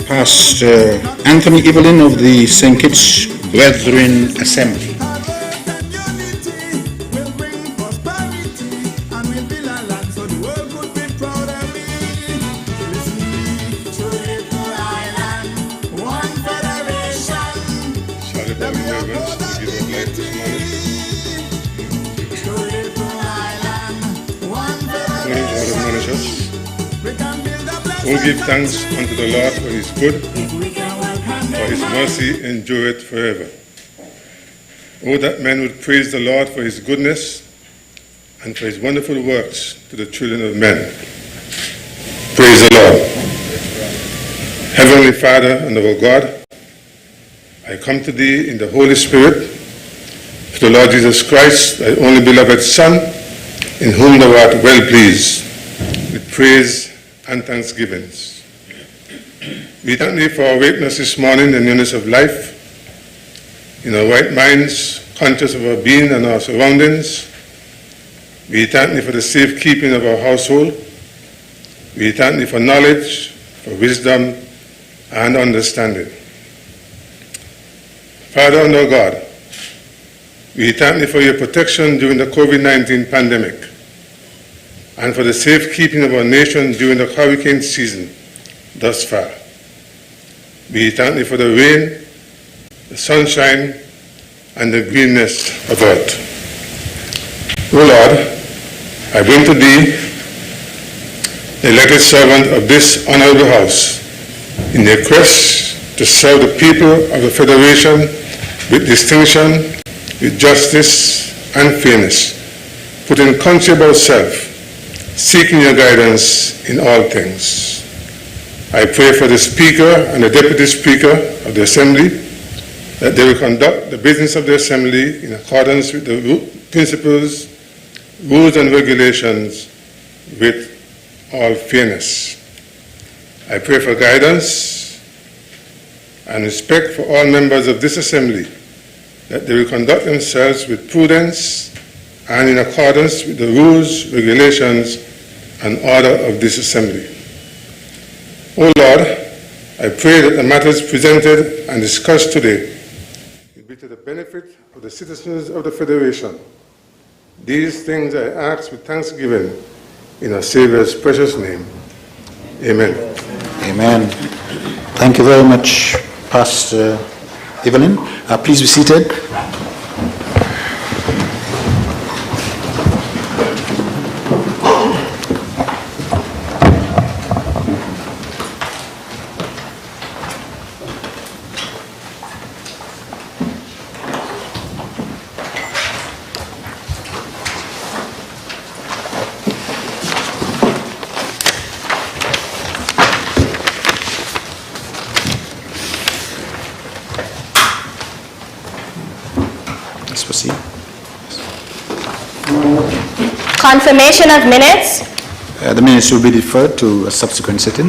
Pastor Anthony Evelyn of the St. Kitts Brethren Assembly. Oh, give thanks unto the Lord for his good, for his mercy endureth forever. Oh, that men would praise the Lord for his goodness and for his wonderful works to the children of men. Praise the Lord. Heavenly Father and our God, I come to thee in the Holy Spirit, to the Lord Jesus Christ, thy only beloved Son, in whom thou art well pleased, with praise and thanksgivings. We thank thee for our wakeness this morning in newness of life, in our right minds, conscious of our being and our surroundings. We thank thee for the safekeeping of our household. We thank thee for knowledge, for wisdom, and understanding. Father and our God, we thank thee for your protection during the COVID-19 pandemic, and for the safekeeping of our nation during the hurricane season thus far. We thank thee for the rain, the sunshine, and the greenness of earth. O Lord, I bring to thee the elected servant of this honorable house in their quest to serve the people of the Federation with distinction, with justice, and fairness, putting country above self, seeking your guidance in all things. I pray for the Speaker and the Deputy Speaker of the Assembly, that they will conduct the business of the Assembly in accordance with the principles, rules, and regulations with all fairness. I pray for guidance and respect for all members of this Assembly, that they will conduct themselves with prudence and in accordance with the rules, regulations, and order of this Assembly. O Lord, I pray that the matters presented and discussed today will be to the benefit of the citizens of the Federation. These things I ask with thanksgiving in our Savior's precious name. Amen. Amen. Thank you very much, Pastor Evelyn. Please be seated. Proceed. Confirmation of minutes. The minutes will be deferred to a subsequent sitting.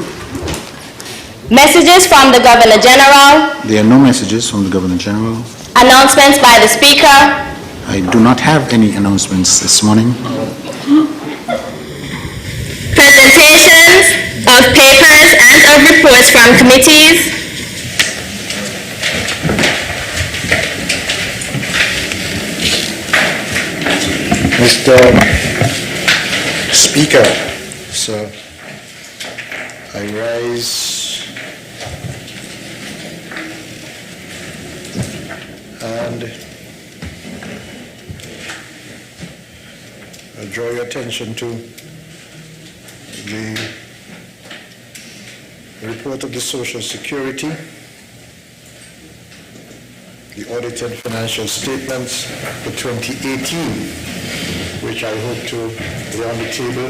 Messages from the Governor General. There are no messages from the Governor General. Announcements by the Speaker. I do not have any announcements this morning. Presentations of papers and of reports from committees. Mr. Speaker, sir, I rise and I draw your attention to the report of the Social Security, the audited financial statements for 2018, which I hope to lay on the table,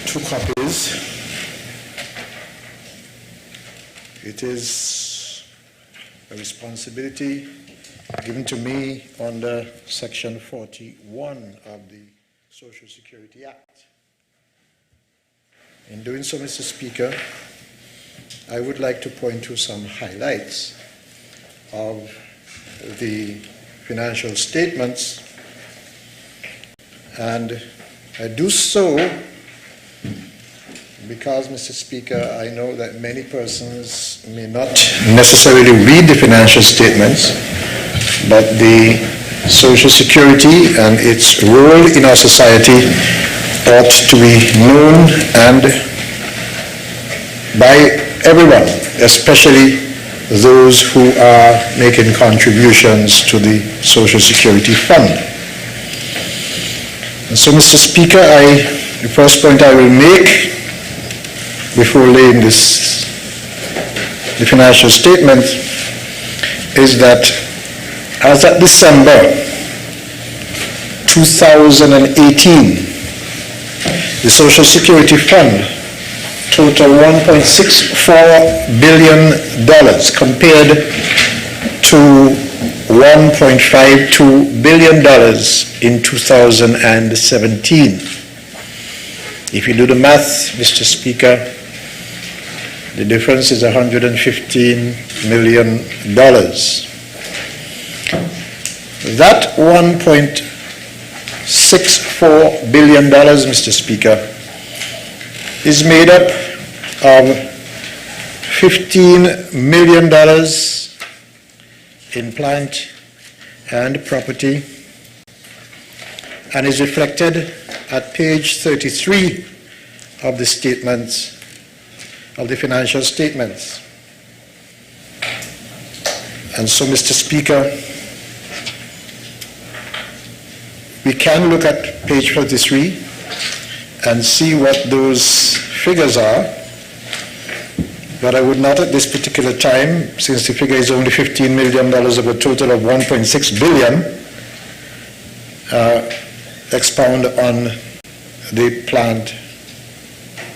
2 copies. It is a responsibility given to me under Section 41 of the Social Security Act. In doing so, Mr. Speaker, I would like to point to some highlights of the financial statements, and I do so because, Mr. Speaker, I know that many persons may not necessarily read the financial statements, but the Social Security and its role in our society ought to be known and by everyone, especially those who are making contributions to the Social Security Fund. And so, Mr. Speaker, the first point I will make before laying the financial statement is that as at December 2018, the Social Security Fund total $1.64 billion compared to $1.52 billion in 2017. If you do the math, Mr. Speaker, the difference is $115 million. That $1.64 billion, Mr. Speaker, is made up of $15 million in plant and property, and is reflected at page 33 of the statements, of the financial statements. And so, Mr. Speaker, we can look at page 33 and see what those figures are, but I would not at this particular time, since the figure is only $15 million of a total of $1.6 billion, expound on the plant,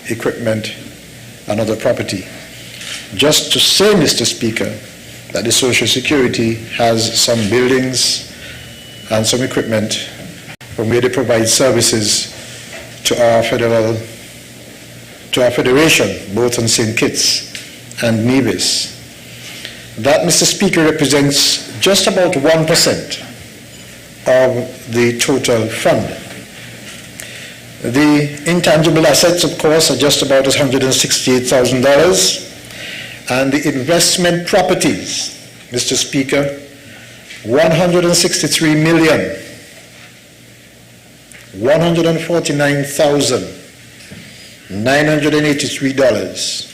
equipment, and other property. Just to say, Mr. Speaker, that the Social Security has some buildings and some equipment from where they provide services to our federation, both on St. Kitts and Nevis. That, Mr. Speaker, represents just about 1% of the total fund. The intangible assets, of course, are just about $168,000, and the investment properties, Mr. Speaker, $149,983.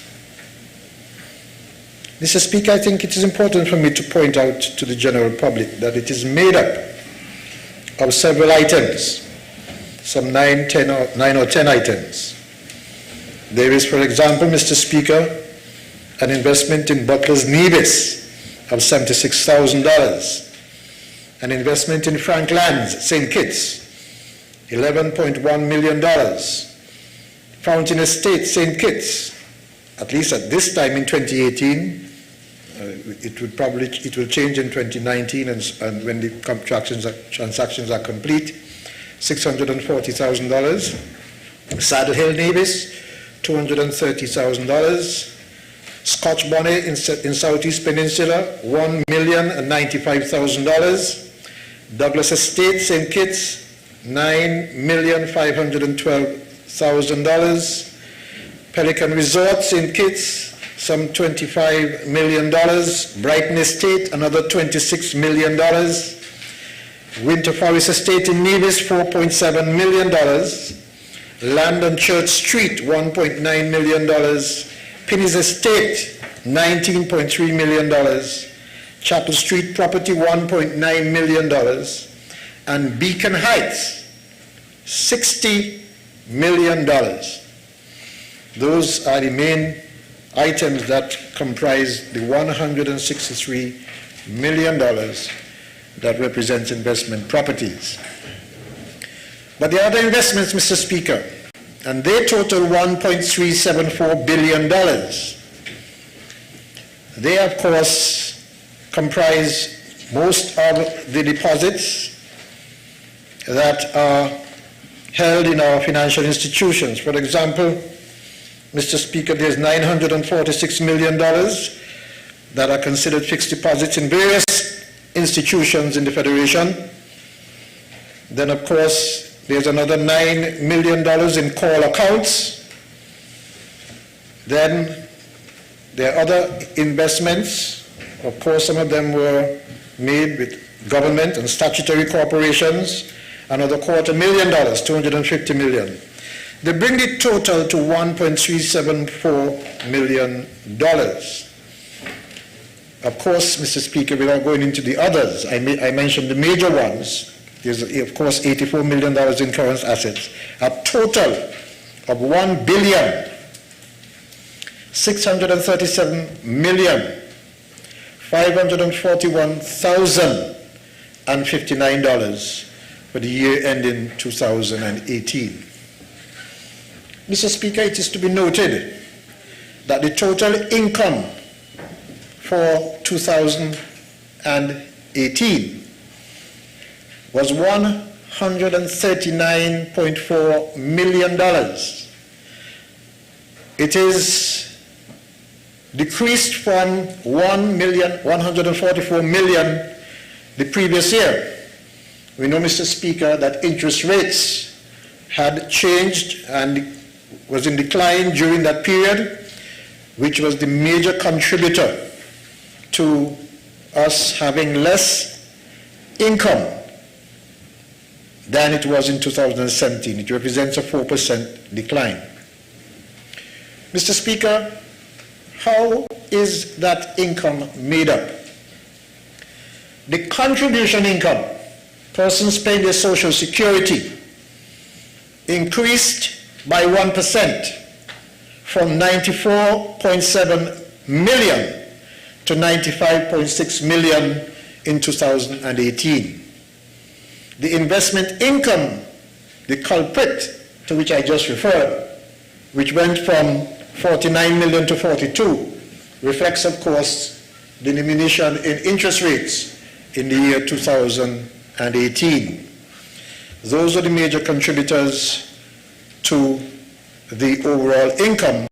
Mr. Speaker, I think it is important for me to point out to the general public that it is made up of several items, some 9 or 10 items. There is, for example, Mr. Speaker, an investment in Butler's Nevis of $76,000, an investment in Frankland's St. Kitts, $11.1 million, Fountain Estate St. Kitts, at least at this time in 2018, it will change in 2019 and when the transactions are complete, $640,000. Saddle Hill Nevis, $230,000. Scotch Bonnet in Southeast Peninsula, $1,095,000. Douglas Estate, St. Kitts, $9,512,000. Pelican Resort, St. Kitts, some $25 million. Brighton Estate, another $26 million. Winter Forest Estate in Nevis, $4.7 million. Land on Church Street, $1.9 million. Penny's Estate, $19.3 million. Chapel Street property, $1.9 million. And Beacon Heights, $60 million. Those are the main items that comprise the $163 million that represents investment properties. But the other investments, Mr. Speaker, and they total $1.374 billion. They, of course, comprise most of the deposits that are held in our financial institutions. For example, Mr. Speaker, there's $946 million that are considered fixed deposits in various institutions in the Federation. Then, of course, there's another $9 million in call accounts. Then there are other investments. Of course, some of them were made with government and statutory corporations, another $250,000, $250 million. They bring the total to $1.374 million. Of course, Mr. Speaker, without going into the others, I mentioned the major ones. There's, of course, $84 million in current assets, a total of $1,637,541,059 for the year ending 2018. Mr. Speaker, it is to be noted that the total income for 2018 was $139.4 million. It is decreased from $144 million the previous year. We know, Mr. Speaker, that interest rates had changed and was in decline during that period, which was the major contributor to us having less income than it was in 2017. It represents a 4% decline. Mr. Speaker, how is that income made up? The contribution income, persons paying their Social Security, increased by 1% from $94.7 million to $95.6 million in 2018. The investment income, the culprit to which I just referred, which went from $49 million to $42, reflects, of course, the diminution in interest rates in the year 2018. Those are the major contributors to the overall income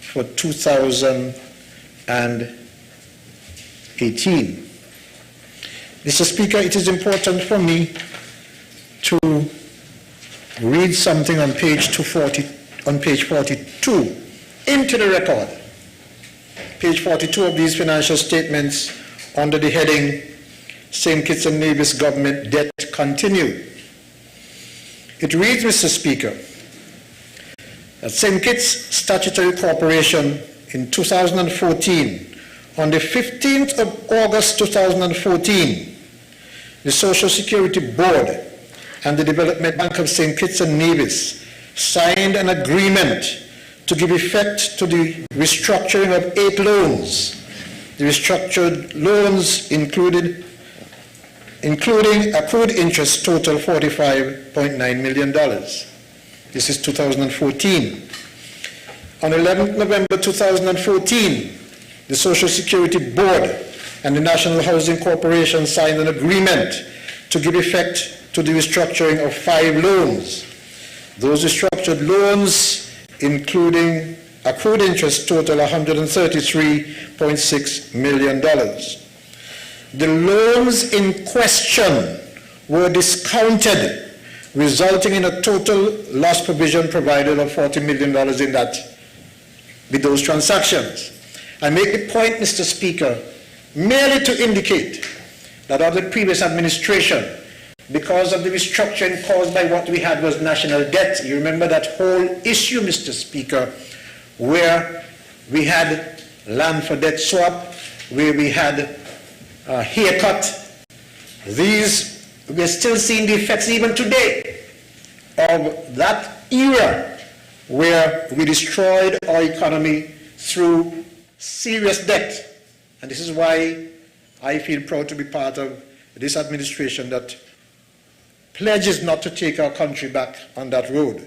for 2018. Mr. Speaker, it is important for me to read something on page 42 into the record. Page 42 of these financial statements under the heading St. Kitts and Nevis Government Debt Continued. It reads, Mr. Speaker, that St. Kitts Statutory Corporation in 2014, on the 15th of August 2014, the Social Security Board and the Development Bank of St. Kitts and Nevis signed an agreement to give effect to the restructuring of 8 loans. The restructured loans including accrued interest total $45.9 million. This is 2014. On 11th November 2014, the Social Security Board and the National Housing Corporation signed an agreement to give effect to the restructuring of 5 loans. Those restructured loans, including accrued interest, total $133.6 million. The loans in question were discounted, resulting in a total loss provision provided of $40 million with those transactions. I make the point, Mr. Speaker, merely to indicate that under the previous administration, because of the restructuring caused by what we had was national debt. You remember that whole issue, Mr. Speaker, where we had land for debt swap, where we had haircut. These, we're still seeing the effects even today of that era where we destroyed our economy through serious debt. And this is why I feel proud to be part of this administration that pledges not to take our country back on that road.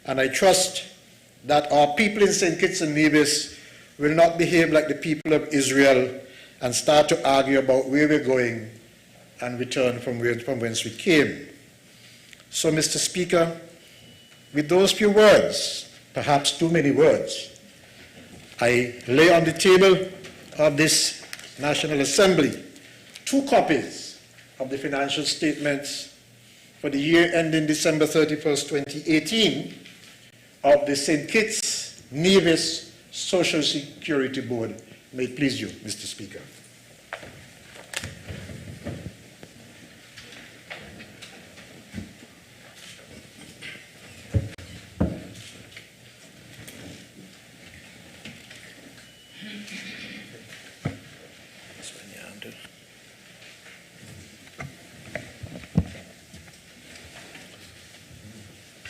And I trust that our people in St. Kitts and Nevis will not behave like the people of Israel and start to argue about where we're going and return from whence we came. So, Mr. Speaker, with those few words, perhaps too many words, I lay on the table of this National Assembly 2 copies of the financial statements for the year ending December 31st, 2018 of the St. Kitts Nevis Social Security Board. May it please you, Mr. Speaker.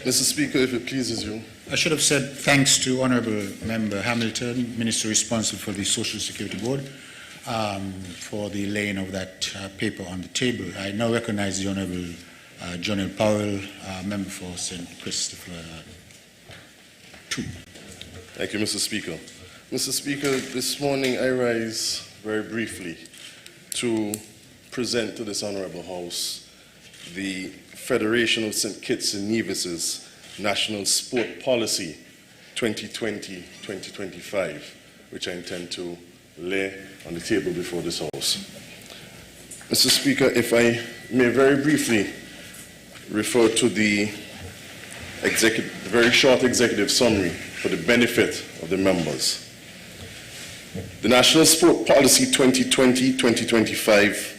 Mr. Speaker, if it pleases you. I should have said thanks to Honourable Member Hamilton, Minister responsible for the Social Security Board, for the laying of that paper on the table. I now recognize the Honourable John Powell, Member for St. Christopher II. Thank you, Mr. Speaker. Mr. Speaker, this morning I rise very briefly to present to this Honourable House the Federation of St. Kitts and Nevis's National Sport Policy 2020-2025, which I intend to lay on the table before this House. Mr. Speaker, if I may very briefly refer to the very short executive summary for the benefit of the members. The National Sport Policy 2020-2025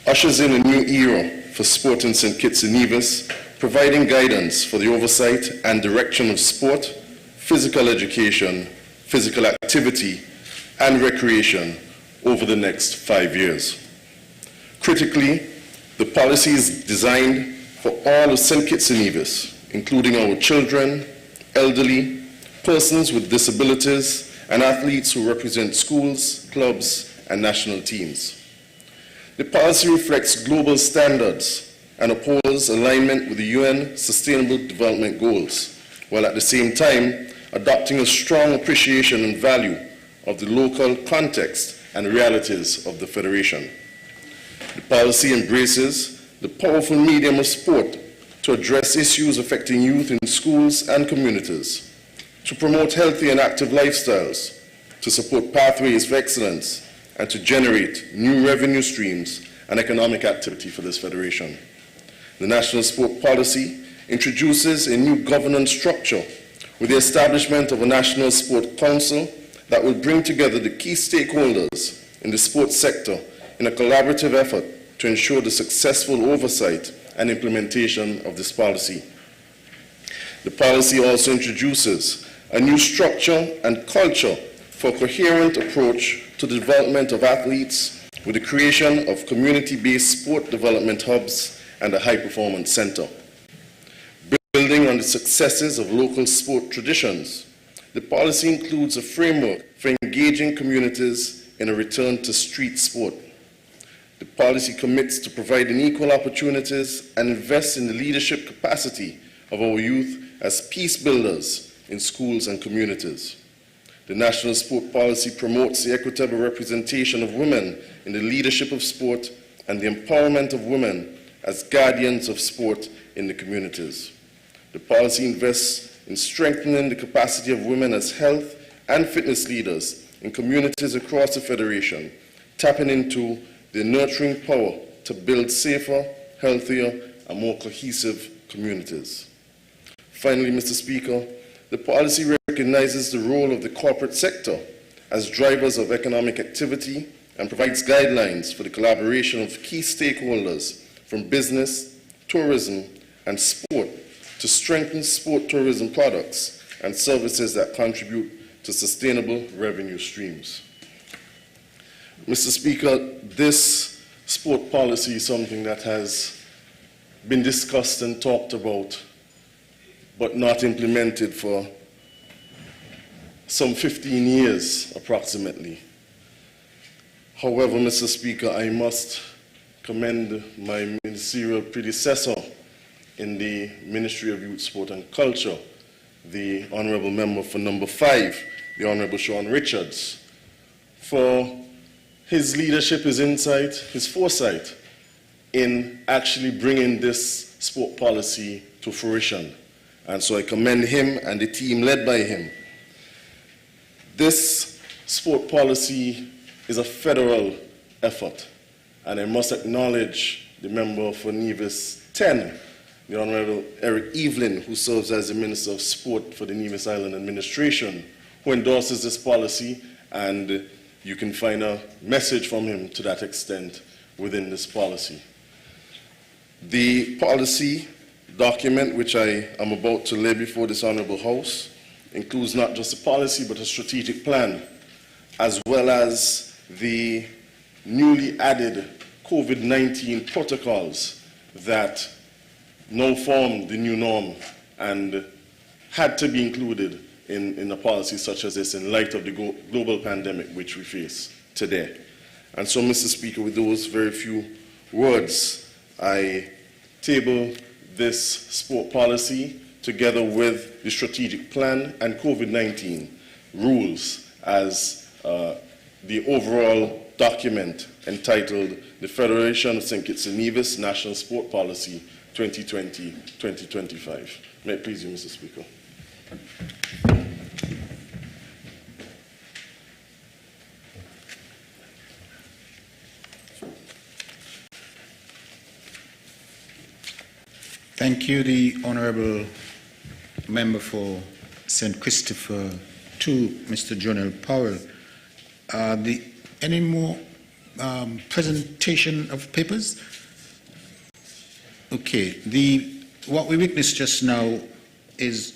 ushers in a new era for sport in St. Kitts and Nevis, providing guidance for the oversight and direction of sport, physical education, physical activity, and recreation over the next 5 years. Critically, the policy is designed for all of St. Kitts and Nevis, including our children, elderly, persons with disabilities, and athletes who represent schools, clubs, and national teams. The policy reflects global standards and upholds alignment with the UN Sustainable Development Goals, while at the same time adopting a strong appreciation and value of the local context and realities of the Federation. The policy embraces the powerful medium of sport to address issues affecting youth in schools and communities, to promote healthy and active lifestyles, to support pathways for excellence, and to generate new revenue streams and economic activity for this Federation. The National Sport Policy introduces a new governance structure with the establishment of a National Sport Council that will bring together the key stakeholders in the sports sector in a collaborative effort to ensure the successful oversight and implementation of this policy. The policy also introduces a new structure and culture for a coherent approach to the development of athletes with the creation of community-based sport development hubs and a high-performance center. Building on the successes of local sport traditions, the policy includes a framework for engaging communities in a return to street sport. The policy commits to providing equal opportunities and invests in the leadership capacity of our youth as peace builders in schools and communities. The National Sport Policy promotes the equitable representation of women in the leadership of sport and the empowerment of women as guardians of sport in the communities. The policy invests in strengthening the capacity of women as health and fitness leaders in communities across the Federation, tapping into their nurturing power to build safer, healthier, and more cohesive communities. Finally, Mr. Speaker, the policy recognizes the role of the corporate sector as drivers of economic activity and provides guidelines for the collaboration of key stakeholders from business, tourism, and sport to strengthen sport tourism products and services that contribute to sustainable revenue streams. Mr. Speaker, this sport policy is something that has been discussed and talked about, but not implemented for some 15 years approximately. However, Mr. Speaker, I must commend my ministerial predecessor in the Ministry of Youth, Sport and Culture, the Honourable Member for number 5, the Honourable Sean Richards, for his leadership, his insight, his foresight in actually bringing this sport policy to fruition. And so I commend him and the team led by him. This sport policy is a federal effort, and I must acknowledge the member for Nevis 10, the Honourable Eric Evelyn, who serves as the Minister of Sport for the Nevis Island Administration, who endorses this policy, and you can find a message from him to that extent within this policy. The policy document which I am about to lay before this Honorable House includes not just a policy but a strategic plan, as well as the newly added COVID-19 protocols that now form the new norm and had to be included in a policy such as this in light of the global pandemic which we face today. And so, Mr. Speaker, with those very few words, I table this sport policy together with the strategic plan and COVID-19 rules as the overall document entitled the Federation of St. Kitts and Nevis National Sport Policy 2020-2025. May it please you, Mr. Speaker. Thank you, the Honourable Member for St. Christopher 2, Mr. Jonel Powell. Any more presentation of papers? Okay, what we witnessed just now is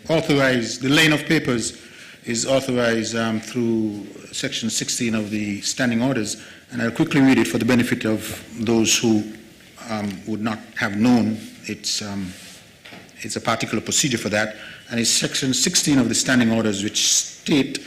authorized, the laying of papers is authorized through Section 16 of the Standing Orders, and I'll quickly read it for the benefit of those who would not have known it's a particular procedure for that, and it's Section 16 of the Standing Orders which state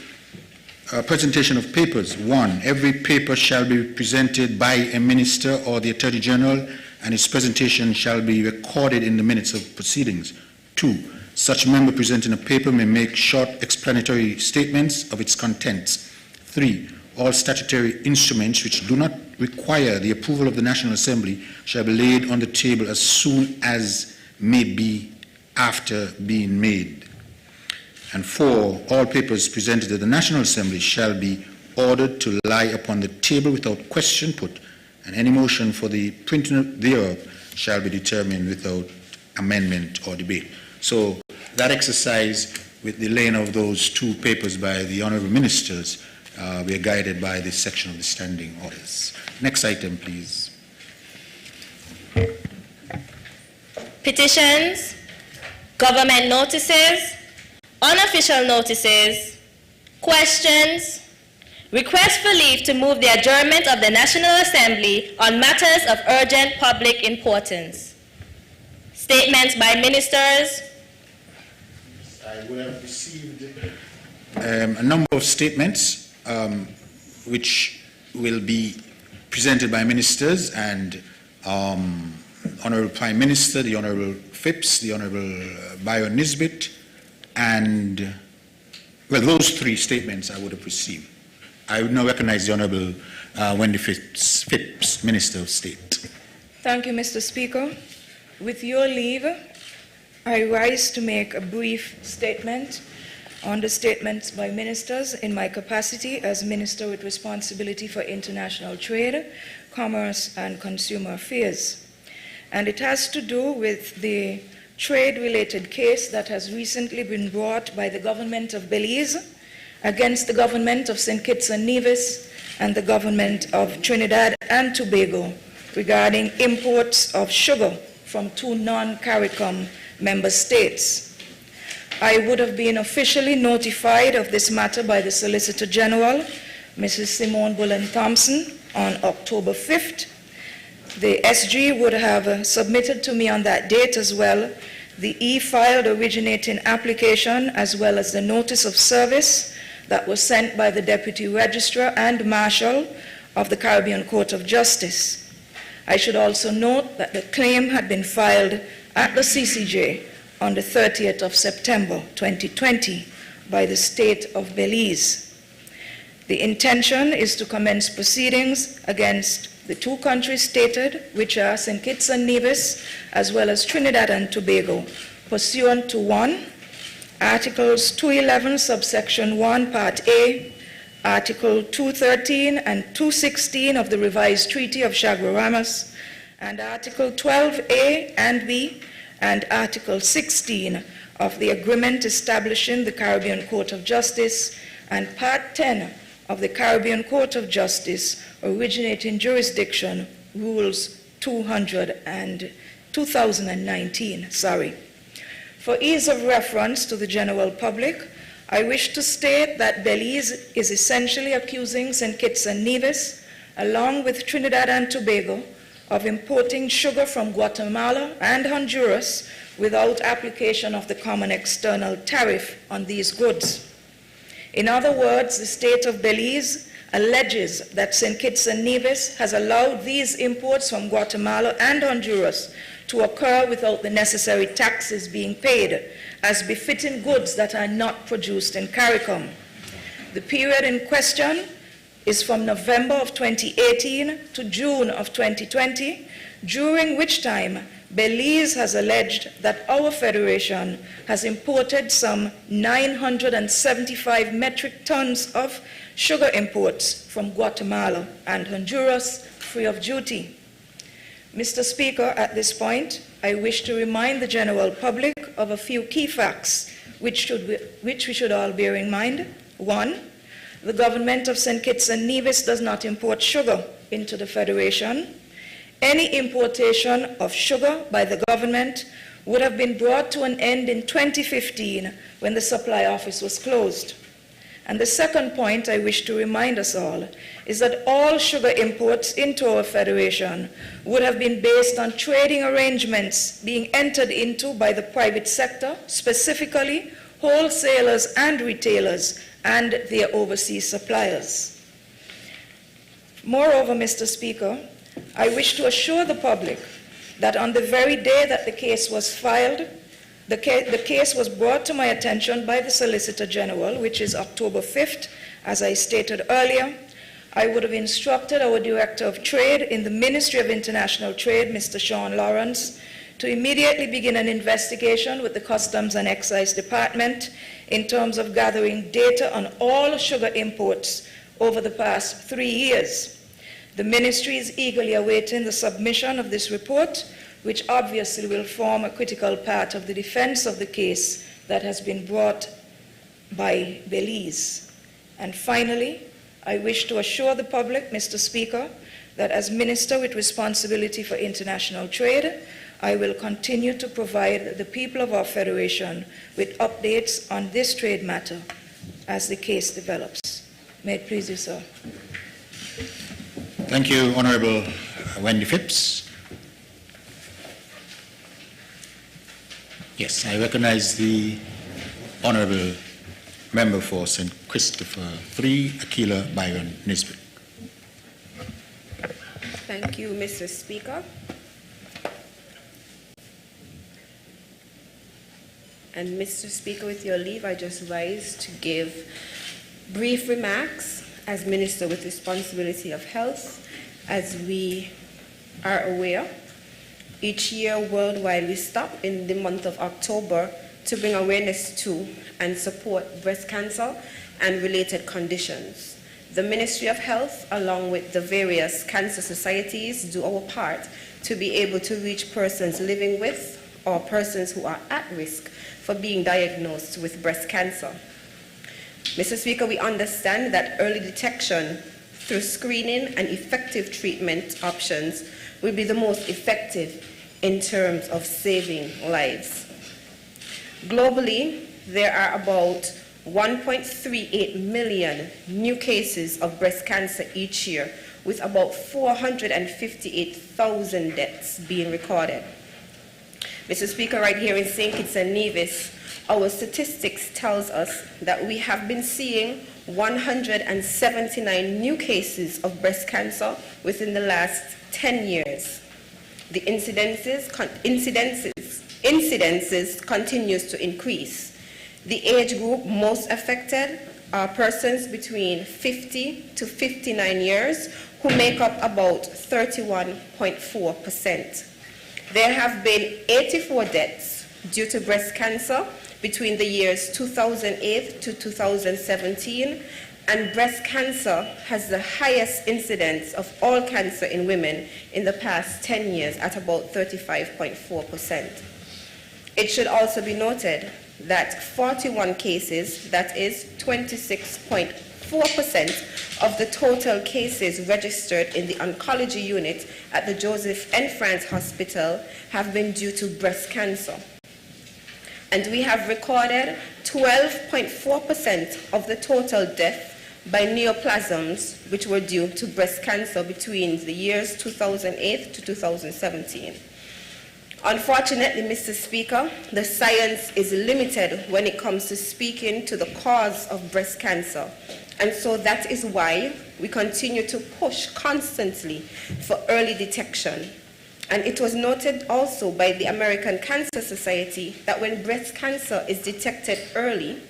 presentation of papers. 1, every paper shall be presented by a minister or the Attorney General, and its presentation shall be recorded in the minutes of proceedings. 2, such member presenting a paper may make short explanatory statements of its contents. 3, all statutory instruments which do not require the approval of the National Assembly shall be laid on the table as soon as may be after being made. And 4, all papers presented to the National Assembly shall be ordered to lie upon the table without question put, and any motion for the printing thereof shall be determined without amendment or debate. So that exercise with the laying of those 2 papers by the Honourable Ministers, we are guided by this section of the Standing Orders. Next item, please. Petitions, government notices, unofficial notices, questions, request for leave to move the adjournment of the National Assembly on matters of urgent public importance. Statements by ministers. I would have received a number of statements which will be presented by ministers and Honourable Prime Minister, the Honourable Phipps, the Honourable Bayo Nisbet, and, well, those 3 statements I would have received. I would now recognize the Honourable Wendy Phipps, Minister of State. Thank you, Mr. Speaker. With your leave, I rise to make a brief statement on the statements by ministers in my capacity as Minister with responsibility for international trade, commerce, and consumer affairs. And it has to do with the trade-related case that has recently been brought by the government of Belize against the government of St. Kitts and Nevis and the government of Trinidad and Tobago regarding imports of sugar from 2 non-CARICOM member states. I would have been officially notified of this matter by the Solicitor General, Mrs. Simone Bullen Thompson, on October 5th. The SG would have submitted to me on that date as well the e-filed originating application as well as the notice of service that was sent by the Deputy Registrar and Marshal of the Caribbean Court of Justice. I should also note that the claim had been filed at the CCJ on the 30th of September 2020 by the State of Belize. The intention is to commence proceedings against the 2 countries stated, which are St. Kitts and Nevis, as well as Trinidad and Tobago, pursuant to 1, Articles 211, Subsection 1, Part A, Article 213 and 216 of the revised Treaty of Chaguaramas, and Article 12A and B, and Article 16 of the agreement establishing the Caribbean Court of Justice, and Part 10 of the Caribbean Court of Justice originating jurisdiction rules 2019. For ease of reference to the general public, I wish to state that Belize is essentially accusing St. Kitts and Nevis, along with Trinidad and Tobago, of importing sugar from Guatemala and Honduras without application of the common external tariff on these goods. In other words, the state of Belize alleges that St. Kitts and Nevis has allowed these imports from Guatemala and Honduras to occur without the necessary taxes being paid, as befitting goods that are not produced in CARICOM. The period in question is from November of 2018 to June of 2020, during which time Belize has alleged that our federation has imported some 975 metric tons of sugar imports from Guatemala and Honduras free of duty. Mr. Speaker, at this point, I wish to remind the general public of a few key facts which we should all bear in mind. 1, the government of St. Kitts and Nevis does not import sugar into the Federation. Any importation of sugar by the government would have been brought to an end in 2015 when the supply office was closed. And the second point I wish to remind us all is that all sugar imports into our federation would have been based on trading arrangements being entered into by the private sector, specifically wholesalers and retailers and their overseas suppliers. Moreover, Mr. Speaker, I wish to assure the public that on the very day that the case was filed, the case was brought to my attention by the Solicitor General, which is October 5th, as I stated earlier. I would have instructed our Director of Trade in the Ministry of International Trade, Mr. Sean Lawrence, to immediately begin an investigation with the Customs and Excise Department in terms of gathering data on all sugar imports over the past 3 years. The Ministry is eagerly awaiting the submission of this report, which obviously will form a critical part of the defense of the case that has been brought by Belize. And finally, I wish to assure the public, Mr. Speaker, that as Minister with responsibility for international trade, I will continue to provide the people of our Federation with updates on this trade matter as the case develops. May it please you, sir. Thank you, Honorable Wendy Phipps. Yes, I recognize the Honorable Member for St. Christopher 3, Aquila Byron Nisbet. Thank you, Mr. Speaker. And Mr. Speaker, with your leave, I just rise to give brief remarks as Minister with responsibility of health. As we are aware, each year worldwide we stop in the month of October to bring awareness to and support breast cancer and related conditions. The Ministry of Health, along with the various cancer societies, do our part to be able to reach persons living with or persons who are at risk for being diagnosed with breast cancer. Mr. Speaker, we understand that early detection through screening and effective treatment options will be the most effective in terms of saving lives. Globally, there are about 1.38 million new cases of breast cancer each year, with about 458,000 deaths being recorded. Mr. Speaker, right here in St. Kitts and Nevis, our statistics tells us that we have been seeing 179 new cases of breast cancer within the last 10 years. The incidences continues to increase. The age group most affected are persons between 50 to 59 years, who make up about 31.4%. There have been 84 deaths due to breast cancer between the years 2008 to 2017, and breast cancer has the highest incidence of all cancer in women in the past 10 years at about 35.4%. It should also be noted that 41 cases, that is 26.4% of the total cases registered in the oncology unit at the Joseph N. France Hospital have been due to breast cancer. And we have recorded 12.4% of the total death by neoplasms, which were due to breast cancer between the years 2008 to 2017. Unfortunately, Mr. Speaker, the science is limited when it comes to speaking to the cause of breast cancer. And so that is why we continue to push constantly for early detection. And it was noted also by the American Cancer Society that when breast cancer is detected early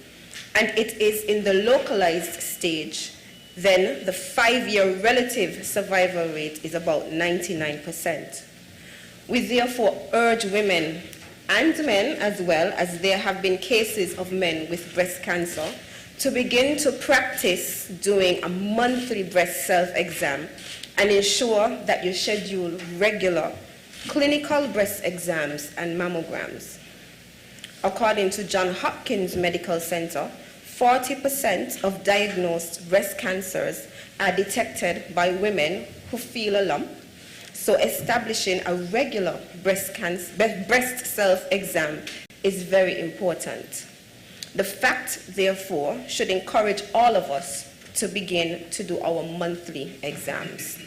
and it is in the localized stage, then the 5-year relative survival rate is about 99%. We therefore urge women and men, as well as there have been cases of men with breast cancer, to begin to practice doing a monthly breast self-exam and ensure that you schedule regular clinical breast exams and mammograms. According to Johns Hopkins Medical Center, 40% of diagnosed breast cancers are detected by women who feel a lump. So establishing a regular breast self-exam is very important. The fact, therefore, should encourage all of us to begin to do our monthly exams.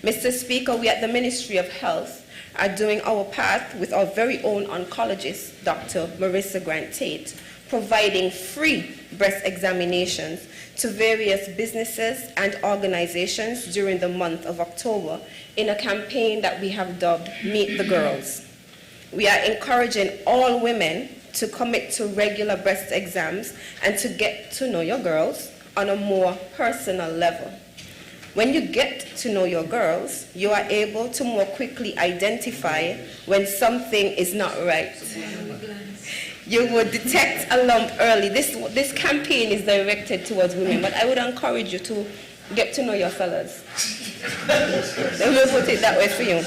Mr. Speaker, we at the Ministry of Health are doing our part with our very own oncologist, Dr. Marissa Grant-Tate, providing free breast examinations to various businesses and organizations during the month of October in a campaign that we have dubbed Meet the Girls. We are encouraging all women to commit to regular breast exams and to get to know your girls on a more personal level. When you get to know your girls, you are able to more quickly identify when something is not right. You would detect a lump early. This campaign is directed towards women, but I would encourage you to get to know your fellas. Let me put it that way for you.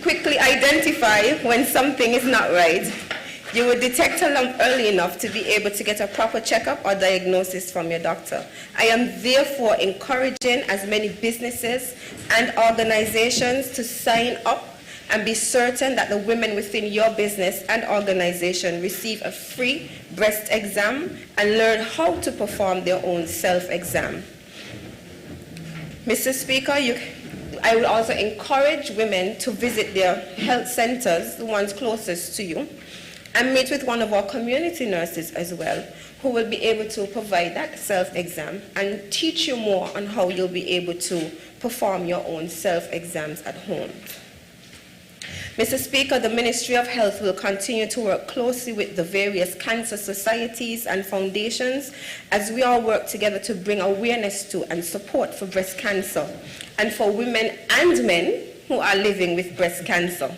Quickly identify when something is not right. You would detect a lump early enough to be able to get a proper checkup or diagnosis from your doctor. I am therefore encouraging as many businesses and organizations to sign up and be certain that the women within your business and organization receive a free breast exam and learn how to perform their own self-exam. Mr. Speaker, I would also encourage women to visit their health centers, the ones closest to you, and meet with one of our community nurses as well, who will be able to provide that self-exam and teach you more on how you'll be able to perform your own self-exams at home. Mr. Speaker, the Ministry of Health will continue to work closely with the various cancer societies and foundations as we all work together to bring awareness to and support for breast cancer and for women and men who are living with breast cancer.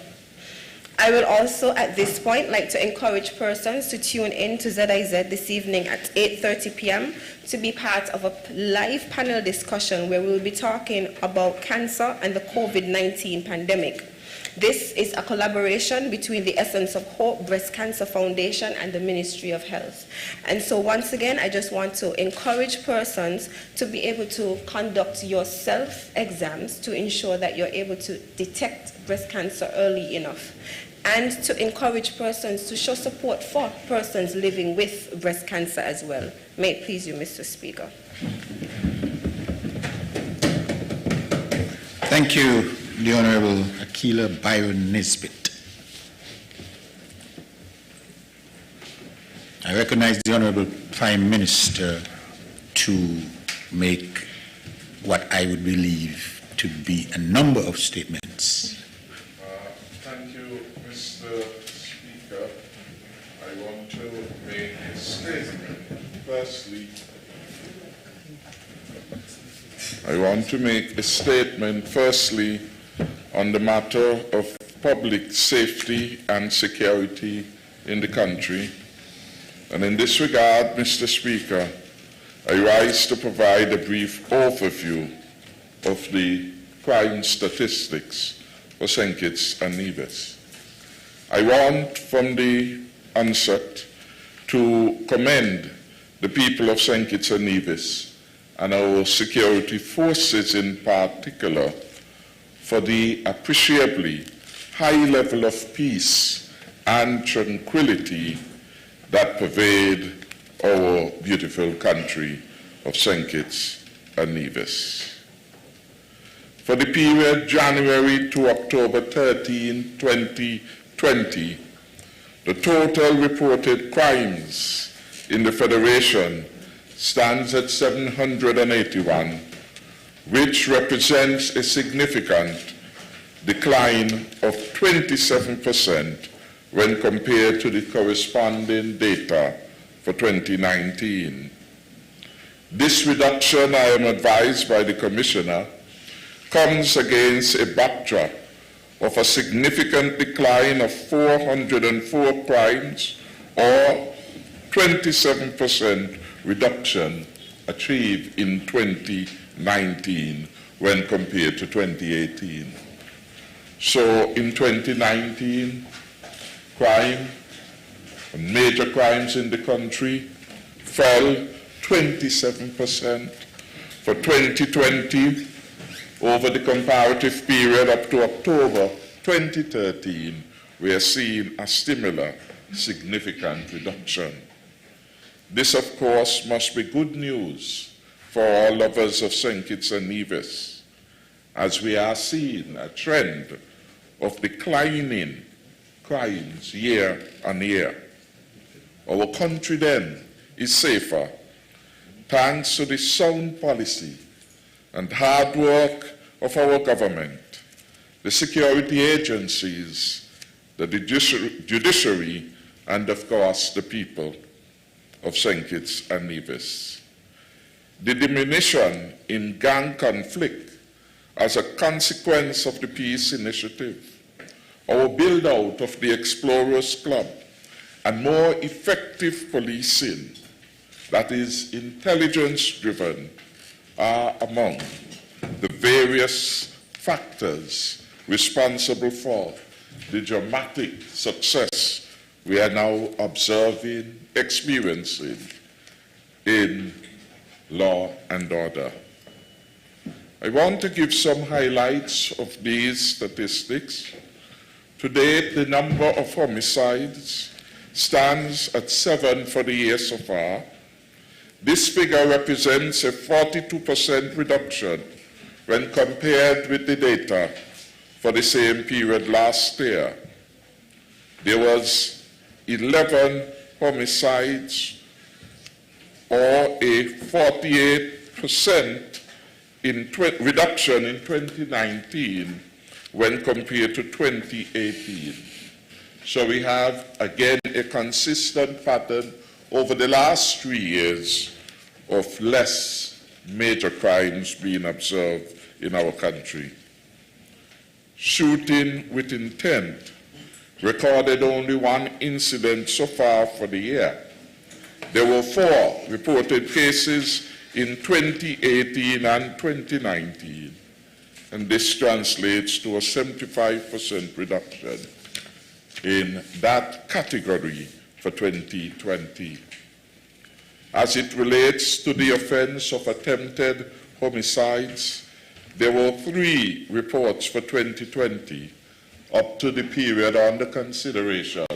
I will also at this point like to encourage persons to tune in to ZIZ this evening at 8:30 p.m. to be part of a live panel discussion where we will be talking about cancer and the COVID-19 pandemic. This is a collaboration between the Essence of Hope Breast Cancer Foundation and the Ministry of Health. And so once again, I just want to encourage persons to be able to conduct your self-exams to ensure that you're able to detect breast cancer early enough, and to encourage persons to show support for persons living with breast cancer as well. May it please you, Mr. Speaker. Thank you, the Honorable Akila Byron Nisbet. I recognize the Honorable Prime Minister to make what I would believe to be a number of statements. Thank you, Mr. Speaker. I want to make a statement. Firstly, on the matter of public safety and security in the country. And in this regard, Mr. Speaker, I rise to provide a brief overview of the crime statistics for St. Kitts and Nevis. I want from the onset to commend the people of St. Kitts and Nevis and our security forces in particular for the appreciably high level of peace and tranquility that pervade our beautiful country of St. Kitts and Nevis. For the period January to October 13, 2020, the total reported crimes in the Federation stands at 781, which represents a significant decline of 27% when compared to the corresponding data for 2019. This reduction, I am advised by the Commissioner, comes against a backdrop of a significant decline of 404 crimes, or 27% reduction achieved in 2019 when compared to 2018. So in 2019, crime and major crimes in the country fell 27%. For 2020, over the comparative period up to October 2013, we are seeing a similar significant reduction. This, of course, must be good news for all lovers of St. Kitts and Nevis, as we are seeing a trend of declining crimes year on year. Our country then is safer thanks to the sound policy and hard work of our government, the security agencies, the judiciary, and of course the people of St. Kitts and Nevis. The diminution in gang conflict as a consequence of the peace initiative, our build-out of the Explorers Club, and more effective policing that is intelligence-driven are among the various factors responsible for the dramatic success we are now observing, experiencing in law and order. I want to give some highlights of these statistics. To date, the number of homicides stands at 7 for the year so far. This figure represents a 42% reduction when compared with the data for the same period last year. There was 11 homicides, or a 48% reduction in 2019 when compared to 2018. So we have, again, a consistent pattern over the last 3 years of less major crimes being observed in our country. Shooting with intent recorded only 1 incident so far for the year. There were 4 reported cases in 2018 and 2019, and this translates to a 75% reduction in that category for 2020. As it relates to the offense of attempted homicides, there were 3 reports for 2020 up to the period under consideration,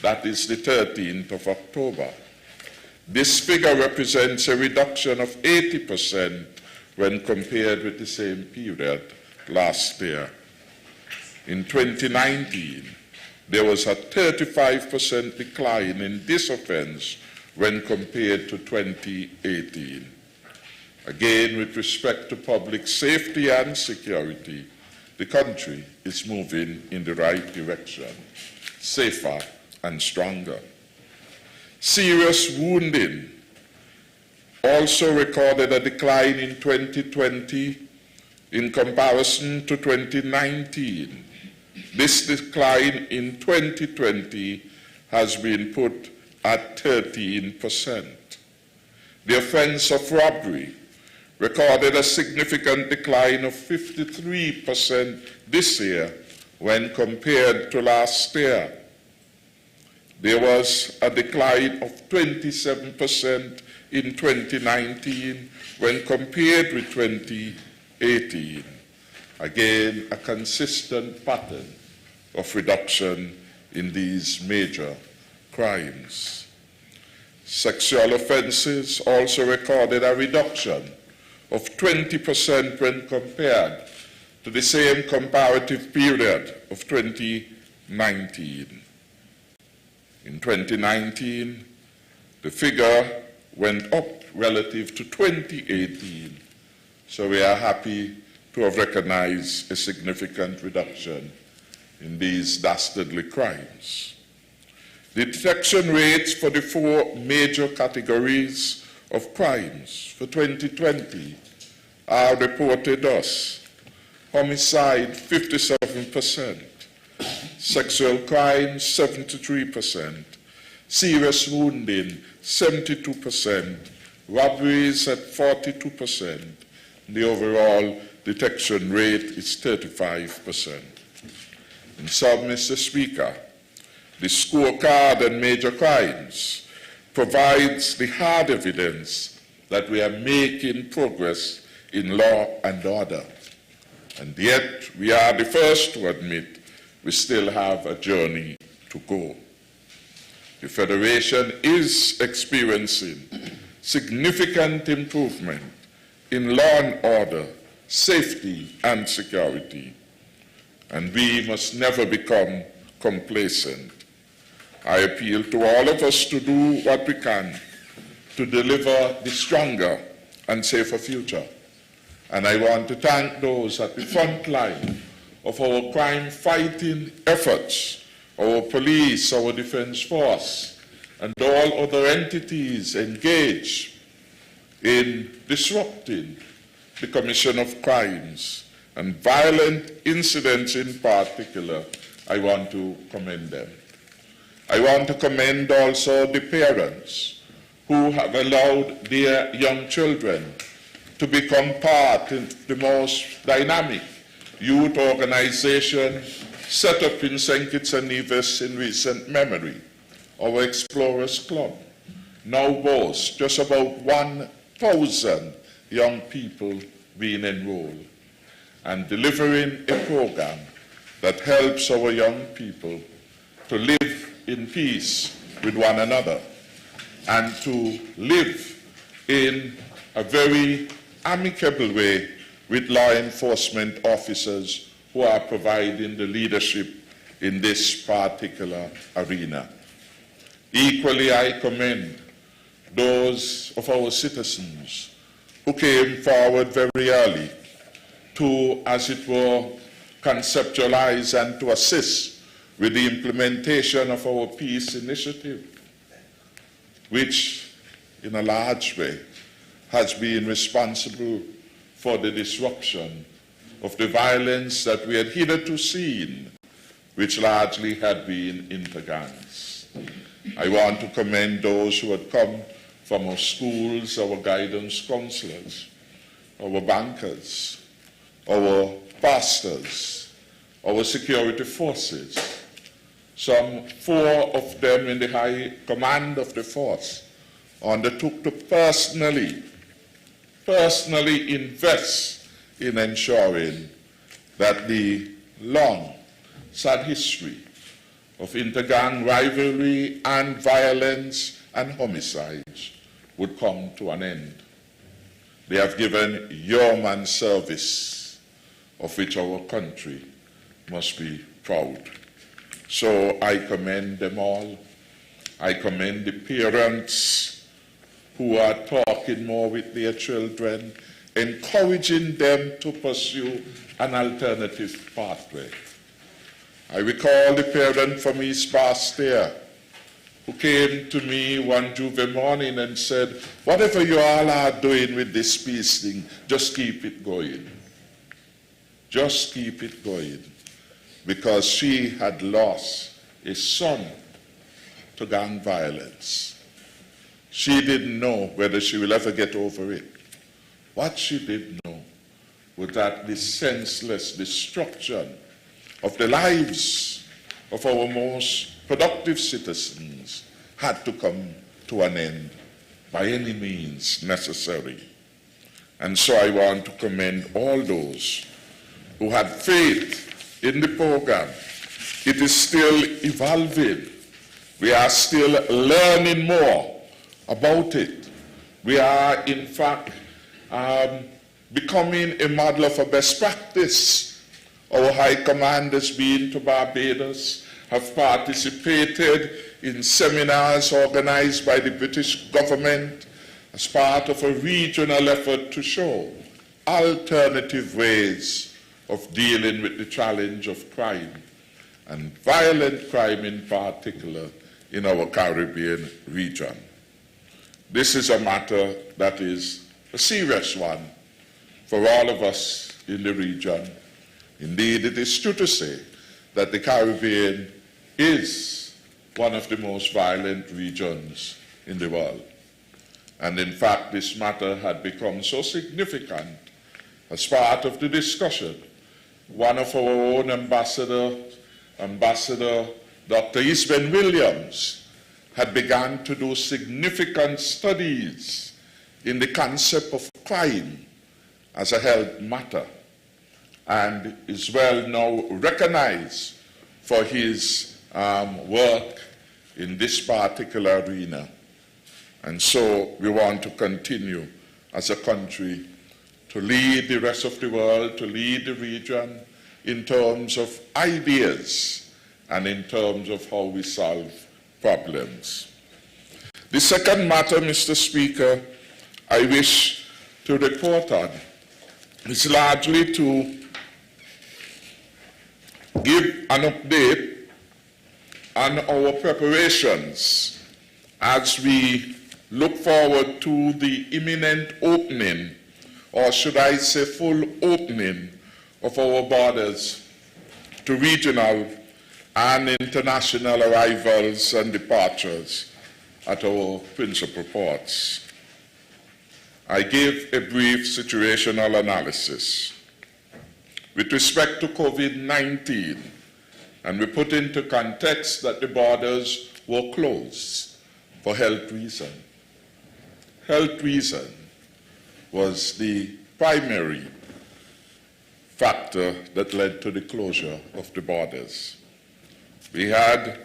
that is the 13th of October. This figure represents a reduction of 80% when compared with the same period last year. In 2019, there was a 35% decline in this offense when compared to 2018. Again, with respect to public safety and security, the country is moving in the right direction, safer and stronger. Serious wounding also recorded a decline in 2020 in comparison to 2019. This decline in 2020 has been put at 13%. The offense of robbery recorded a significant decline of 53% this year when compared to last year. There was a decline of 27% in 2019 when compared with 2018. Again, a consistent pattern of reduction in these major crimes. Sexual offenses also recorded a reduction of 20% when compared to the same comparative period of 2019. In 2019, the figure went up relative to 2018, so we are happy to have recognized a significant reduction in these dastardly crimes. The detection rates for the four major categories of crimes for 2020 are reported thus: homicide 57%, sexual crimes 73%, serious wounding 72%, robberies at 42%. The overall detection rate is 35%. And so, Mr. Speaker, the scorecard on major crimes provides the hard evidence that we are making progress in law and order. And yet, we are the first to admit we still have a journey to go. The Federation is experiencing significant improvement in law and order, safety and security, and we must never become complacent. I appeal to all of us to do what we can to deliver the stronger and safer future. And I want to thank those at the front line of our crime-fighting efforts, our police, our defense force, and all other entities engaged in disrupting the commission of crimes and violent incidents in particular. I want to commend them. I want to commend also the parents who have allowed their young children to become part of the most dynamic youth organization set up in St. Kitts and Nevis in recent memory. Our Explorers Club now boasts just about 1,000 young people being enrolled and delivering a program that helps our young people to live in peace with one another and to live in a very amicable way with law enforcement officers who are providing the leadership in this particular arena. Equally, I commend those of our citizens who came forward very early to, as it were, conceptualize and to assist with the implementation of our peace initiative, which in a large way has been responsible for the disruption of the violence that we had hitherto seen, which largely had been intergangs. I want to commend those who had come from our schools, our guidance counselors, our bankers, our pastors, our security forces. Some 4 of them in the high command of the force undertook to personally invest in ensuring that the long, sad history of intergang rivalry and violence and homicides would come to an end. They have given yeoman service of which our country must be proud. So I commend them all. I commend the parents who are talking more with their children, encouraging them to pursue an alternative pathway. I recall the parent from East Bastia who came to me one Juve morning and said, whatever you all are doing with this peace thing, just keep it going. Just keep it going. Because she had lost a son to gang violence. She didn't know whether she will ever get over it. What she did know was that the senseless destruction of the lives of our most productive citizens had to come to an end by any means necessary. And so I want to commend all those who had faith in the program. It is still evolving. We are still learning more about it. We are, in fact, becoming a model of a best practice. Our High Command has been to Barbados, have participated in seminars organized by the British government as part of a regional effort to show alternative ways of dealing with the challenge of crime, and violent crime in particular, in our Caribbean region. This is a matter that is a serious one for all of us in the region. Indeed, it is true to say that the Caribbean is one of the most violent regions in the world. And in fact, this matter had become so significant as part of the discussion. One of our own Ambassador Dr. Eastman Williams, had begun to do significant studies in the concept of crime as a health matter, and is well now recognized for his work in this particular arena. And so we want to continue as a country to lead the rest of the world, to lead the region in terms of ideas and in terms of how we solve problems. The second matter, Mr. Speaker, I wish to report on is largely to give an update on our preparations as we look forward to the imminent opening, or should I say full opening, of our borders to regional and international arrivals and departures at our principal ports. I gave a brief situational analysis with respect to COVID-19, and we put into context that the borders were closed for health reason. Health reason was the primary factor that led to the closure of the borders. We have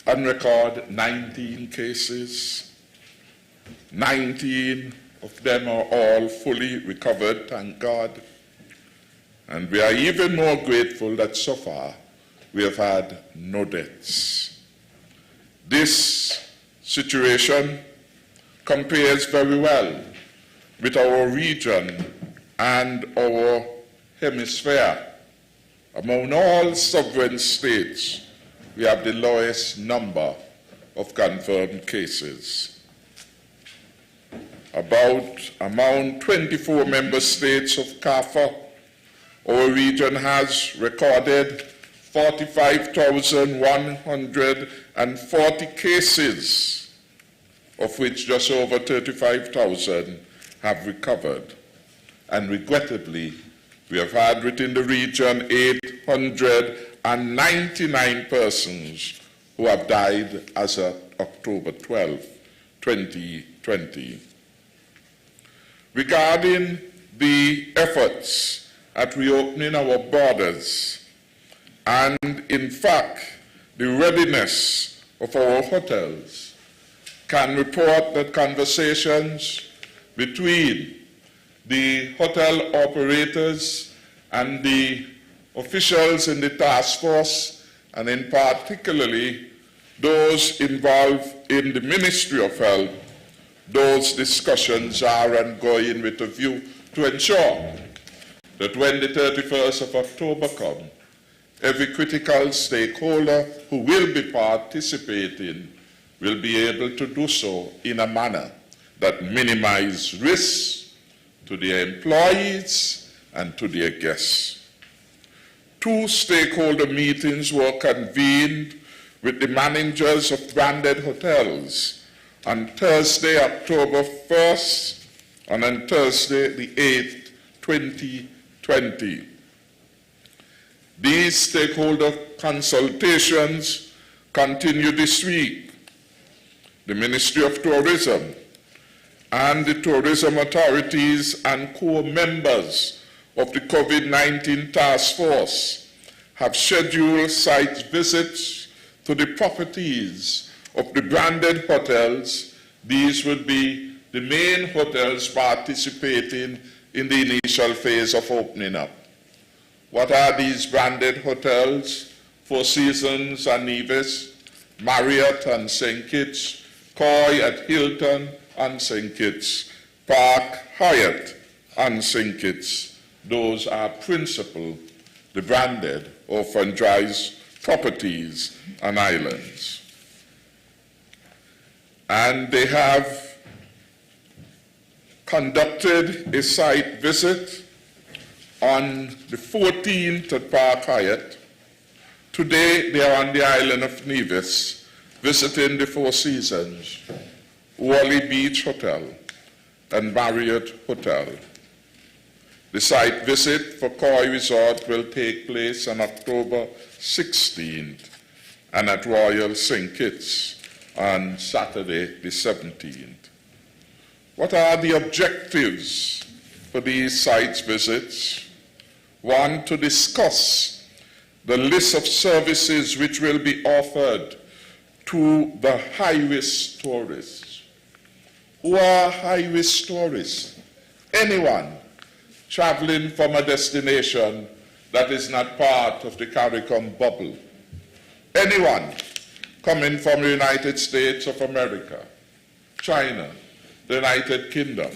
on record 19 cases. 19 of them are all fully recovered, thank God. And we are even more grateful that so far we have had no deaths. This situation compares very well with our region and our hemisphere. Among all sovereign states, we have the lowest number of confirmed cases. Among 24 member states of CAFA, our region has recorded 45,140 cases, of which just over 35,000 have recovered. And regrettably, we have had within the region 899 persons who have died as of October 12, 2020. Regarding the efforts at reopening our borders and, in fact, the readiness of our hotels, can report that conversations between the hotel operators and the officials in the task force, and in particularly those involved in the Ministry of Health, those discussions are ongoing with a view to ensure that when the 31st of October comes, every critical stakeholder who will be participating will be able to do so in a manner that minimizes risks to their employees and to their guests. 2 stakeholder meetings were convened with the managers of branded hotels on Thursday, October 1st, and on Thursday, the 8th, 2020. These stakeholder consultations continue this week. The Ministry of Tourism and the tourism authorities and core members of the COVID-19 task force have scheduled site visits to the properties of the branded hotels. These would be the main hotels participating in the initial phase of opening up. What are these branded hotels? Four Seasons and Nevis, Marriott and St. Kitts, Koi at Hilton and St. Kitts, Park Hyatt and St. Kitts. Those are principal, the branded or franchised properties and islands. And they have conducted a site visit on the 14th at Park Hyatt. Today they are on the island of Nevis, visiting the Four Seasons, Wally Beach Hotel, and Marriott Hotel. The site visit for Koi Resort will take place on October 16th and at Royal St. Kitts on Saturday the 17th. What are the objectives for these site visits? One, to discuss the list of services which will be offered to the high-risk tourists. Who are high-risk tourists? Anyone traveling from a destination that is not part of the CARICOM bubble. Anyone coming from the United States of America, China, the United Kingdom.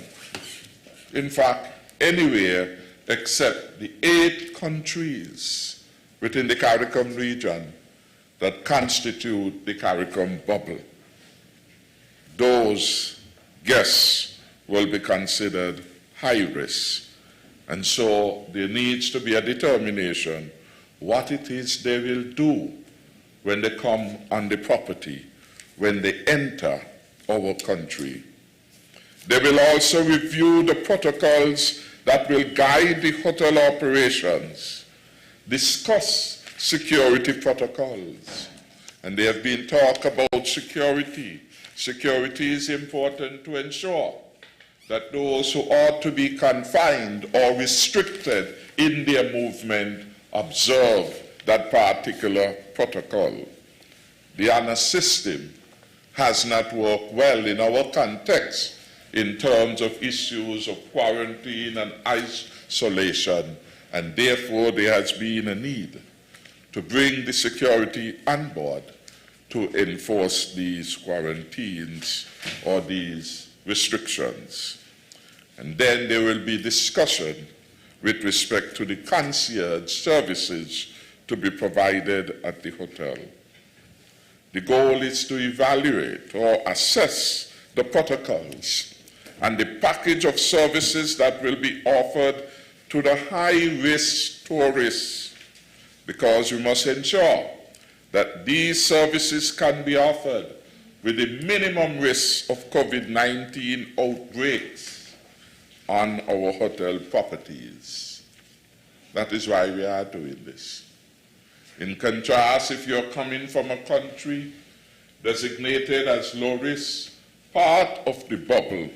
In fact, anywhere except the 8 countries within the CARICOM region that constitute the CARICOM bubble. Those guests will be considered high risk. And so there needs to be a determination what it is they will do when they come on the property, when they enter our country. They will also review the protocols that will guide the hotel operations, discuss security protocols. And there have been talk about security. Security is important to ensure that those who ought to be confined or restricted in their movement observe that particular protocol. The honor system has not worked well in our context in terms of issues of quarantine and isolation, and therefore there has been a need to bring the security on board to enforce these quarantines or these restrictions. And then there will be discussion with respect to the concierge services to be provided at the hotel. The goal is to evaluate or assess the protocols and the package of services that will be offered to the high-risk tourists, because we must ensure that these services can be offered with the minimum risk of COVID-19 outbreaks on our hotel properties. That is why we are doing this. In contrast, if you're coming from a country designated as low risk, part of the bubble,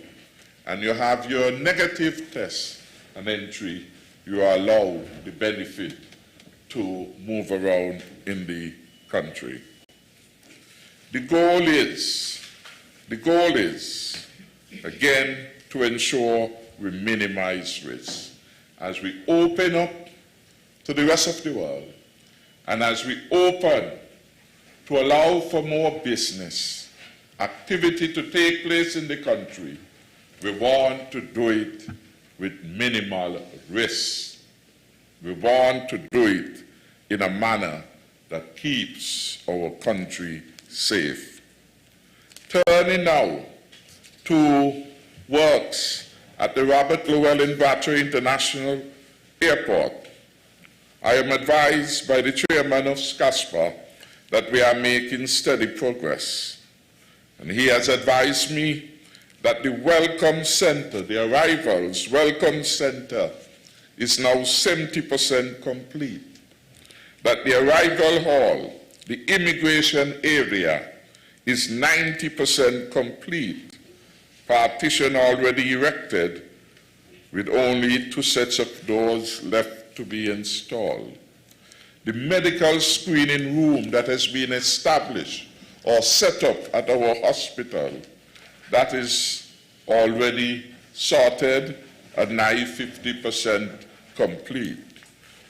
and you have your negative test and entry, you are allowed the benefit to move around in the country. The goal is, again, to ensure we minimize risk. As we open up to the rest of the world, and as we open to allow for more business, activity to take place in the country, we want to do it with minimal risk. We want to do it in a manner that keeps our country safe. Turning now to works at the Robert Llewellyn Battery International Airport. I am advised by the chairman of SCASPA that we are making steady progress. And he has advised me that the welcome center, the arrivals welcome center, is now 70% complete. that the arrival hall, the immigration area, is 90% complete, partition already erected, with only 2 sets of doors left to be installed. The medical screening room that has been established or set up at our hospital, that is already sorted and nigh 50% complete.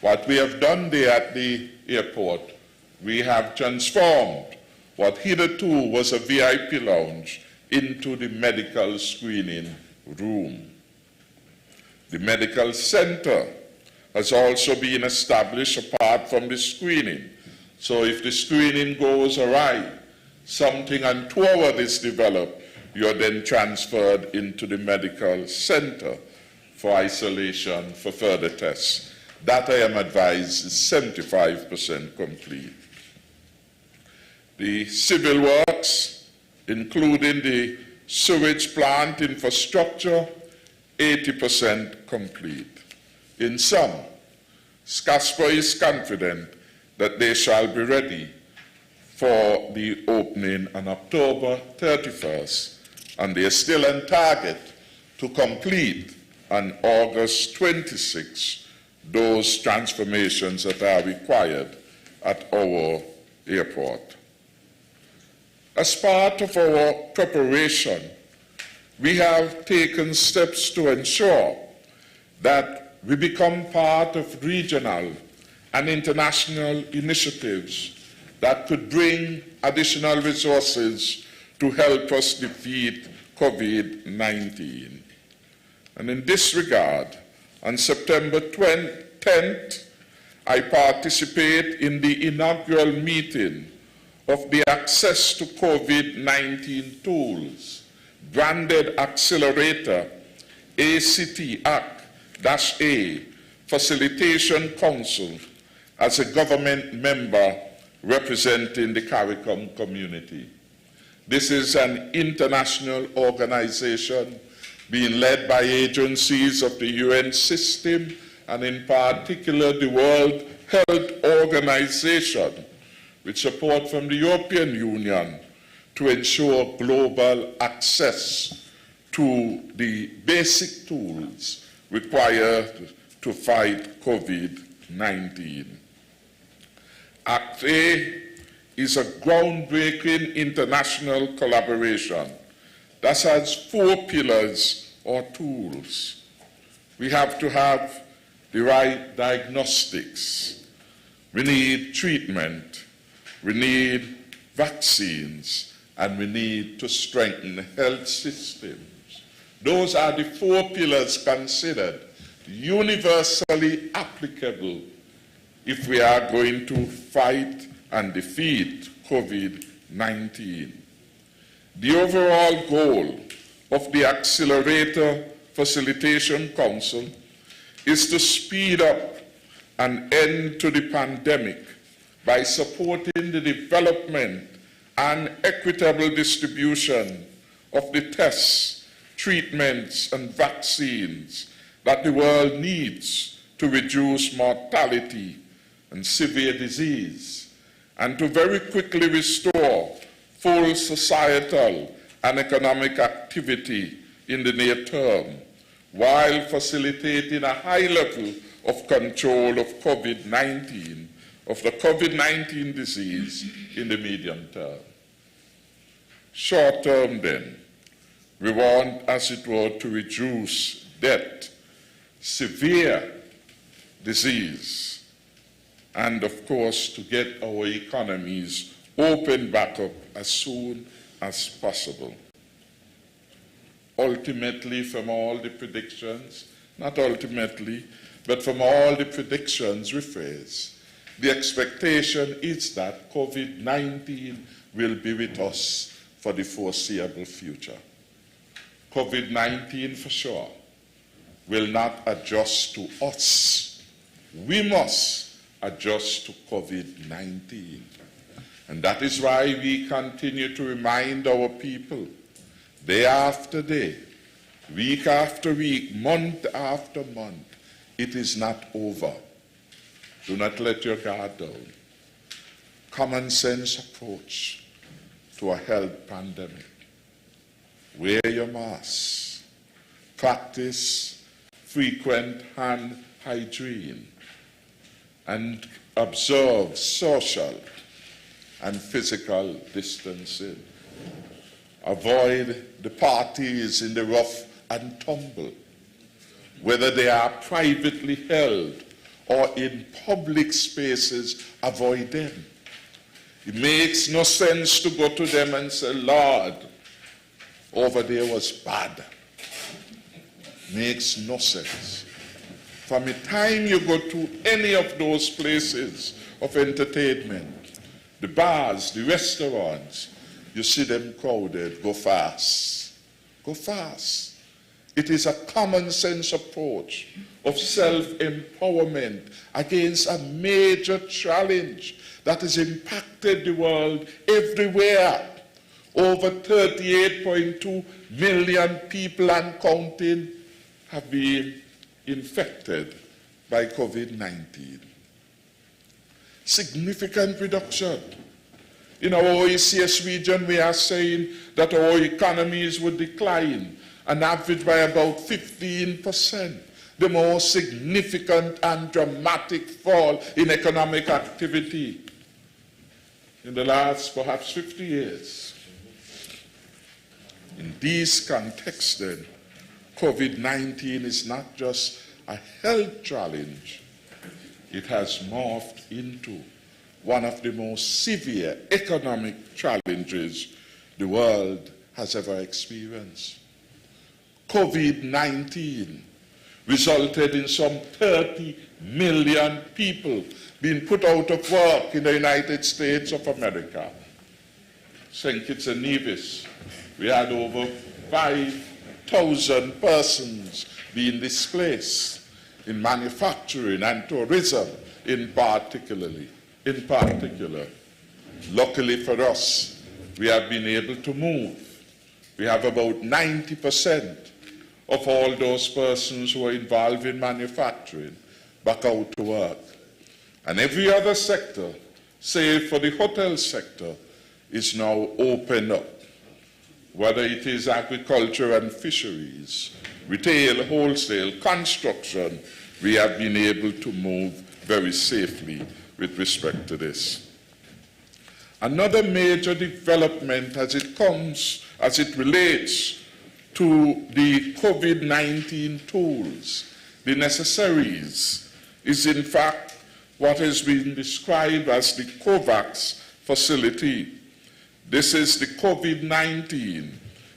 What we have done there at the airport, we have transformed what hitherto was a VIP lounge into the medical screening room. The medical center has also been established apart from the screening. So if the screening goes awry, something untoward is developed, you're then transferred into the medical center for isolation for further tests. That, I am advised, is 75% complete. The civil works, including the sewage plant infrastructure, 80% complete. In sum, SCASPA is confident that they shall be ready for the opening on October 31st, and they are still on target to complete on August 26 those transformations that are required at our airport. As part of our preparation, we have taken steps to ensure that we become part of regional and international initiatives that could bring additional resources to help us defeat COVID-19. And in this regard, on September 10th, I participate in the inaugural meeting of the Access to COVID-19 Tools branded accelerator ACT-A Facilitation Council as a government member representing the CARICOM community. This is an international organization being led by agencies of the UN system, and in particular the World Health Organization, with support from the European Union to ensure global access to the basic tools required to fight COVID-19. Act A is a groundbreaking international collaboration that has 4 pillars or tools. We have to have the right diagnostics. We need treatment. We need vaccines. And we need to strengthen health systems. Those are the 4 pillars considered universally applicable if we are going to fight and defeat COVID-19. The overall goal of the Accelerator Facilitation Council is to speed up an end to the pandemic by supporting the development and equitable distribution of the tests, treatments, and vaccines that the world needs to reduce mortality and severe disease, and to very quickly restore full societal and economic activity in the near term, while facilitating a high level of control of COVID-19, of the COVID-19 disease in the medium term. Short term then, we want, as it were, to reduce death, severe disease, and of course to get our economies opened back up as soon as possible. Ultimately, from all the predictions, not ultimately, but from all the predictions we face, the expectation is that COVID-19 will be with us for the foreseeable future. COVID-19, for sure, will not adjust to us. We must adjust to COVID-19. And that is why we continue to remind our people, day after day, week after week, month after month, it is not over. Do not let your guard down. Common sense approach to a health pandemic. Wear your mask. Practice frequent hand hygiene. And observe social and physical distancing. Avoid the parties in the rough and tumble, whether they are privately held or in public spaces. Avoid them. It makes no sense to go to them and say, Lord, over there was bad. Makes no sense. From the time you go to any of those places of entertainment, the bars, the restaurants, you see them crowded. Go fast. Go fast. It is a common sense approach of self-empowerment against a major challenge that has impacted the world everywhere. Over 38.2 million people and counting have been infected by COVID-19. Significant reduction. In our OECS region, we are saying that our economies would decline an average by about 15%. The most significant and dramatic fall in economic activity in the last perhaps 50 years. In this context, then, COVID-19 is not just a health challenge, it has morphed into one of the most severe economic challenges the world has ever experienced. COVID-19 resulted in some 30 million people being put out of work in the United States of America. St. Kitts and Nevis, we had over 5,000 persons being displaced in manufacturing and tourism in particular. Luckily for us, we have been able to move. We have about 90% of all those persons who are involved in manufacturing back out to work. And every other sector, save for the hotel sector, is now opened up. Whether it is agriculture and fisheries, retail, wholesale, construction, we have been able to move very safely with respect to this. Another major development as it relates to the COVID-19 tools, the necessaries, is in fact what has been described as the COVAX facility. This is the COVID-19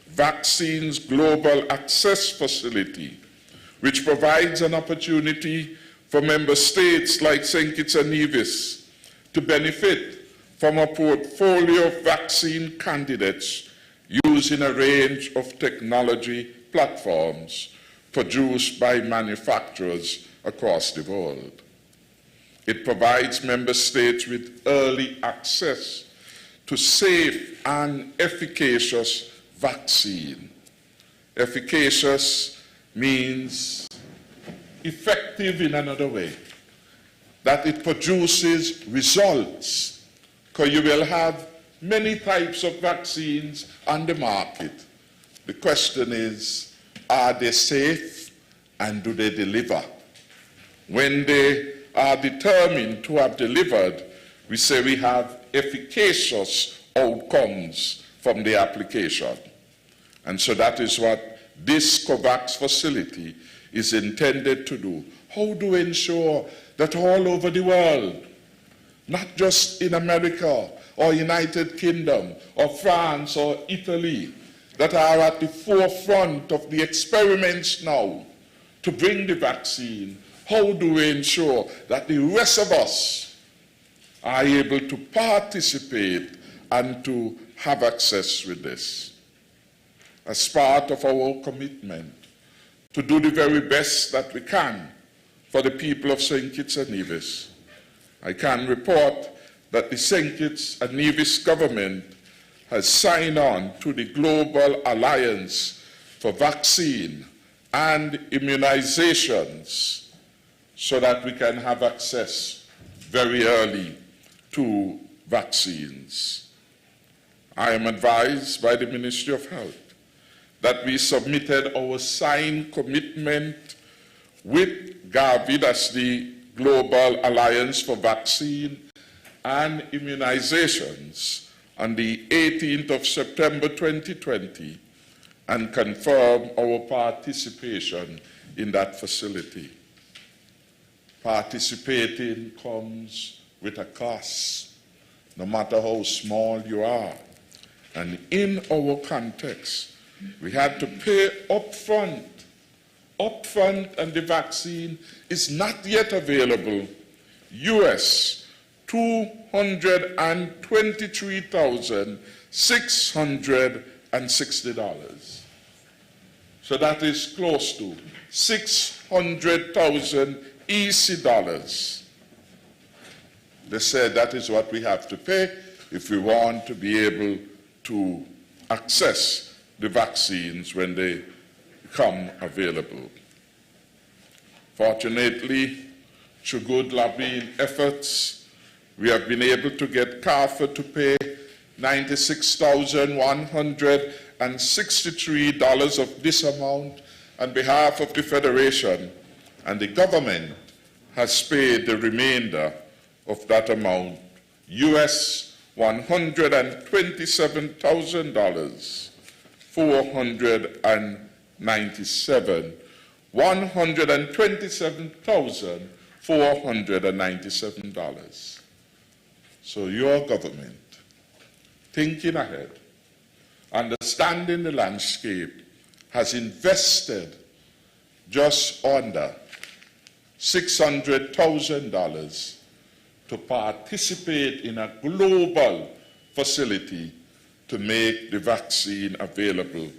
Vaccines Global Access Facility, which provides an opportunity for member states like St. Kitts and Nevis to benefit from a portfolio of vaccine candidates using a range of technology platforms produced by manufacturers across the world. It provides member states with early access to safe and efficacious vaccine. Efficacious means effective in another way, that it produces results, because you will have many types of vaccines on the market. The question is, are they safe and do they deliver? When they are determined to have delivered, we say we have efficacious outcomes from the application. And so that is what this COVAX facility is intended to do. How do we ensure that all over the world, not just in America or United Kingdom or France or Italy, that are at the forefront of the experiments now to bring the vaccine, how do we ensure that the rest of us are able to participate and to have access with this? As part of our commitment to do the very best that we can for the people of St. Kitts and Nevis, I can report that the St. Kitts and Nevis government has signed on to the Global Alliance for Vaccine and Immunizations so that we can have access very early to vaccines. I am advised by the Ministry of Health that we submitted our signed commitment with Gavi, that's the Global Alliance for Vaccine and Immunizations, on the 18th of September 2020, and confirm our participation in that facility. Participating comes with a cost, no matter how small you are. And in our context, we had to pay upfront, and the vaccine is not yet available. US $223,660. So that is close to 600,000 EC dollars. They said that is what we have to pay if we want to be able to access the vaccines when they become available. Fortunately, through good lobbying efforts, we have been able to get CARFA to pay $96,163 of this amount on behalf of the Federation, and the government has paid the remainder of that amount, US $127,497, $127,497. So your government, thinking ahead, understanding the landscape, has invested just under $600,000 to participate in a global facility to make the vaccine available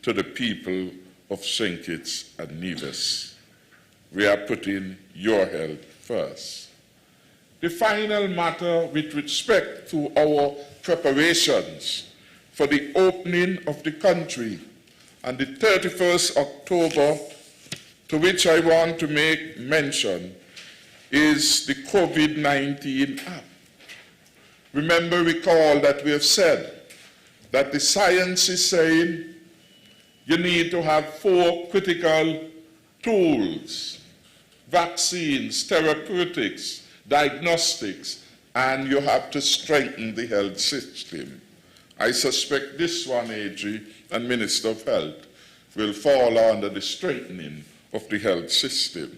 to the people of St. Kitts and Nevis. We are putting your health first. The final matter with respect to our preparations for the opening of the country on the 31st October, to which I want to make mention, is the COVID-19 app. Remember, recall that we have said that the science is saying you need to have 4 critical tools: vaccines, therapeutics, diagnostics, and you have to strengthen the health system. I suspect this one, AG and Minister of Health, will fall under the strengthening of the health system.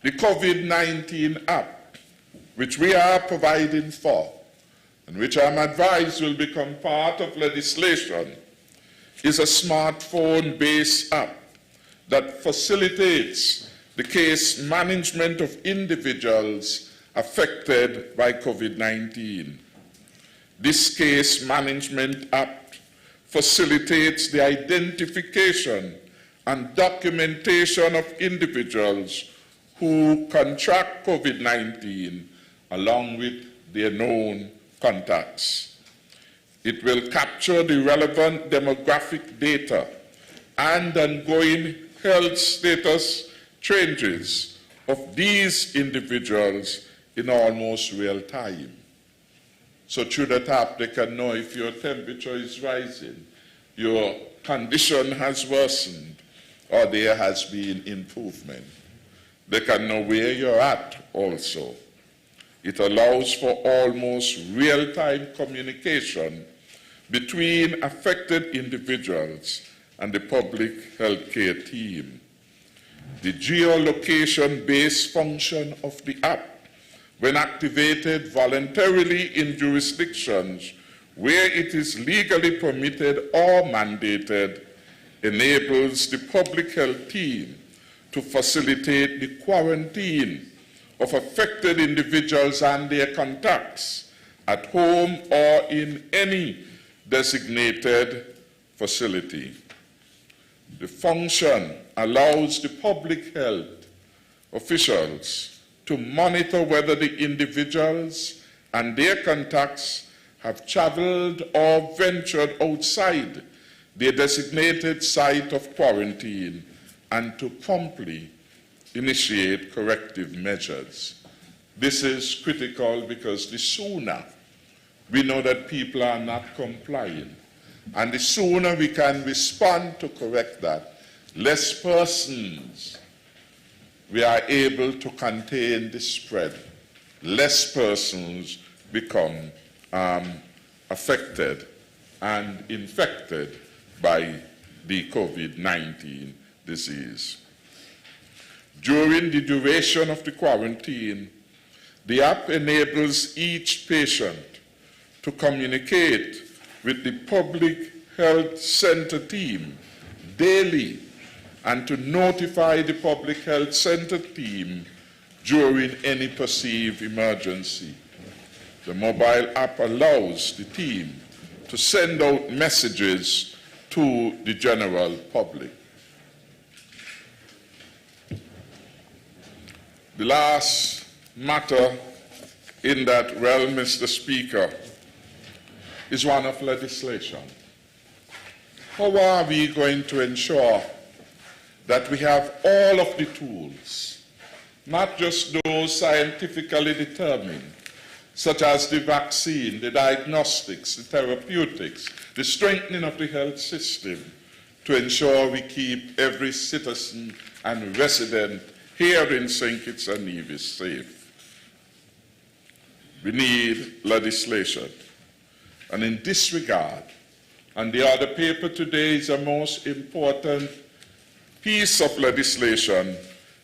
The COVID-19 app, which we are providing for, and which I'm advised will become part of legislation, is a smartphone-based app that facilitates the case management of individuals affected by COVID-19. This case management app facilitates the identification and documentation of individuals who contract COVID-19 along with their known contacts. It will capture the relevant demographic data and ongoing health status changes of these individuals in almost real time. So through that app, they can know if your temperature is rising, your condition has worsened, or there has been improvement. They can know where you're at also. It allows for almost real-time communication between affected individuals and the public healthcare team. The geolocation-based function of the app, when activated voluntarily in jurisdictions where it is legally permitted or mandated, enables the public health team to facilitate the quarantine of affected individuals and their contacts at home or in any designated facility. The function allows the public health officials to monitor whether the individuals and their contacts have traveled or ventured outside their designated site of quarantine and to promptly initiate corrective measures. This is critical because the sooner we know that people are not complying, and the sooner we can respond to correct that, less persons we are able to contain the spread, less persons become affected and infected by the COVID-19 disease. During the duration of the quarantine, the app enables each patient to communicate with the public health center team daily and to notify the public health center team during any perceived emergency. The mobile app allows the team to send out messages to the general public. The last matter in that realm, Mr. Speaker, is one of legislation. How are we going to ensure that we have all of the tools, not just those scientifically determined, such as the vaccine, the diagnostics, the therapeutics, the strengthening of the health system, to ensure we keep every citizen and resident here in St. Kitts and Nevis safe? We need legislation. And in this regard, and the other paper today is the most important piece of legislation,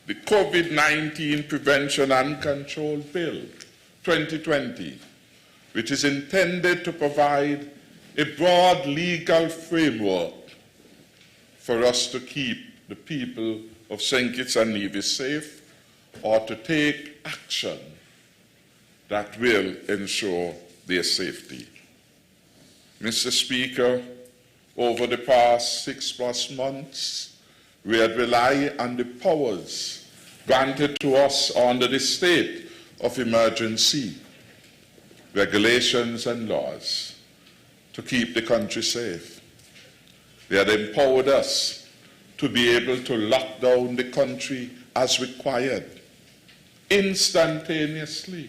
the COVID-19 Prevention and Control Bill 2020, which is intended to provide a broad legal framework for us to keep the people of St. Kitts and Nevis safe, or to take action that will ensure their safety. Mr. Speaker, over the past 6+ months, we had relied on the powers granted to us under the state of emergency, regulations and laws to keep the country safe. They had empowered us to be able to lock down the country as required, instantaneously.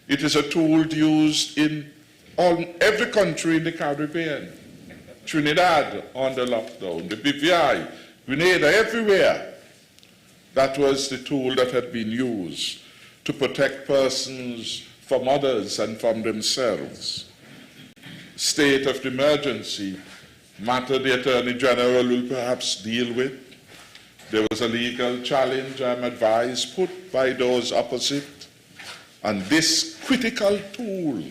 It is a tool used in every country in the Caribbean. Trinidad under lockdown, the BVI, Grenada, everywhere. That was the tool that had been used to protect persons from others and from themselves. State of emergency, matter the Attorney General will perhaps deal with. There was a legal challenge, I'm advised, put by those opposite. And this critical tool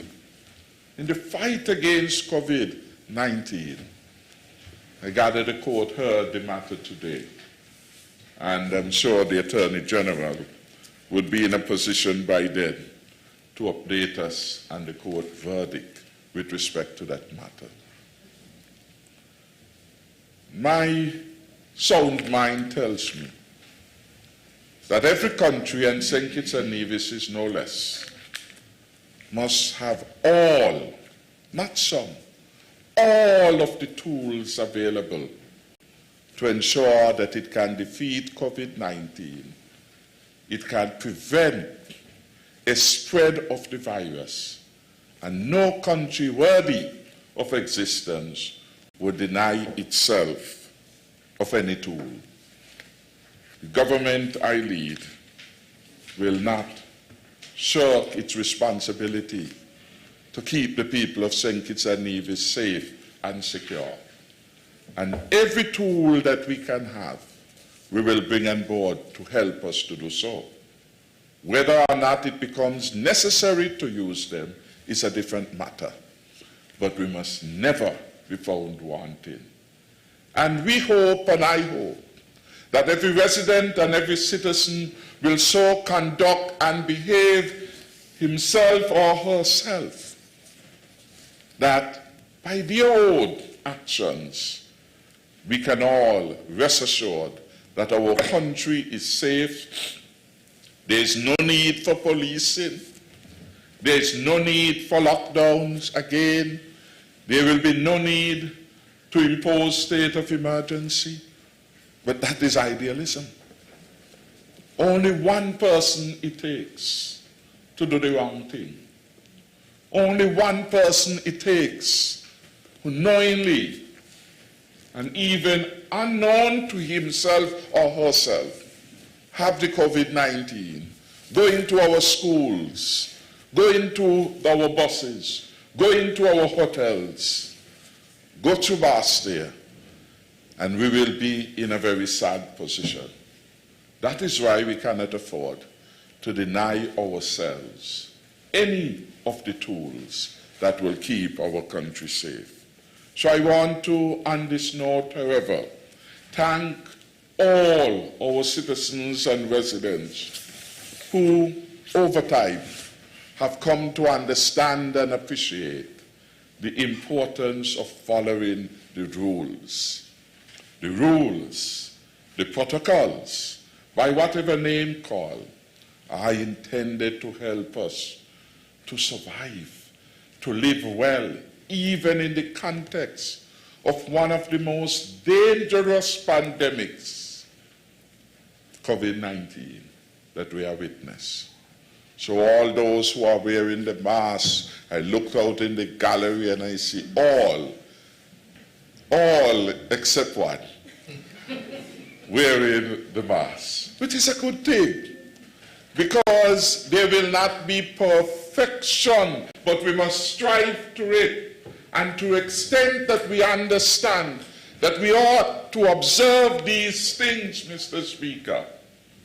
in the fight against COVID-19, I gather the court heard the matter today. And I'm sure the Attorney General would be in a position by then to update us on the court verdict with respect to that matter. My sound mind tells me that every country, and St. Kitts and Nevis is no less, must have all, not some, all of the tools available to ensure that it can defeat COVID-19. It can prevent a spread of the virus, and no country worthy of existence would deny itself of any tool. The government I lead will not shirk its responsibility to keep the people of St. Kitts and Nevis safe and secure. And every tool that we can have, we will bring on board to help us to do so. Whether or not it becomes necessary to use them is a different matter. But we must never be found wanting. And we hope, and I hope, that every resident and every citizen will so conduct and behave himself or herself that by their own actions we can all rest assured that our country is safe. There is no need for policing. There is no need for lockdowns again. There will be no need to impose state of emergency. But that is idealism. Only one person it takes to do the wrong thing. Only one person it takes who knowingly and even unknown to himself or herself have the COVID-19, go into our schools, go into our buses, go into our hotels, go to bars there, and we will be in a very sad position. That is why we cannot afford to deny ourselves any of the tools that will keep our country safe. So I want to, on this note, however, thank all our citizens and residents who, over time, have come to understand and appreciate the importance of following the rules. The rules, the protocols, by whatever name called, are intended to help us to survive, to live well, even in the context of one of the most dangerous pandemics, COVID-19, that we have witnessed. So all those who are wearing the mask, I looked out in the gallery and I see all except one, wearing the mask, which is a good thing, because there will not be perfection, but we must strive to it. And to the extent that we understand that we ought to observe these things, Mr. Speaker,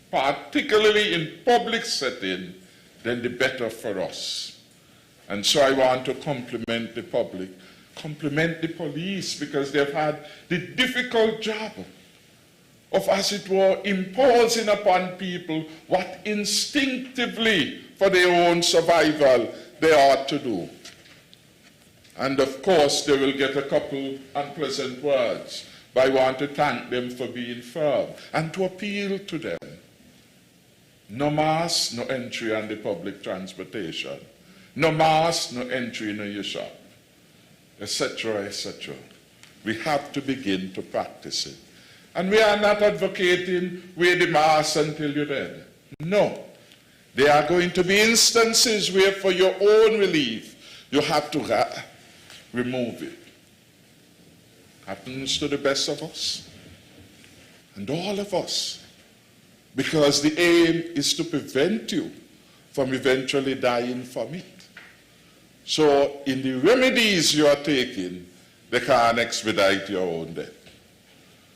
particularly in public setting, then the better for us. And so I want to compliment the public, compliment the police, because they've had the difficult job of, as it were, imposing upon people what instinctively, for their own survival, they ought to do. And of course, they will get a couple unpleasant words, but I want to thank them for being firm and to appeal to them. No mask, no entry on the public transportation. No mask, no entry in your shop, etc., etc. We have to begin to practice it. And we are not advocating wear the mask until you're dead. No. There are going to be instances where for your own relief, you have to remove it. Happens to the best of us and all of us, because the aim is to prevent you from eventually dying from it. So in the remedies you are taking, they can't expedite your own death.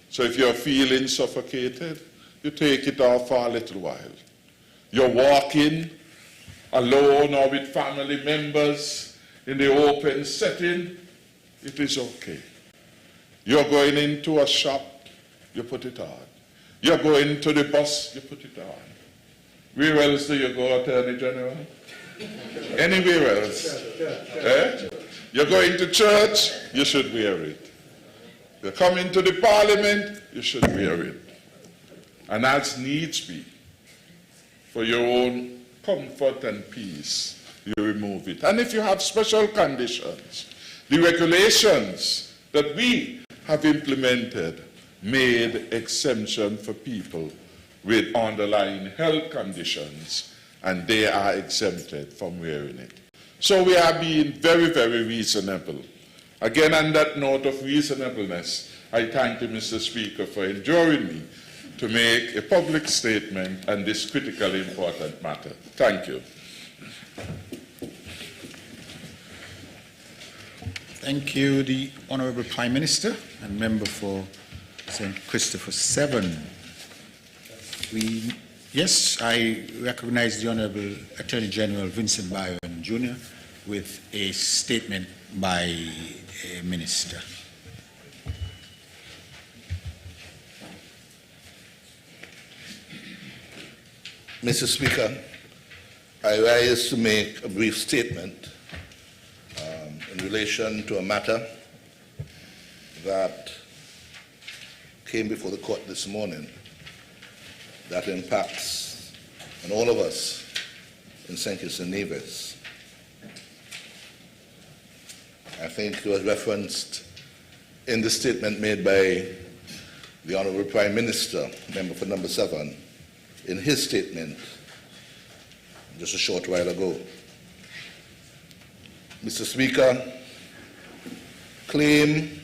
So if you're feeling suffocated, you take it off for a little while. You're walking alone or with family members in the open setting, it is okay. You're going into a shop, you put it on. You're going to the bus, you put it on. Where else do you go, Attorney General? Anywhere else? You're going to church, you should wear it. You're coming to the parliament, you should wear it. And as needs be, for your own comfort and peace, you remove it. And if you have special conditions, the regulations that we have implemented made exemption for people with underlying health conditions, and they are exempted from wearing it. So we are being very, very reasonable. Again, on that note of reasonableness, I thank you, Mr. Speaker, for enduring me to make a public statement on this critically important matter. Thank you. Thank you, the Honourable Prime Minister and member for St. Christopher 7. Yes, I recognize the Honourable Attorney General Vincent Byron Jr. with a statement by a minister. Mr. Speaker, I rise to make a brief statement in relation to a matter that came before the court this morning that impacts on all of us in St. Kitts and Nevis. I think it was referenced in the statement made by the Honourable Prime Minister, member for number 7, in his statement just a short while ago. Mr. Speaker, claim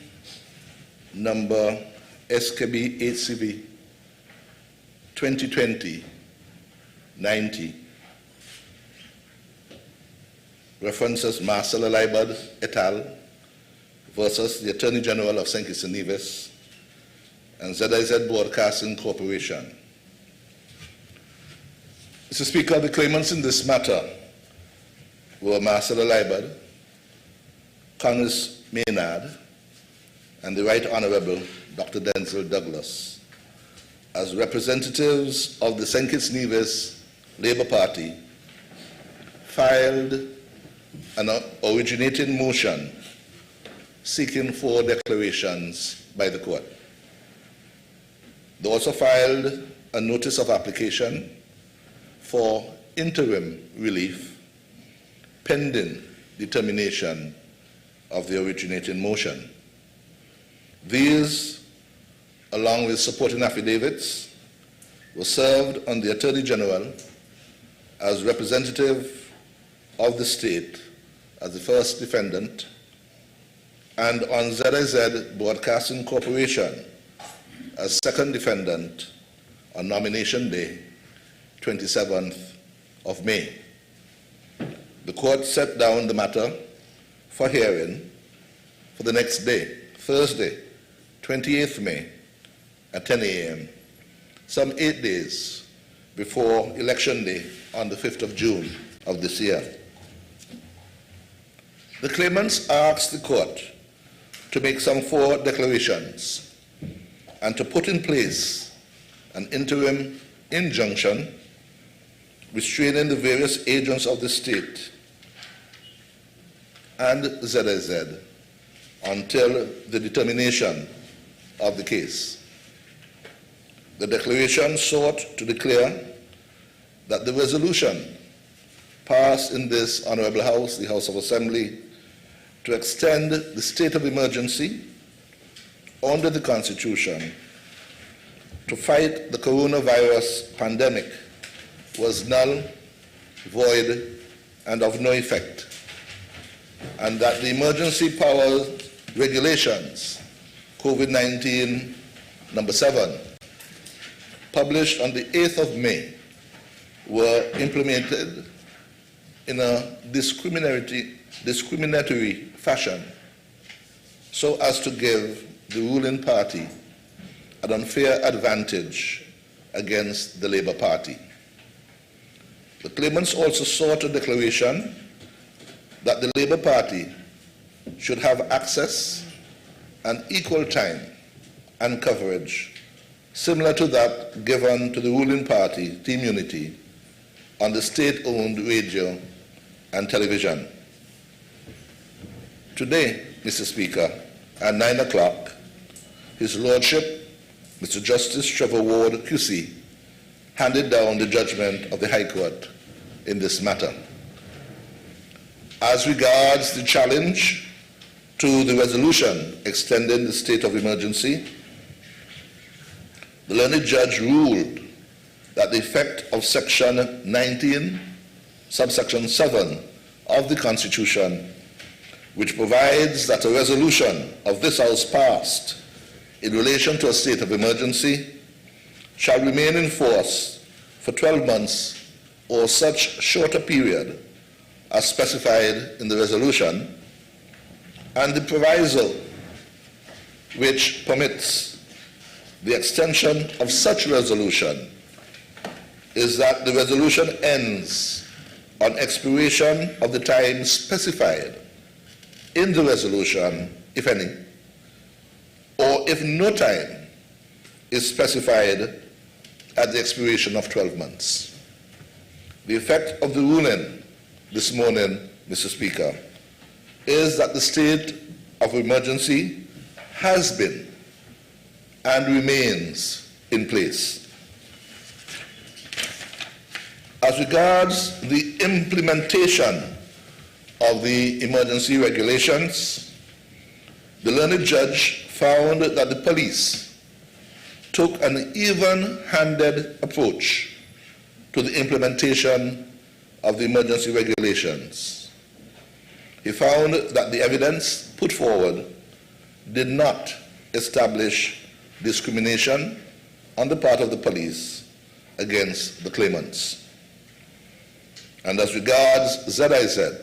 number SKB 8CV 2020-90 references Marcel Alaibad et al. Versus the Attorney General of St. Kitts and Nevis and ZIZ Broadcasting Corporation. Mr. Speaker, the claimants in this matter were Marcel Alaibad, Congress Maynard, and the Right Honorable Dr. Denzel Douglas, as representatives of the St. Kitts Nevis Labour Party, filed an originating motion seeking 4 declarations by the court. They also filed a notice of application for interim relief pending determination of the originating motion. These, along with supporting affidavits, were served on the Attorney General as representative of the state as the first defendant, and on ZIZ Broadcasting Corporation as second defendant on nomination day, 27th of May. The court set down the matter for hearing for the next day, Thursday, 28th May at 10 a.m., some 8 days before Election Day on the 5th of June of this year. The claimants asked the court to make some 4 declarations and to put in place an interim injunction restraining the various agents of the state and ZIZ until the determination of the case. The declaration sought to declare that the resolution passed in this Honorable House, the House of Assembly, to extend the state of emergency under the Constitution to fight the coronavirus pandemic was null, void, and of no effect, and that the emergency powers regulations, COVID-19 number 7, published on the 8th of May, were implemented in a discriminatory fashion so as to give the ruling party an unfair advantage against the Labour Party. The claimants also sought a declaration that the Labour Party should have access and equal time and coverage similar to that given to the ruling party, Team Unity, on the state-owned radio and television. Today, Mr. Speaker, at 9 o'clock, His Lordship, Mr. Justice Trevor Ward, QC, handed down the judgment of the High Court in this matter. As regards the challenge to the resolution extending the state of emergency, the learned judge ruled that the effect of Section 19, Subsection 7 of the Constitution, which provides that a resolution of this House passed in relation to a state of emergency shall remain in force for 12 months or such shorter period as specified in the resolution, and the proviso which permits the extension of such resolution is that the resolution ends on expiration of the time specified in the resolution, if any, or if no time is specified at the expiration of 12 months. The effect of the ruling this morning, Mr. Speaker, is that the state of emergency has been and remains in place. As regards the implementation of the emergency regulations, the learned judge found that the police took an even-handed approach to the implementation of the emergency regulations. He found that the evidence put forward did not establish discrimination on the part of the police against the claimants. And as regards ZIZ,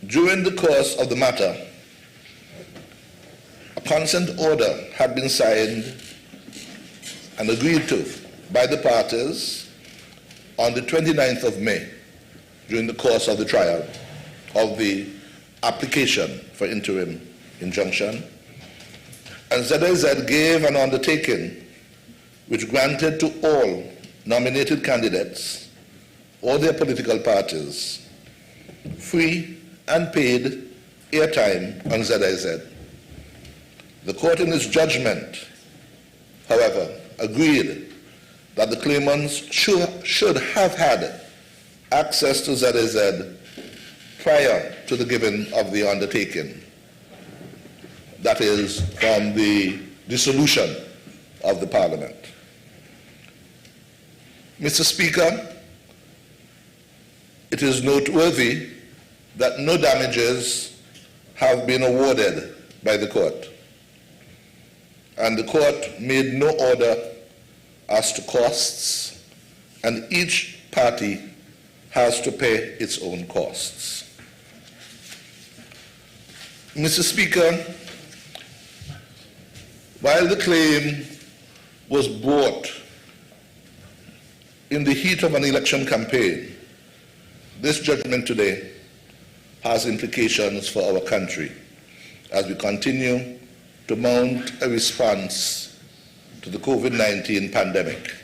during the course of the matter, a consent order had been signed and agreed to by the parties on the 29th of May during the course of the trial of the application for interim injunction. And ZIZ gave an undertaking which granted to all nominated candidates or their political parties free and paid airtime on ZIZ. The court in its judgment, however, agreed that the claimants should have had access to ZIZ prior to the giving of the undertaking. That is, from the dissolution of the Parliament. Mr. Speaker, it is noteworthy that no damages have been awarded by the court, and the court made no order as to costs, and each party has to pay its own costs. Mr. Speaker, while the claim was brought in the heat of an election campaign, this judgment today has implications for our country as we continue to mount a response to the COVID-19 pandemic.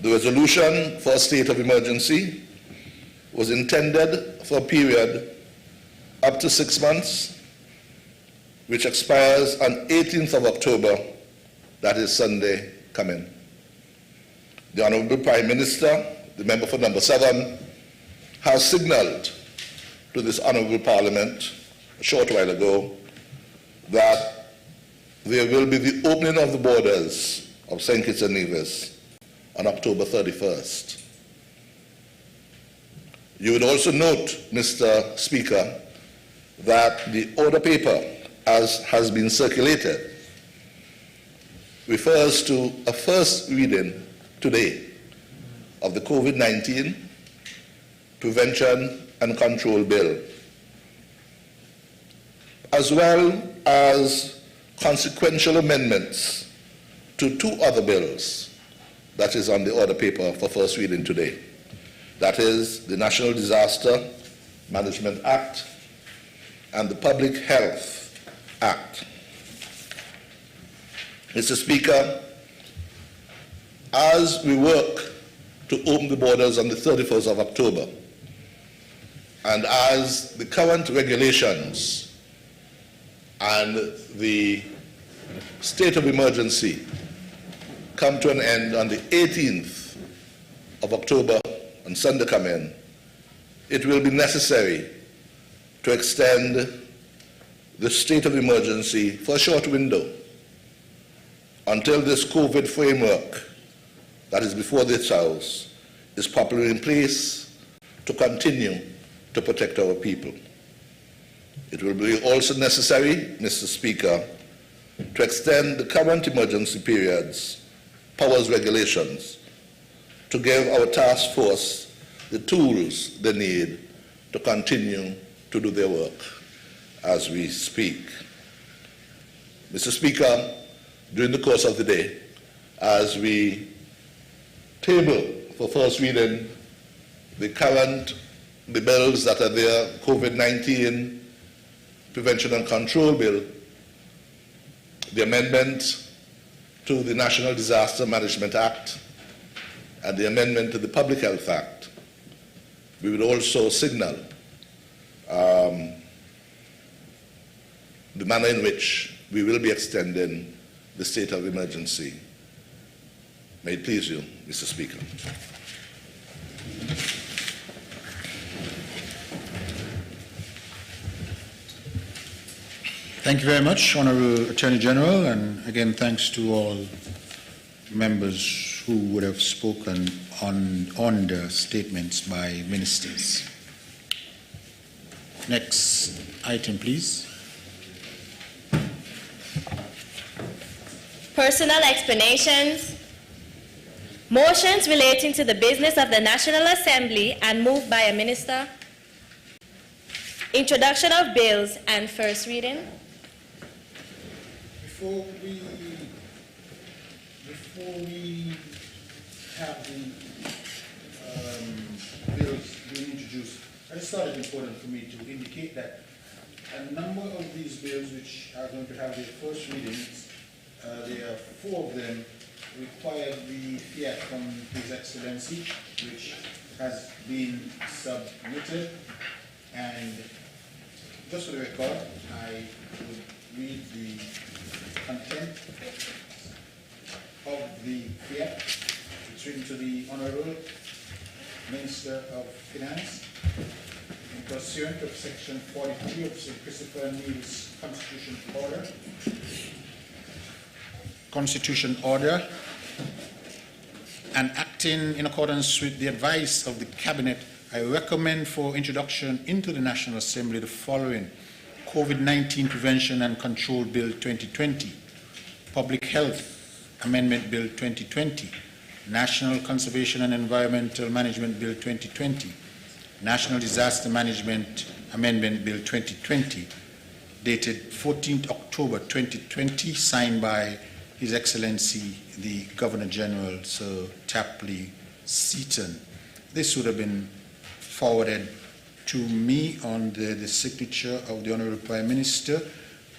The resolution for a state of emergency was intended for a period up to 6 months, which expires on 18th of October, that is Sunday coming. The Honorable Prime Minister, the member for number 7, has signaled to this Honorable Parliament a short while ago that there will be the opening of the borders of St. Kitts and Nevis on October 31st. You would also note, Mr. Speaker, that the order paper, as has been circulated, refers to a first reading today of the COVID-19 Prevention and Control Bill, as well as consequential amendments to 2 other bills that is on the order paper for first reading today. That is the National Disaster Management Act and the Public Health Act. Mr. Speaker, as we work to open the borders on the 31st of October, and as the current regulations and the state of emergency come to an end on the 18th of October, on Sunday coming, it will be necessary to extend the state of emergency for a short window until this COVID framework that is before this House is properly in place to continue to protect our people. It will be also necessary, Mr. Speaker, to extend the current emergency period's powers regulations to give our task force the tools they need to continue to do their work as we speak. Mr. Speaker, during the course of the day, as we table for first reading the bills that are there, COVID-19 Prevention and Control Bill, the amendment to the National Disaster Management Act, and the amendment to the Public Health Act, we would also signal the manner in which we will be extending the state of emergency. May it please you, Mr. Speaker. Thank you very much, Honourable Attorney General, and again thanks to all members who would have spoken on the statements by ministers. Next item, please. Personal explanations. Motions relating to the business of the National Assembly and moved by a minister. Introduction of bills and first reading. Before we have the bills being introduced, I just thought it important for me to indicate that a number of these bills which are going to have their first readings, there are 4 of them, require the fiat from His Excellency, which has been submitted. And just for the record, I would read the content of the fiat. It's written to the Honorable Minister of Finance in pursuant of Section 43 of St. Christopher Nevis Constitution Order, and acting in accordance with the advice of the Cabinet, I recommend for introduction into the National Assembly the following: COVID-19 Prevention and Control Bill 2020, Public Health Amendment Bill 2020, National Conservation and Environmental Management Bill 2020, National Disaster Management Amendment Bill 2020, dated 14th October 2020, signed by His Excellency the Governor General, Sir Tapley Seaton. This would have been forwarded to me on the signature of the Honorable Prime Minister,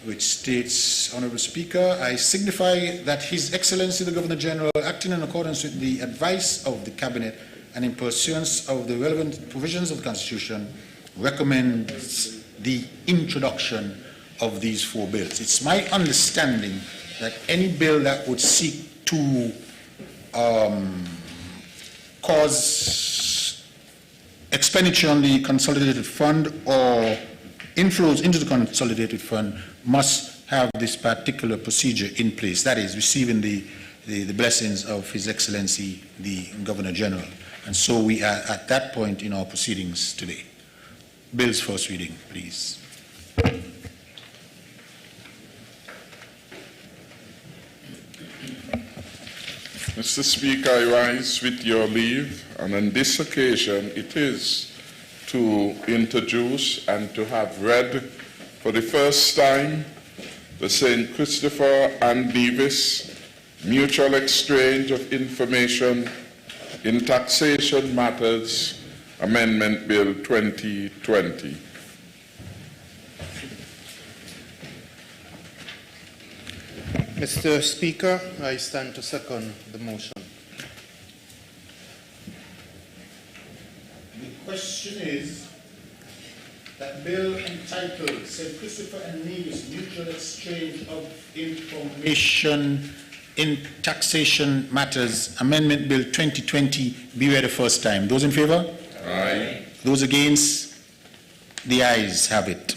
which states, Honorable Speaker, I signify that His Excellency the Governor General, acting in accordance with the advice of the Cabinet and in pursuance of the relevant provisions of the Constitution, recommends the introduction of these 4 bills. It's my understanding that any bill that would seek to cause expenditure on the consolidated fund or inflows into the consolidated fund must have this particular procedure in place, that is, receiving the blessings of His Excellency the Governor General. And so we are at that point in our proceedings today. Bills first reading, please. Mr. Speaker, I rise with your leave, and on this occasion it is to introduce and to have read for the first time the St. Christopher and Nevis Mutual Exchange of Information in Taxation Matters Amendment Bill 2020. Mr. Speaker, I stand to second the motion. The question is that bill entitled St. Christopher and Nevis Mutual Exchange of Information in Taxation Matters Amendment Bill 2020 be read the first time. Those in favor? Aye. Those against? The ayes have it.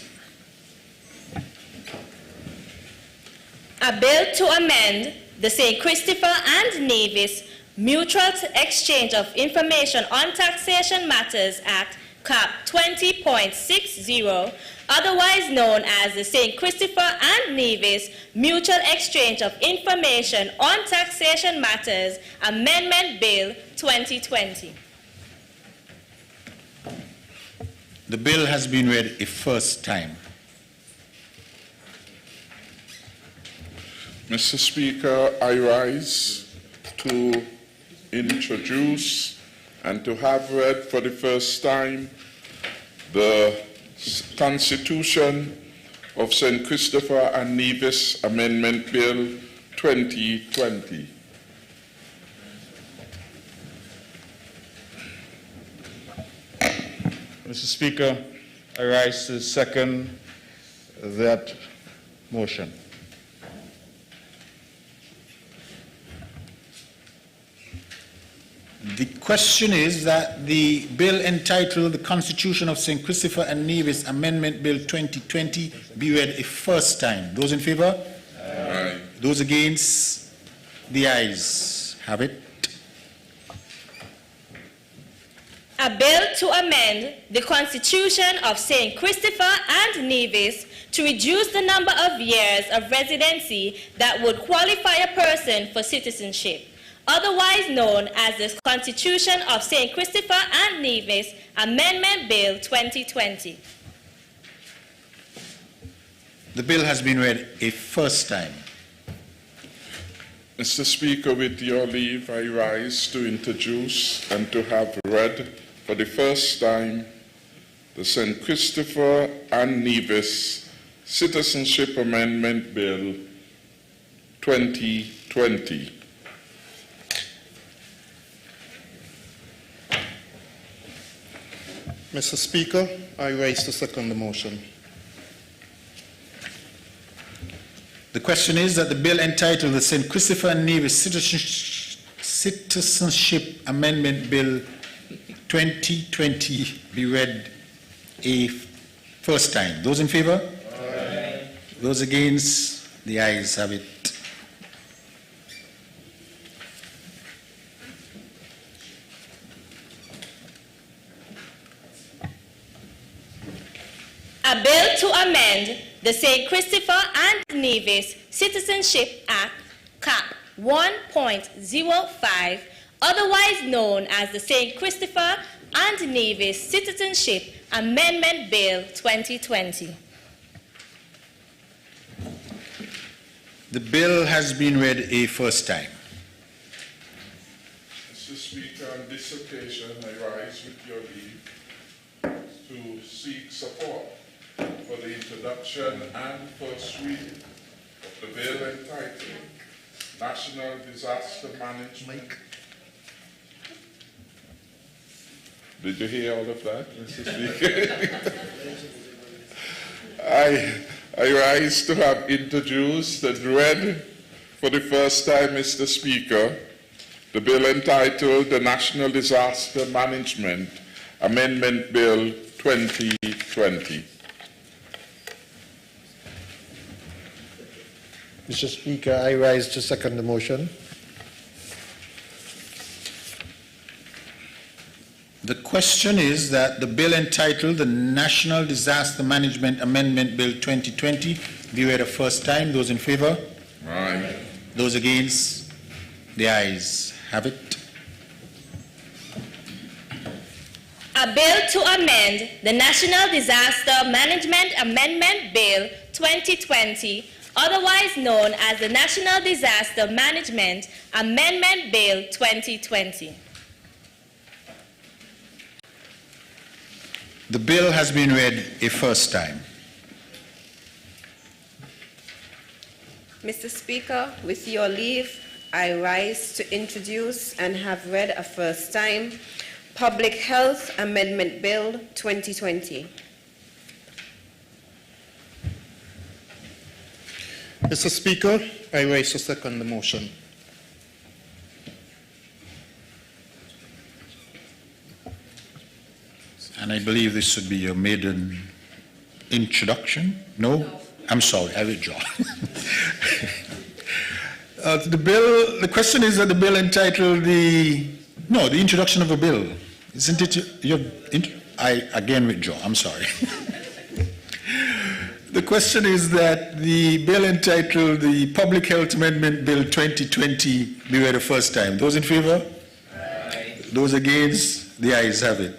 A bill to amend the St. Christopher and Nevis Mutual Exchange of Information on Taxation Matters Act, Cap 20.60, otherwise known as the St. Christopher and Nevis Mutual Exchange of Information on Taxation Matters Amendment Bill 2020. The bill has been read a first time. Mr. Speaker, I rise to introduce and to have read for the first time the Constitution of St. Christopher and Nevis Amendment Bill 2020. Mr. Speaker, I rise to second that motion. The question is that the bill entitled the Constitution of St. Christopher and Nevis Amendment Bill 2020 be read a first time. Those in favor? Aye. Those against? The ayes have it. A bill to amend the Constitution of St. Christopher and Nevis to reduce the number of years of residency that would qualify a person for citizenship, otherwise known as the Constitution of St. Christopher and Nevis Amendment Bill 2020. The bill has been read a first time. Mr. Speaker, with your leave, I rise to introduce and to have read for the first time the St. Christopher and Nevis Citizenship Amendment Bill 2020. Mr. Speaker, I rise to second the motion. The question is that the bill entitled the St. Christopher and Nevis Citizenship Amendment Bill 2020 be read a first time. Those in favor? Aye. Those against? The ayes have it. A bill to amend the St. Christopher and Nevis Citizenship Act, Cap 1.05, otherwise known as the St. Christopher and Nevis Citizenship Amendment Bill 2020. The bill has been read a first time. Mr. Speaker, on this occasion, I rise with your leave to seek support for the introduction and first reading of the bill entitled National Disaster Management. Did you hear all of that, Mr. Speaker? I rise to have introduced and read for the first time, Mr. Speaker, the bill entitled the National Disaster Management Amendment Bill 2020. Mr. Speaker, I rise to second the motion. The question is that the bill entitled the National Disaster Management Amendment Bill 2020 be read a first time. Those in favor? Aye. Those against? The ayes have it. A bill to amend the National Disaster Management Amendment Bill 2020, otherwise known as the National Disaster Management Amendment Bill 2020. The bill has been read a first time. Mr. Speaker, with your leave, I rise to introduce and have read a first time Public Health Amendment Bill 2020. Mr. Speaker, I rise to second the motion. And I believe this should be your maiden introduction. No? I'm sorry, I withdraw. The question is that the bill entitled the introduction of a bill. Isn't it I again withdraw, I'm sorry. The question is that the bill entitled the Public Health Amendment Bill 2020 be read the first time. Those in favor? Aye. Those against? The ayes have it.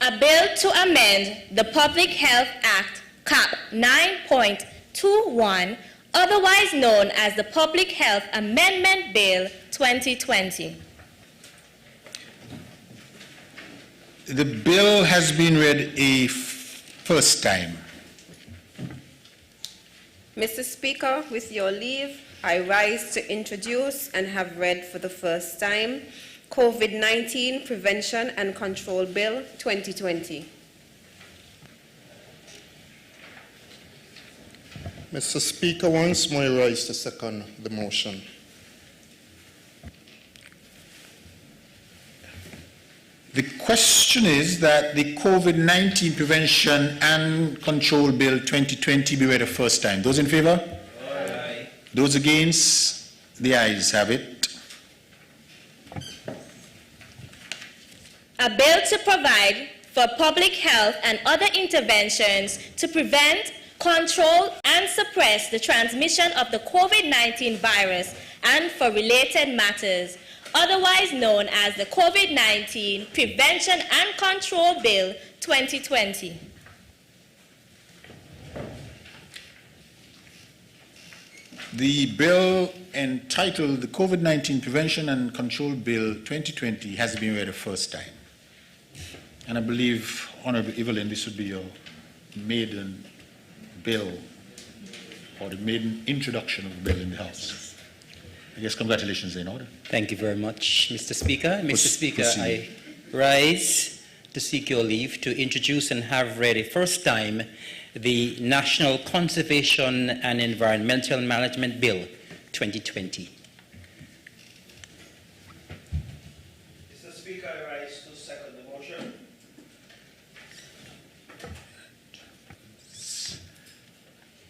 A bill to amend the Public Health Act, Cap 9.21, otherwise known as the Public Health Amendment Bill 2020. The bill has been read a first time. Mr. Speaker, with your leave, I rise to introduce and have read for the first time COVID-19 Prevention and Control Bill 2020. Mr. Speaker, once more I rise to second the motion. The question is that the COVID-19 Prevention and Control Bill 2020 be read the first time. Those in favor? Aye. Those against? The ayes have it. A bill to provide for public health and other interventions to prevent, control, and suppress the transmission of the COVID-19 virus and for related matters, otherwise known as the COVID-19 Prevention and Control Bill 2020. The bill entitled the COVID-19 Prevention and Control Bill 2020 has been read the first time. And I believe, Honorable Evelyn, this would be your maiden bill or the maiden introduction of the bill in the House. I guess congratulations are in order. Thank you very much, Mr. Speaker. Mr. Speaker, proceed. I rise to seek your leave to introduce and have read a first time the National Conservation and Environmental Management Bill 2020. Mr. Speaker, I rise to second the motion.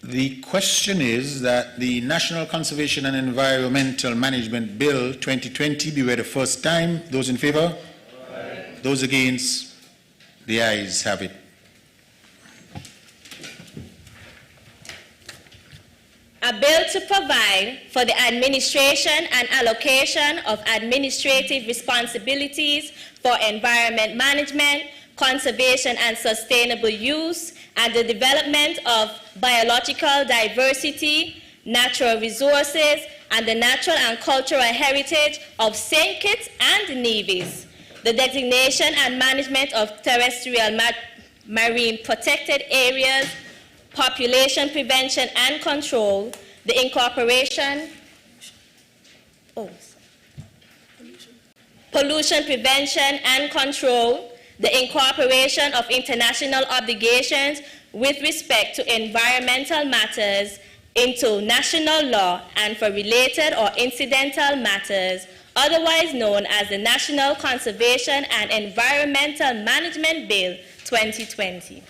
The question is that the National Conservation and Environmental Management Bill 2020 be read the first time. Those in favor? Aye. Those against? The ayes have it. A bill to provide for the administration and allocation of administrative responsibilities for environment management, conservation and sustainable use, and the development of biological diversity, natural resources, and the natural and cultural heritage of St. Kitts and Nevis, the designation and management of terrestrial marine protected areas, population prevention and control, the incorporation, pollution prevention and control, the incorporation of international obligations with respect to environmental matters into national law and for related or incidental matters, otherwise known as the National Conservation and Environmental Management Bill 2020.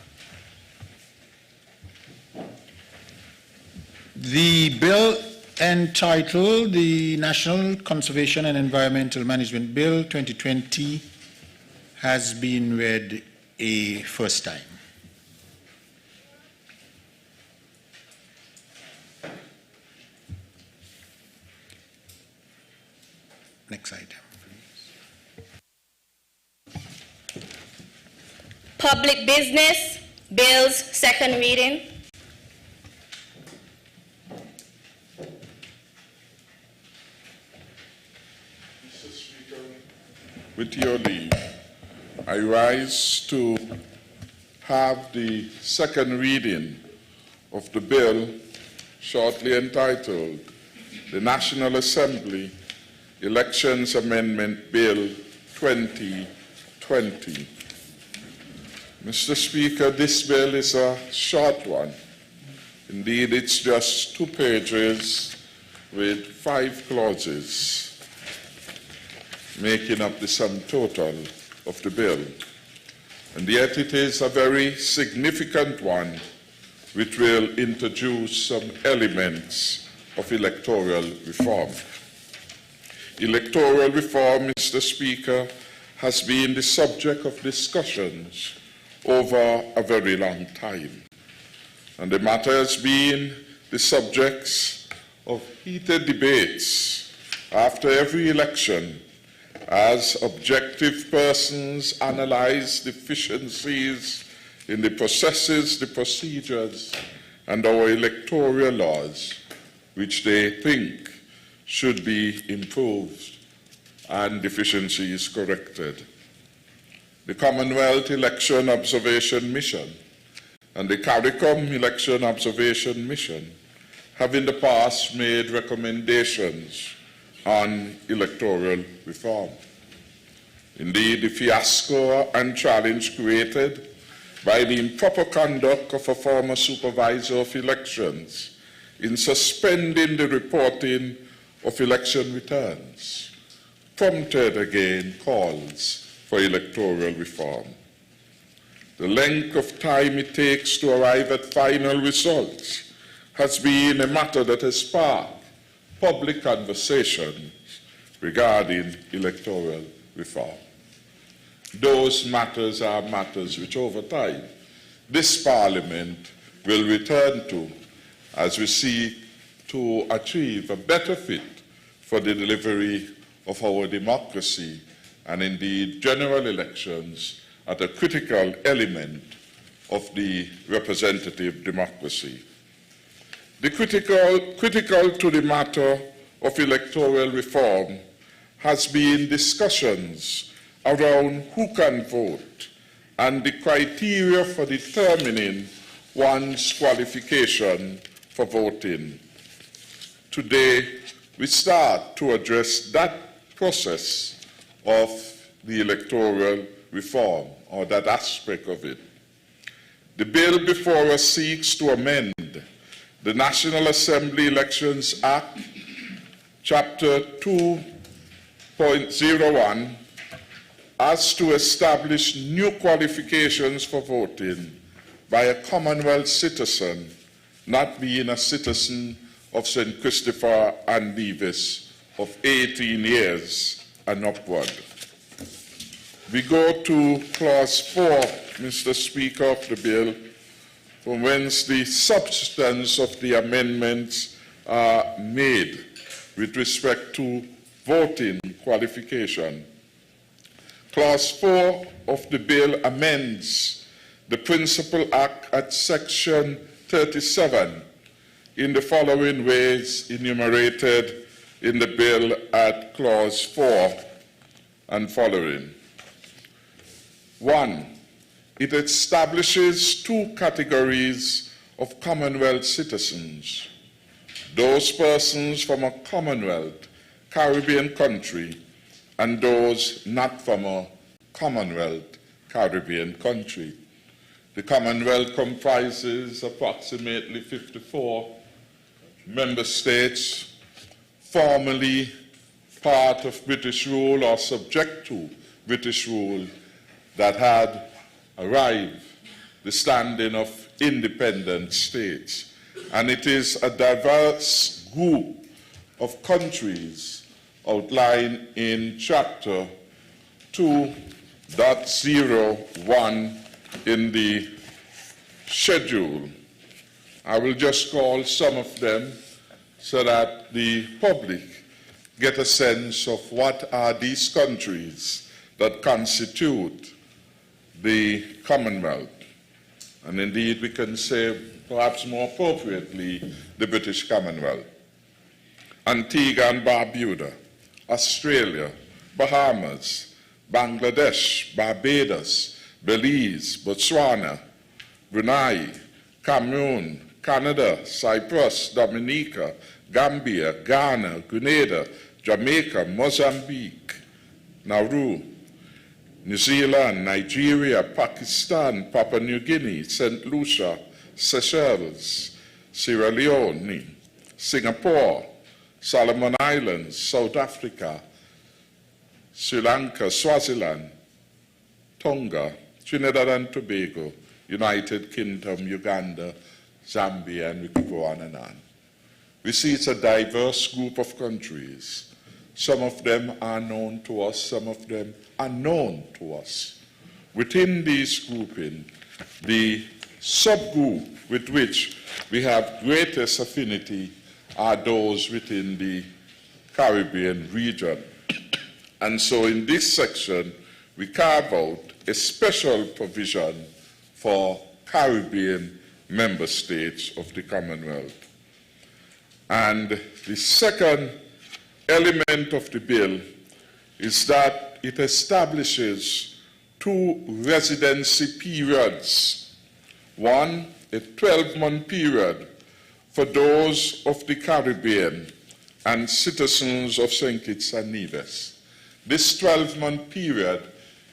The bill entitled the National Conservation and Environmental Management Bill 2020 has been read a first time. Next item, please. Public business bills, second reading. Mr. Speaker, with your leave, I rise to have the second reading of the bill shortly entitled the National Assembly Elections Amendment Bill 2020. Mr. Speaker, this bill is a short one. Indeed, it's just 2 pages with 5 clauses, making up the sum total of the bill. And yet it is a very significant one which will introduce some elements of electoral reform. Electoral reform, Mr. Speaker, has been the subject of discussions over a very long time. And the matter has been the subjects of heated debates after every election as objective persons analyze deficiencies in the processes, the procedures, and our electoral laws, which they think should be improved and deficiencies corrected. The Commonwealth Election Observation Mission and the CARICOM Election Observation Mission have in the past made recommendations on electoral reform. Indeed, the fiasco and challenge created by the improper conduct of a former supervisor of elections in suspending the reporting of election returns prompted again calls for electoral reform. The length of time it takes to arrive at final results has been a matter that has sparked public conversations regarding electoral reform. those matters are matters which over time this Parliament will return to as we seek to achieve a better fit for the delivery of our democracy and indeed general elections at a critical element of the representative democracy. The critical to the matter of electoral reform has been discussions around who can vote and the criteria for determining one's qualification for voting. Today, we start to address that process of the electoral reform, or that aspect of it. The bill before us seeks to amend the National Assembly Elections Act, Chapter 2.01, as to establish new qualifications for voting by a Commonwealth citizen not being a citizen of St. Christopher and Nevis of 18 years and upward. We go to Clause 4, Mr. Speaker, of the bill, from whence the substance of the amendments are made with respect to voting qualification. Clause 4 of the bill amends the Principal Act at Section 37 in the following ways enumerated in the bill at Clause 4 and following. 1. It establishes two categories of Commonwealth citizens: those persons from a Commonwealth Caribbean country and those not from a Commonwealth Caribbean country. The Commonwealth comprises approximately 54 member states, formerly part of British rule or subject to British rule, that had arrived the standing of independent states. And it is a diverse group of countries outlined in Chapter 2.01 in the schedule. I will just call some of them so that the public get a sense of what are these countries that constitute the Commonwealth. And indeed, we can say, perhaps more appropriately, the British Commonwealth. Antigua and Barbuda, Australia, Bahamas, Bangladesh, Barbados, Belize, Botswana, Brunei, Cameroon, Canada, Cyprus, Dominica, Gambia, Ghana, Grenada, Jamaica, Mozambique, Nauru, New Zealand, Nigeria, Pakistan, Papua New Guinea, St. Lucia, Seychelles, Sierra Leone, Singapore, Solomon Islands, South Africa, Sri Lanka, Swaziland, Tonga, Trinidad and Tobago, United Kingdom, Uganda, Zambia, and we could go on and on. We see it's a diverse group of countries. Some of them are known to us, some of them are known to us. Within these grouping, the subgroup with which we have greatest affinity are those within the Caribbean region. And so in this section, we carve out a special provision for Caribbean member states of the Commonwealth. And the second element of the bill is that it establishes two residency periods. One, a 12-month period for those of the Caribbean and citizens of St. Kitts and Nevis. This 12-month period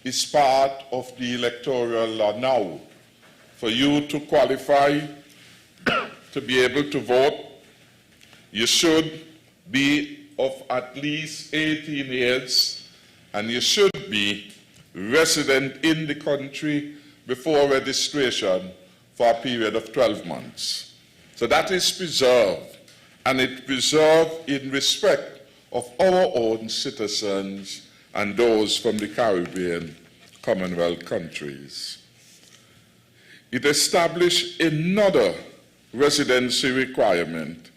is part of the electoral law now. For you to qualify to be able to vote, you should be of at least 18 years and you should be resident in the country before registration for a period of 12 months. So that is preserved, and it's preserved in respect of our own citizens and those from the Caribbean Commonwealth countries. It established another residency requirement,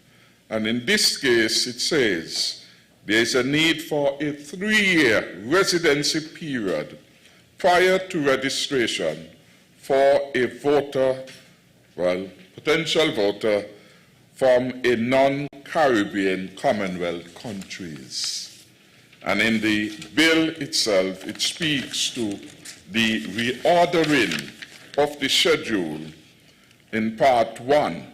and in this case it says there is a need for a 3-year residency period prior to registration for a voter, potential voter from a non-Caribbean Commonwealth countries. And in the bill itself, it speaks to the reordering of the schedule in Part 1,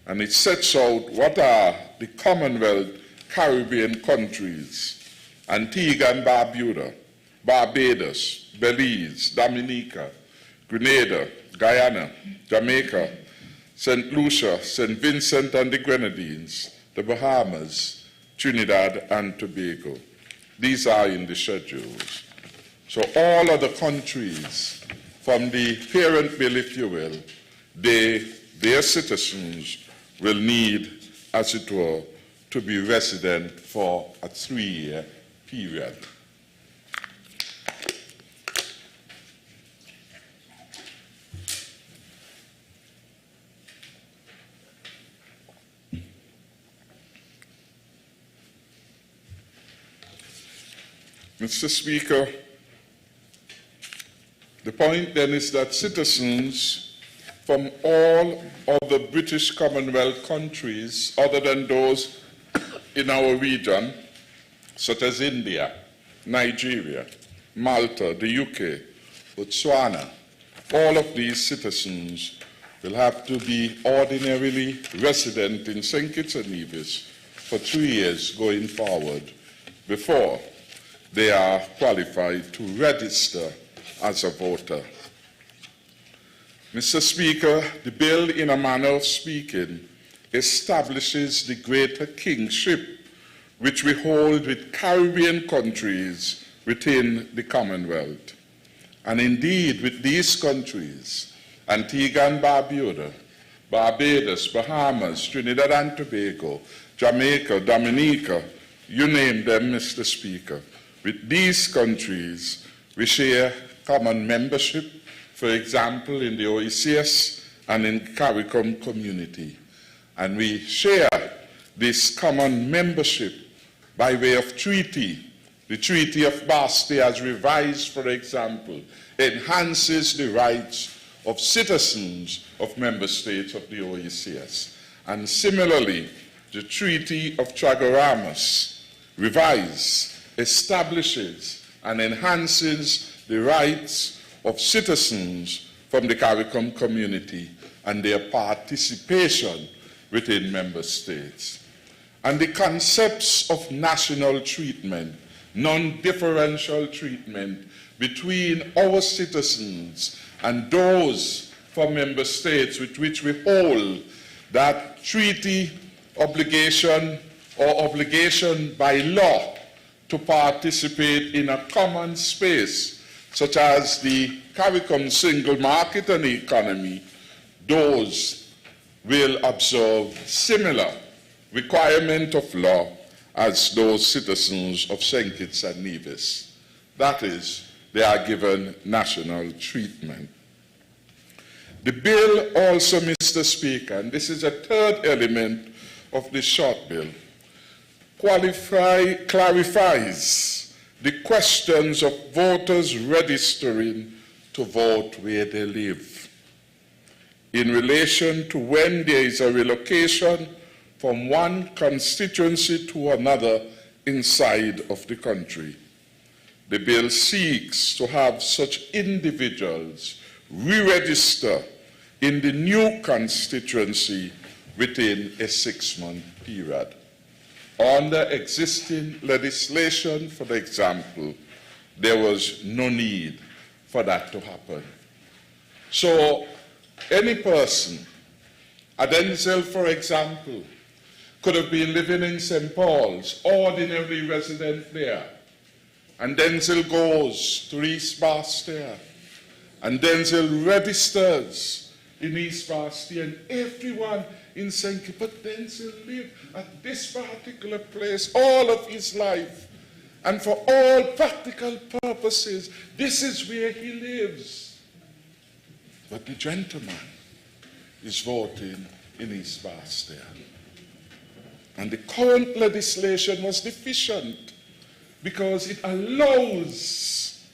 and it sets out what are the Commonwealth Caribbean countries: Antigua and Barbuda, Barbados, Belize, Dominica, Grenada, Guyana, Jamaica, St. Lucia, St. Vincent and the Grenadines, the Bahamas, Trinidad and Tobago. These are in the schedules. So all other countries from the parent bill, if you will, their citizens will need, as it were, to be resident for a 3-year period. Mr. Speaker, the point then is that citizens from all of the British Commonwealth countries, other than those in our region, such as India, Nigeria, Malta, the UK, Botswana, all of these citizens will have to be ordinarily resident in St. Kitts and Nevis for 2 years going forward before they are qualified to register as a voter. Mr. Speaker, the bill, in a manner of speaking, establishes the greater kingship which we hold with Caribbean countries within the Commonwealth. And indeed, with these countries, Antigua and Barbuda, Barbados, Bahamas, Trinidad and Tobago, Jamaica, Dominica, you name them, Mr. Speaker. With these countries, we share common membership, for example, in the OECS and in the CARICOM community. And we share this common membership by way of treaty. The Treaty of Basti, as revised, for example, enhances the rights of citizens of member states of the OECS. And similarly, the Treaty of Chaguaramas, revised, establishes and enhances the rights of citizens from the CARICOM community and their participation within member states. And the concepts of national treatment, non-differential treatment between our citizens and those from member states with which we hold that treaty obligation or obligation by law to participate in a common space, such as the CARICOM single market and economy, those will observe similar requirement of law as those citizens of St. Kitts and Nevis. That is, they are given national treatment. The bill also, Mr. Speaker, and this is a third element of the short bill, clarifies the questions of voters registering to vote where they live in relation to when there is a relocation from one constituency to another inside of the country. The bill seeks to have such individuals re-register in the new constituency within a 6-month period. Under existing legislation, for example, there was no need for that to happen. So any person, a Denzel, for example, could have been living in St. Paul's, ordinarily resident there, and Denzel goes to East Bastia, and Denzel registers in East Bastia, and everyone in St. Kitts, but Denzel lived at this particular place all of his life, And for all practical purposes, this is where he lives. But the gentleman is voting in East Barstow. And the current legislation was deficient because it allows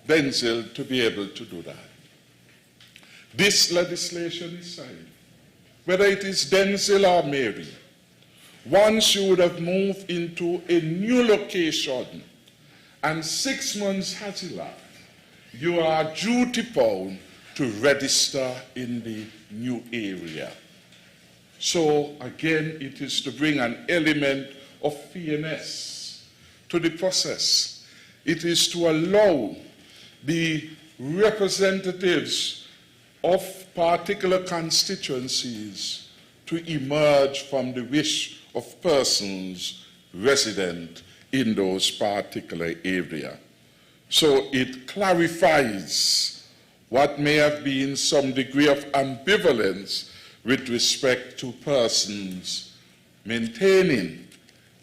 Denzel to be able to do that. This legislation is signed. Whether it is Denzel or Mary, once you would have moved into a new location and 6 months has elapsed, you are duty bound to register in the new area. So again, it is to bring an element of fairness to the process. It is to allow the representatives of particular constituencies to emerge from the wish of persons resident in those particular areas. So it clarifies what may have been some degree of ambivalence with respect to persons maintaining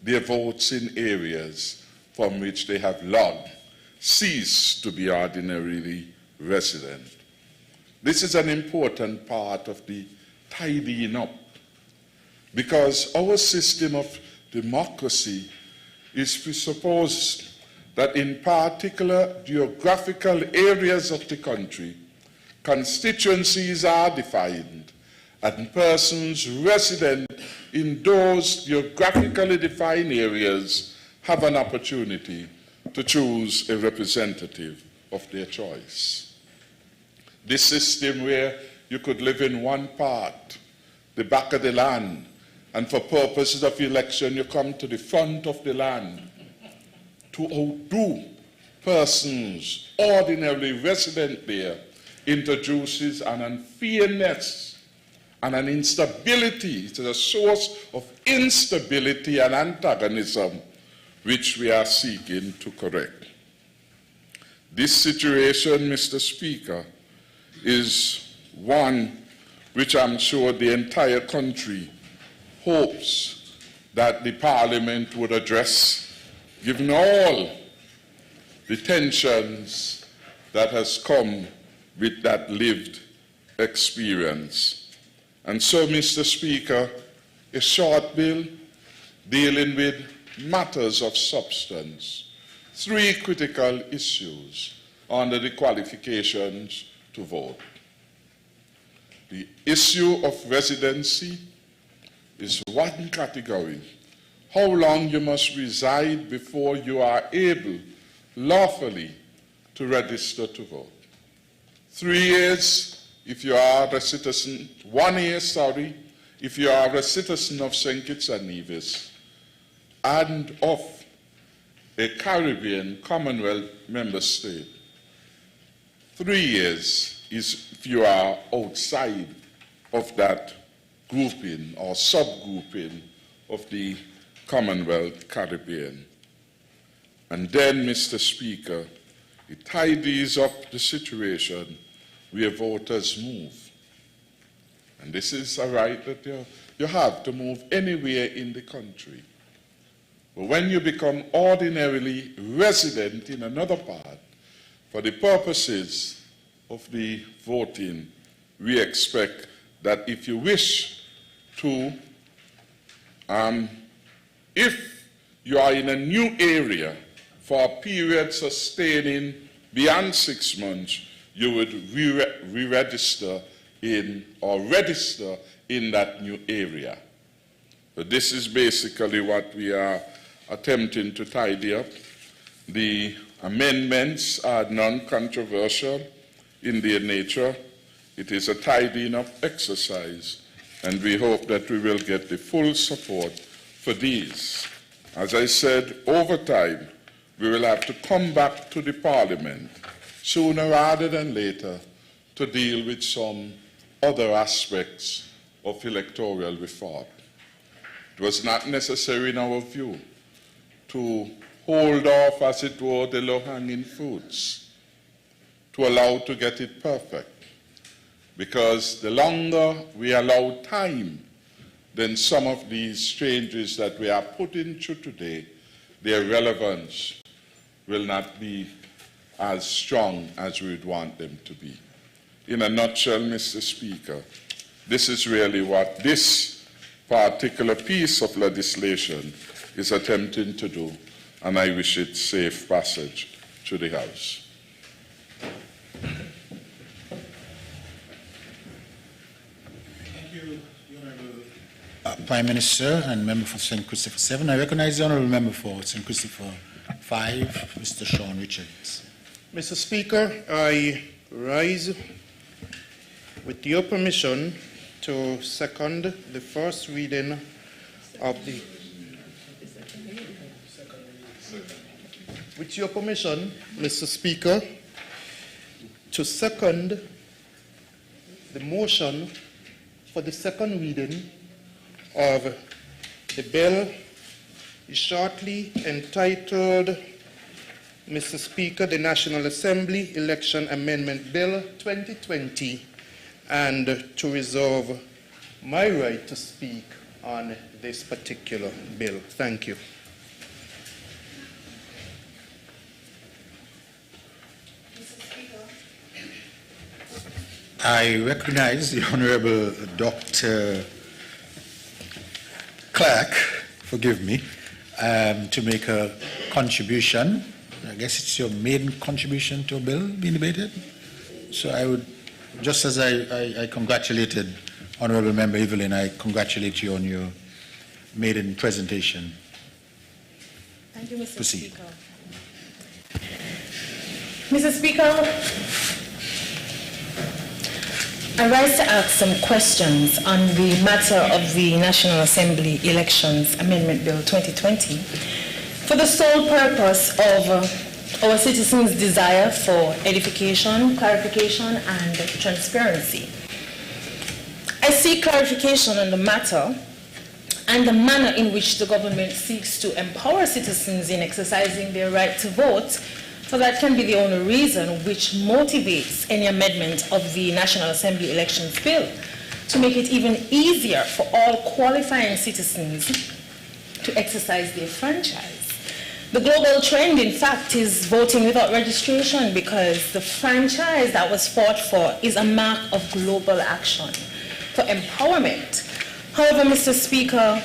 their votes in areas from which they have long ceased to be ordinarily resident. This is an important part of the tidying up, because our system of democracy is presupposed that in particular geographical areas of the country, constituencies are defined, and persons resident in those geographically defined areas have an opportunity to choose a representative of their choice. This system where you could live in one part, the back of the land, and for purposes of election you come to the front of the land to outdo persons ordinarily resident there, introduces an unfairness and an instability. It is a source of instability and antagonism which we are seeking to correct. This situation, Mr. Speaker, is one which I'm sure the entire country hopes that the Parliament would address, given all the tensions that has come with that lived experience. And so, Mr. Speaker, a short bill dealing with matters of substance, 3 critical issues under the qualifications to vote. The issue of residency is one category. How long you must reside before you are able lawfully to register to vote. 3 years if you are a citizen, 1 year, if you are a citizen of St. Kitts and Nevis and of a Caribbean Commonwealth member state. 3 years is if you are outside of that grouping or subgrouping of the Commonwealth Caribbean. And then, Mr. Speaker, it tidies up the situation where voters move. And this is a right that you have to move anywhere in the country. But when you become ordinarily resident in another part, for the purposes of the voting, we expect that if you wish to, if you are in a new area for a period sustaining beyond 6 months, you would re-register in or register in that new area. But this is basically what we are attempting to tidy up. The amendments are non-controversial in their nature. It is a tidying up exercise, and we hope that we will get the full support for these. As I said, over time, we will have to come back to the Parliament sooner rather than later to deal with some other aspects of electoral reform. It was not necessary in our view to hold off, as it were, the low-hanging fruits, to allow to get it perfect. Because the longer we allow time, then some of these changes that we are putting through today, their relevance will not be as strong as we would want them to be. In a nutshell, Mr. Speaker, this is really what this particular piece of legislation is attempting to do, and I wish it safe passage to the House. Thank you, the Honourable Prime Minister and Member for St. Christopher 7. I recognize the Honourable Member for St. Christopher 5, Mr. Sean Richards. Mr. Speaker, I rise with your permission to second the first reading of the... With your permission, Mr. Speaker, to second the motion for the second reading of the bill shortly entitled, Mr. Speaker, the National Assembly Election Amendment Bill 2020, and to reserve my right to speak on this particular bill. Thank you. I recognize the Honourable Dr. Clark, forgive me, to make a contribution. I guess it's your maiden contribution to a bill being debated. So I would, just as I congratulated Honourable Member Evelyn, I congratulate you on your maiden presentation. Thank you, Mr. Proceed. Speaker. Mr. Speaker, I rise to ask some questions on the matter of the National Assembly Elections Amendment Bill 2020 for the sole purpose of our citizens' desire for edification, clarification, and transparency. I seek clarification on the matter and the manner in which the government seeks to empower citizens in exercising their right to vote, for that can be the only reason which motivates any amendment of the National Assembly Elections Bill, to make it even easier for all qualifying citizens to exercise their franchise. The global trend, in fact, is voting without registration, because the franchise that was fought for is a mark of global action for empowerment. However, Mr. Speaker,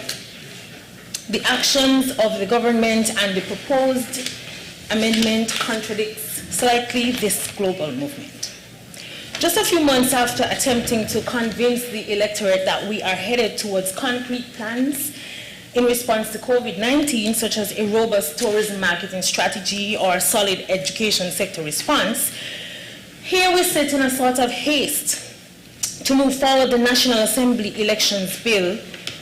the actions of the government and the proposed amendment contradicts slightly this global movement. Just a few months after attempting to convince the electorate that we are headed towards concrete plans in response to COVID-19, such as a robust tourism marketing strategy or a solid education sector response, here we sit in a sort of haste to move forward the National Assembly Elections Bill,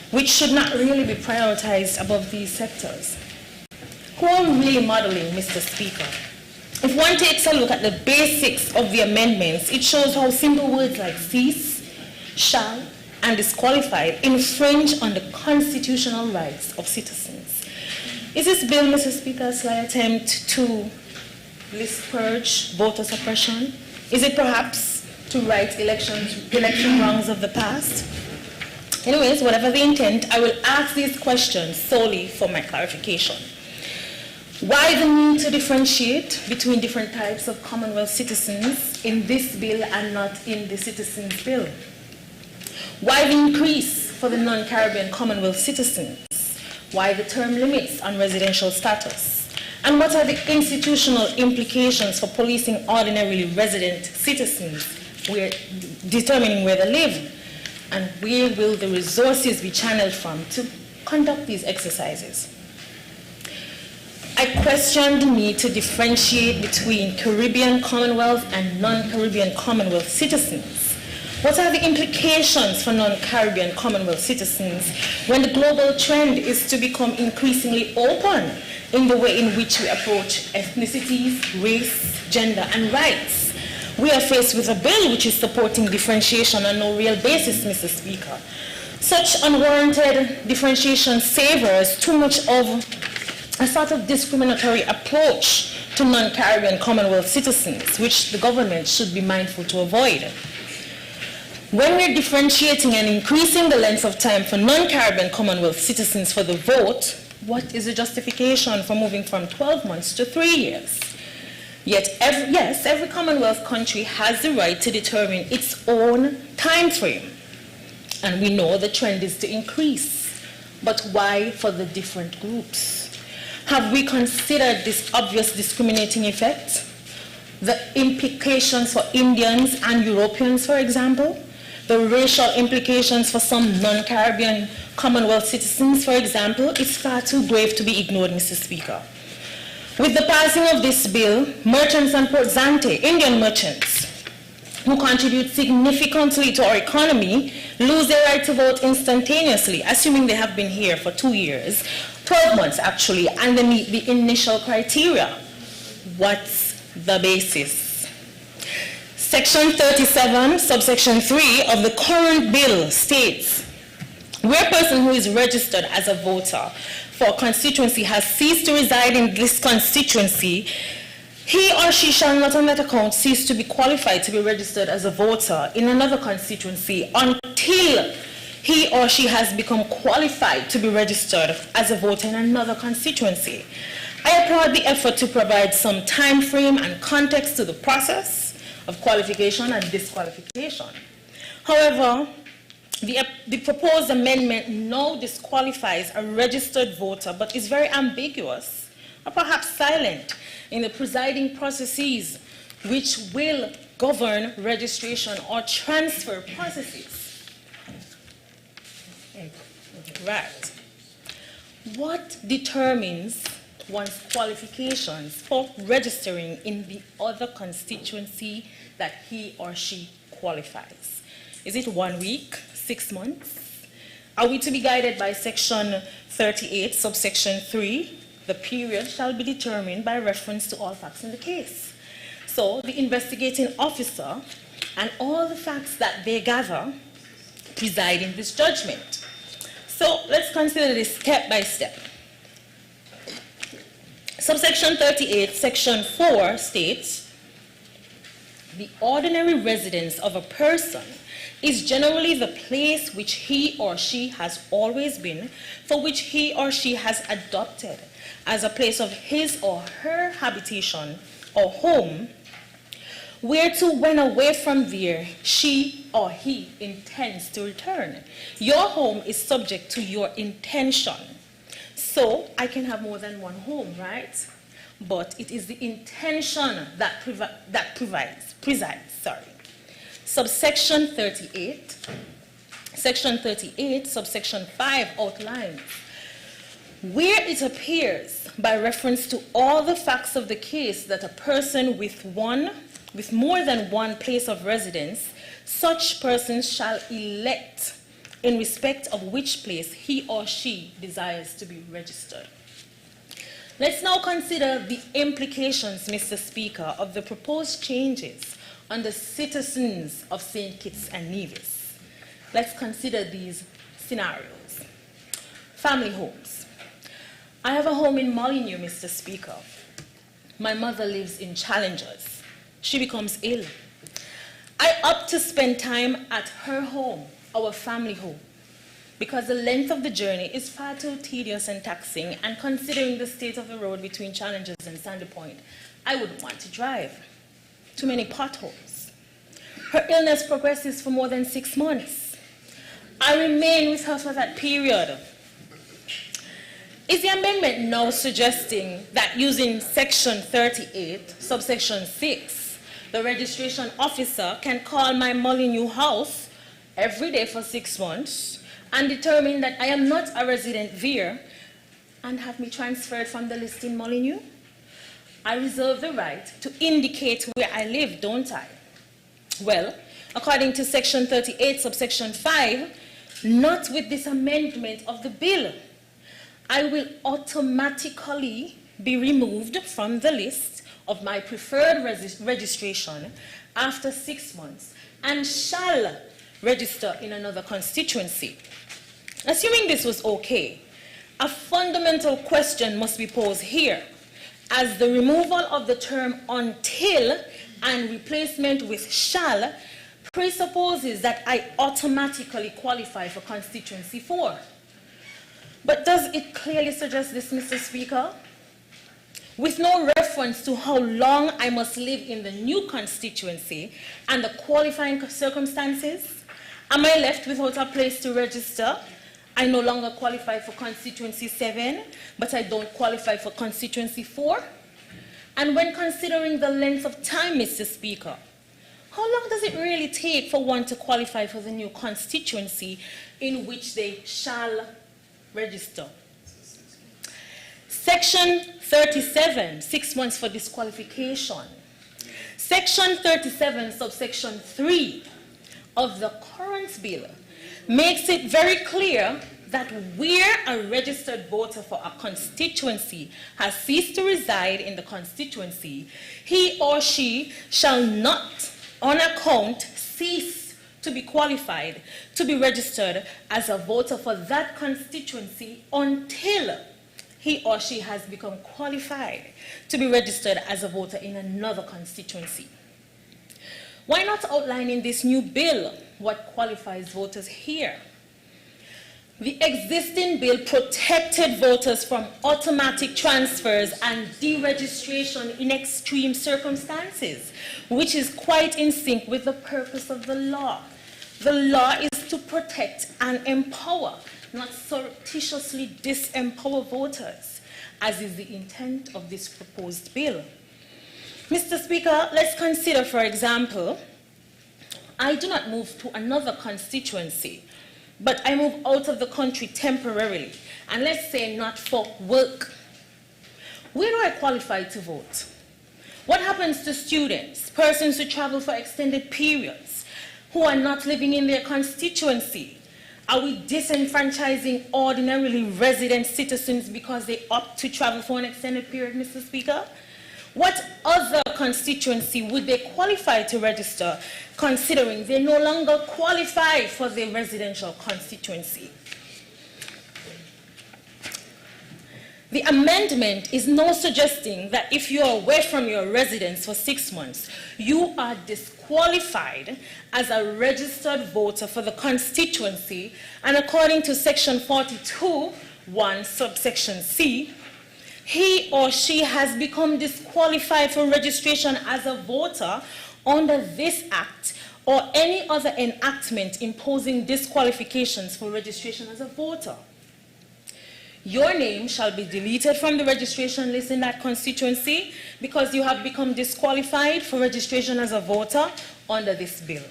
which should not really be prioritized above these sectors. Who are we really modeling, Mr. Speaker? If one takes a look at the basics of the amendments, it shows how simple words like cease, shall, and disqualified infringe on the constitutional rights of citizens. Is this bill, Mr. Speaker, a sly attempt to list purge voter suppression? Is it perhaps to right election wrongs of the past? Anyways, whatever the intent, I will ask these questions solely for my clarification. Why the need to differentiate between different types of Commonwealth citizens in this bill and not in the Citizens' Bill? Why the increase for the non-Caribbean Commonwealth citizens? Why the term limits on residential status? And what are the institutional implications for policing ordinarily resident citizens, determining where they live? And where will the resources be channeled from to conduct these exercises? I question the need to differentiate between Caribbean Commonwealth and non-Caribbean Commonwealth citizens. What are the implications for non-Caribbean Commonwealth citizens when the global trend is to become increasingly open in the way in which we approach ethnicities, race, gender, and rights? We are faced with a bill which is supporting differentiation on no real basis, Mr. Speaker. Such unwarranted differentiation savors too much of a sort of discriminatory approach to non-Caribbean Commonwealth citizens, which the government should be mindful to avoid. When we're differentiating and increasing the length of time for non-Caribbean Commonwealth citizens for the vote, What is the justification for moving from 12 months to 3 years? Yet, every Commonwealth country has the right to determine its own time frame. And we know the trend is to increase. But why for the different groups? Have we considered this obvious discriminating effect? The implications for Indians and Europeans, for example? The racial implications for some non-Caribbean Commonwealth citizens, for example, is far too grave to be ignored, Mr. Speaker. With the passing of this bill, merchants and Port Zante, Indian merchants, who contribute significantly to our economy, lose their right to vote instantaneously, assuming they have been here for 2 years, 12 months actually, and they meet the initial criteria. What's the basis? Section 37, subsection 3 of the current bill states, where a person who is registered as a voter for a constituency has ceased to reside in this constituency, he or she shall not on that account cease to be qualified to be registered as a voter in another constituency until he or she has become qualified to be registered as a voter in another constituency. I applaud the effort to provide some time frame and context to the process of qualification and disqualification. However, the proposed amendment now disqualifies a registered voter, but is very ambiguous, or perhaps silent, in the presiding processes which will govern registration or transfer processes. Right. What determines one's qualifications for registering in the other constituency that he or she qualifies? Is it 1 week, 6 months? Are we to be guided by section 38, subsection 3? The period shall be determined by reference to all facts in the case. So the investigating officer and all the facts that they gather preside in this judgment. So let's consider this step by step. Subsection 38, section 4 states, the ordinary residence of a person is generally the place which he or she has always been, for which he or she has adopted as a place of his or her habitation or home, whereto when away from there, she or he intends to return. Your home is subject to your intention. So I can have more than one home, right? But it is the intention that presides. Subsection 38, section 38, subsection 5 outlines, where it appears by reference to all the facts of the case that a person with more than one place of residence, such persons shall elect in respect of which place he or she desires to be registered. Let's now consider the implications, Mr. Speaker, of the proposed changes on the citizens of St. Kitts and Nevis. Let's consider these scenarios. Family homes. I have a home in Molyneux, Mr. Speaker. My mother lives in Challengers. She becomes ill. I opt to spend time at her home, our family home, because the length of the journey is far too tedious and taxing, and considering the state of the road between Challengers and Sandy Point, I wouldn't want to drive. Too many potholes. Her illness progresses for more than 6 months. I remain with her for that period. Is the amendment now suggesting that using section 38, subsection 6, the registration officer can call my Molyneux house every day for 6 months and determine that I am not a resident there and have me transferred from the list in Molyneux? I reserve the right to indicate where I live, don't I? Well, according to section 38, subsection 5, not with this amendment of the bill. I will automatically be removed from the list of my preferred registration after 6 months and shall register in another constituency. Assuming this was okay, a fundamental question must be posed here, as the removal of the term until and replacement with shall presupposes that I automatically qualify for constituency 4. But does it clearly suggest this, Mr. Speaker? With no reference to how long I must live in the new constituency and the qualifying circumstances, am I left without a place to register? I no longer qualify for constituency 7, but I don't qualify for constituency 4. And when considering the length of time, Mr. Speaker, how long does it really take for one to qualify for the new constituency in which they shall register? Section 37, 6 months for disqualification. Section 37, subsection 3 of the current bill makes it very clear that where a registered voter for a constituency has ceased to reside in the constituency, he or she shall not, on account, cease to be qualified to be registered as a voter for that constituency until he or she has become qualified to be registered as a voter in another constituency. Why not outline in this new bill what qualifies voters here? The existing bill protected voters from automatic transfers and deregistration in extreme circumstances, which is quite in sync with the purpose of the law. The law is to protect and empower, not surreptitiously disempower voters, as is the intent of this proposed bill. Mr. Speaker, let's consider, for example, I do not move to another constituency, but I move out of the country temporarily, and let's say not for work. Where do I qualify to vote? What happens to students, persons who travel for extended periods, who are not living in their constituency? Are we disenfranchising ordinarily resident citizens because they opt to travel for an extended period, Mr. Speaker? What other constituency would they qualify to register, considering they no longer qualify for their residential constituency? The amendment is now suggesting that if you are away from your residence for 6 months, you are disqualified as a registered voter for the constituency, and according to section 42(1) subsection C, he or she has become disqualified for registration as a voter under this act or any other enactment imposing disqualifications for registration as a voter. Your name shall be deleted from the registration list in that constituency because you have become disqualified for registration as a voter under this bill.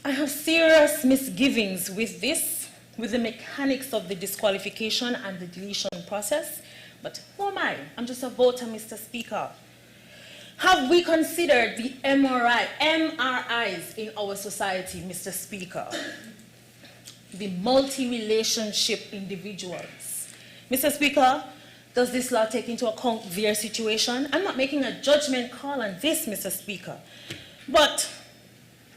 I have serious misgivings with this, with the mechanics of the disqualification and the deletion process. But who am I? I'm just a voter, Mr. Speaker. Have we considered the MRIs in our society, Mr. Speaker? The multi-relationship individuals. Mr. Speaker, does this law take into account their situation? I'm not making a judgment call on this, Mr. Speaker. But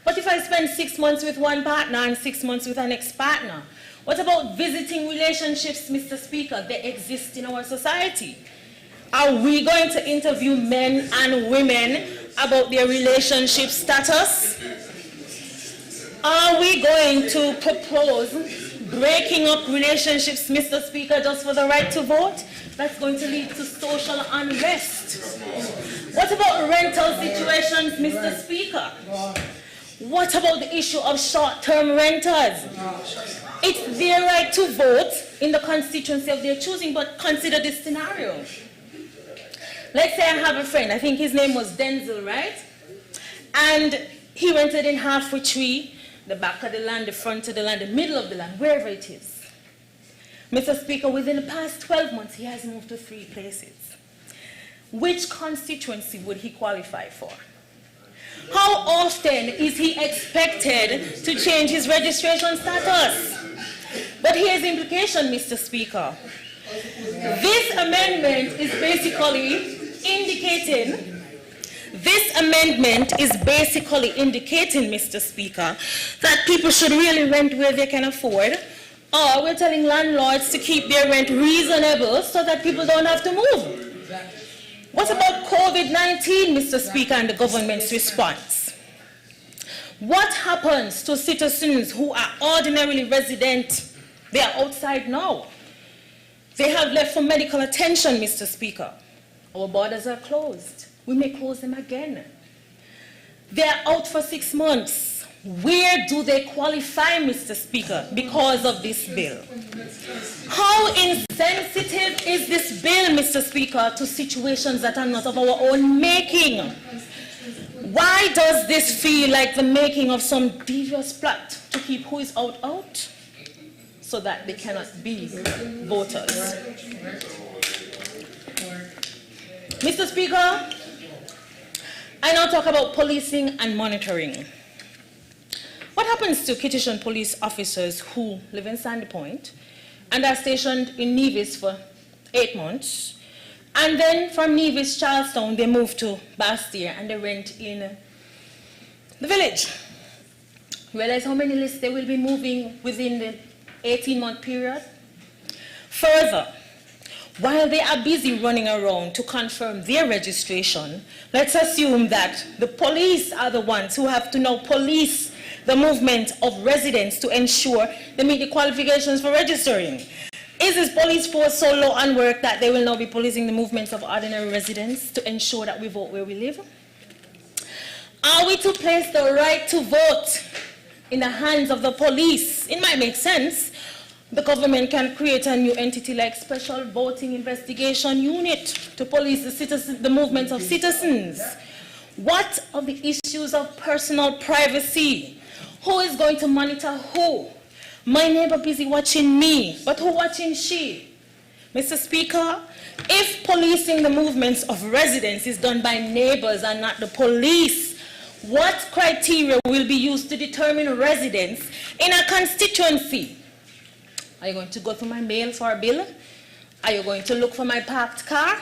if I spend 6 months with one partner and 6 months with an ex-partner? What about visiting relationships, Mr. Speaker? They exist in our society. Are we going to interview men and women about their relationship status? Are we going to propose breaking up relationships, Mr. Speaker, just for the right to vote? That's going to lead to social unrest. What about rental situations, Mr. Speaker? What about the issue of short-term renters? It's their right to vote in the constituency of their choosing, but consider this scenario. Let's say I have a friend, I think his name was Denzel, right? And he rented in halfway tree, the back of the land, the front of the land, the middle of the land, wherever it is. Mr. Speaker, within the past 12 months, he has moved to 3 places. Which constituency would he qualify for? How often is he expected to change his registration status? But here's the implication, Mr. Speaker. This amendment is basically indicating, Mr. Speaker, that people should really rent where they can afford, or we're telling landlords to keep their rent reasonable so that people don't have to move. What about COVID-19, Mr. Speaker, and the government's response? What happens to citizens who are ordinarily resident? They are outside now. They have left for medical attention, Mr. Speaker. Our borders are closed. We may close them again. They are out for 6 months. Where do they qualify, Mr. Speaker, because of this bill? How insensitive is this bill, Mr. Speaker, to situations that are not of our own making? Why does this feel like the making of some devious plot to keep who is out, so that they cannot be voters? Mr. Speaker, I now talk about policing and monitoring. What happens to Kittitian police officers who live in Sandy Point and are stationed in Nevis for 8 months, and then from Nevis, Charlestown, they move to Bastille and they rent in the village? Realize how many lists they will be moving within the 18-month period? Further, while they are busy running around to confirm their registration, let's assume that the police are the ones who have to now police the movement of residents to ensure they meet the qualifications for registering. Is this police force so low on work that they will now be policing the movements of ordinary residents to ensure that we vote where we live? Are we to place the right to vote in the hands of the police? It might make sense. The government can create a new entity like Special Voting Investigation Unit to police the movements of citizens. What of the issues of personal privacy? Who is going to monitor who? My neighbor busy watching me, but who watching she? Mr. Speaker, if policing the movements of residents is done by neighbors and not the police, what criteria will be used to determine residents in a constituency? Are you going to go through my mail for a bill? Are you going to look for my parked car?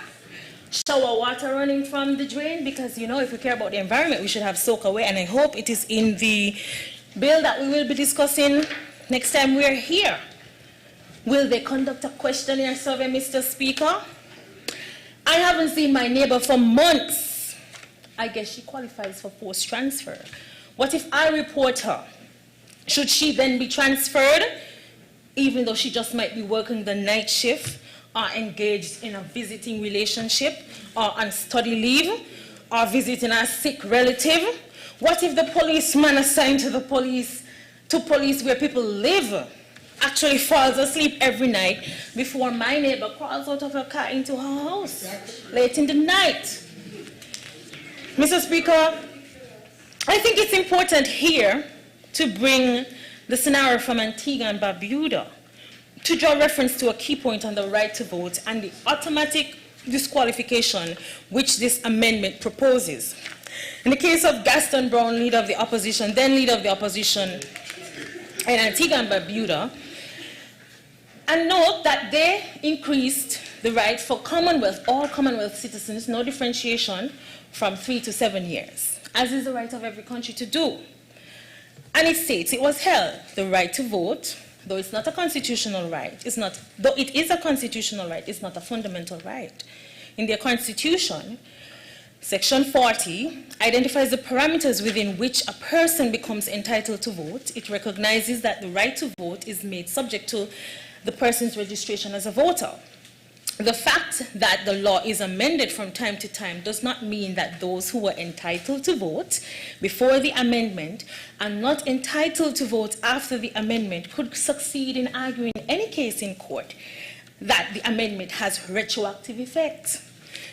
Shower water running from the drain? Because, you know, if we care about the environment, we should have soak away, and I hope it is in the bill that we will be discussing next time we are here. Will they conduct a questionnaire survey, Mr. Speaker? I haven't seen my neighbor for months. I guess she qualifies for forced transfer. What if I report her? Should she then be transferred, even though she just might be working the night shift, or engaged in a visiting relationship, or on study leave, or visiting a sick relative? What if the policeman assigned to police where people live actually falls asleep every night before my neighbor crawls out of her car into her house late in the night? Mr. Speaker, I think it's important here to bring the scenario from Antigua and Barbuda to draw reference to a key point on the right to vote and the automatic disqualification which this amendment proposes. In the case of Gaston Brown, leader of the opposition, then leader of the opposition in Antigua and Barbuda, and note that they increased the right for all Commonwealth citizens, no differentiation, from 3 to 7 years, as is the right of every country to do. And it states it was held, the right to vote, though it's not a constitutional right, though it is a constitutional right, it's not a fundamental right. In their constitution, Section 40 identifies the parameters within which a person becomes entitled to vote. It recognizes that the right to vote is made subject to the person's registration as a voter. The fact that the law is amended from time to time does not mean that those who were entitled to vote before the amendment are not entitled to vote after the amendment could succeed in arguing any case in court that the amendment has retroactive effect.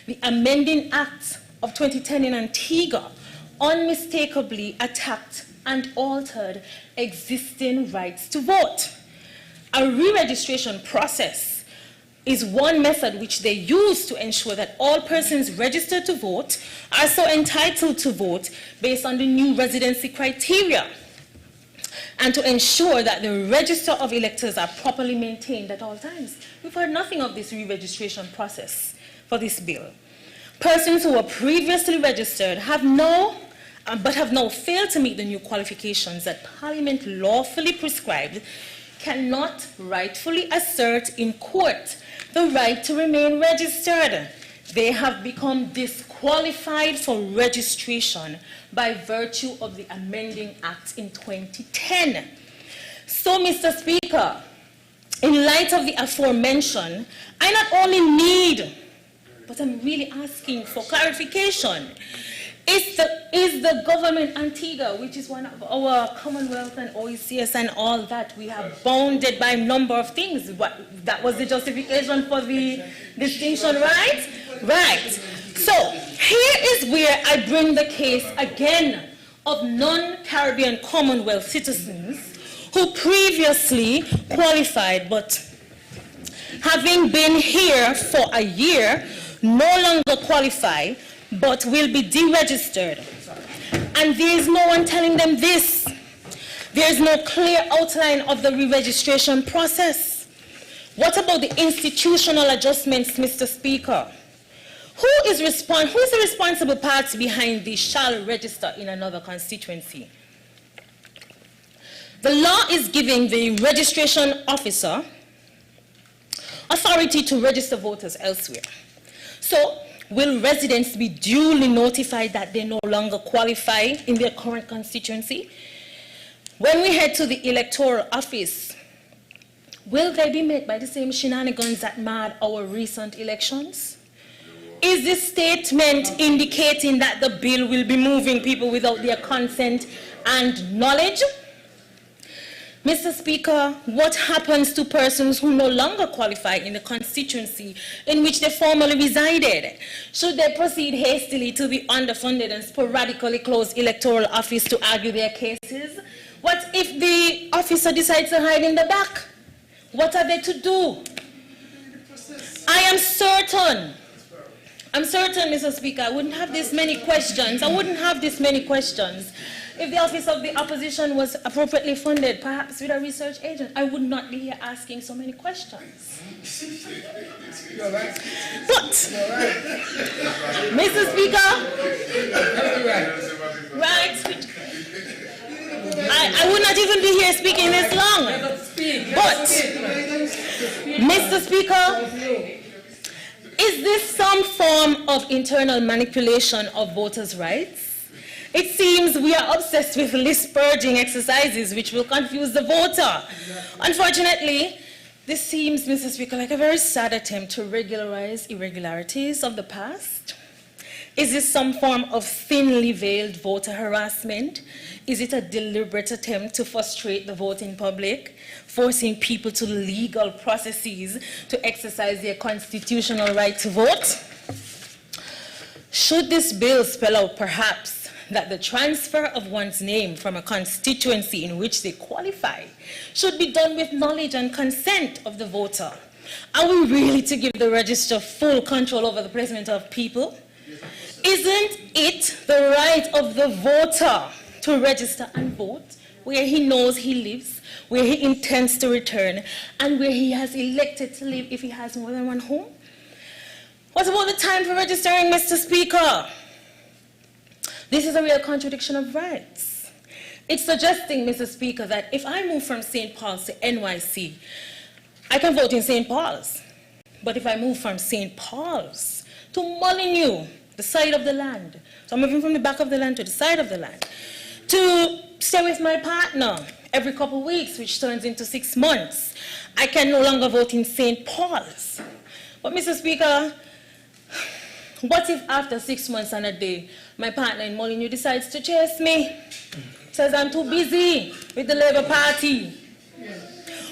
The Amending Act of 2010 in Antigua unmistakably attacked and altered existing rights to vote. A re-registration process is one method which they use to ensure that all persons registered to vote are so entitled to vote based on the new residency criteria, and to ensure that the register of electors are properly maintained at all times. We've heard nothing of this re-registration process for this bill. Persons who were previously registered have now failed to meet the new qualifications that Parliament lawfully prescribed cannot rightfully assert in court the right to remain registered. They have become disqualified for registration by virtue of the Amending Act in 2010. So, Mr. Speaker, in light of the aforementioned, I not only need, but I'm really asking for clarification. Is the government Antigua, which is one of our Commonwealth and OECS and all that, we have bounded by a number of things. That was the justification for the distinction, right? Right. So here is where I bring the case again of non-Caribbean Commonwealth citizens who previously qualified, but having been here for a year, no longer qualify, but will be deregistered. And there is no one telling them this. There is no clear outline of the re-registration process. What about the institutional adjustments, Mr. Speaker? Who is the responsible party behind the shall register in another constituency? The law is giving the registration officer authority to register voters elsewhere. So, will residents be duly notified that they no longer qualify in their current constituency? When we head to the electoral office, will they be met by the same shenanigans that marred our recent elections? Is this statement indicating that the bill will be moving people without their consent and knowledge? Mr. Speaker, what happens to persons who no longer qualify in the constituency in which they formerly resided? Should they proceed hastily to the underfunded and sporadically closed electoral office to argue their cases? What if the officer decides to hide in the back? What are they to do? I am certain, Mr. Speaker, I wouldn't have this many questions. If the office of the opposition was appropriately funded, perhaps with a research agent, I would not be here asking so many questions. But, Mr. Speaker, right, I would not even be here speaking this long. But, Mr. Speaker, is this some form of internal manipulation of voters' rights? It seems we are obsessed with list purging exercises which will confuse the voter. Unfortunately, this seems, Mr. Speaker, like a very sad attempt to regularize irregularities of the past. Is this some form of thinly veiled voter harassment? Is it a deliberate attempt to frustrate the voting public, forcing people to legal processes to exercise their constitutional right to vote? Should this bill spell out perhaps that the transfer of one's name from a constituency in which they qualify should be done with knowledge and consent of the voter? Are we really to give the register full control over the placement of people? Isn't it the right of the voter to register and vote where he knows he lives, where he intends to return, and where he has elected to live if he has more than one home? What about the time for registering, Mr. Speaker? This is a real contradiction of rights. It's suggesting, Mr. Speaker, that if I move from St. Paul's to NYC, I can vote in St. Paul's. But if I move from St. Paul's to Molyneux, the side of the land, so I'm moving from the back of the land to the side of the land, to stay with my partner every couple of weeks, which turns into 6 months, I can no longer vote in St. Paul's. But, Mr. Speaker, what if after 6 months and a day, my partner in Molyneux decides to chase me? Says I'm too busy with the Labour Party.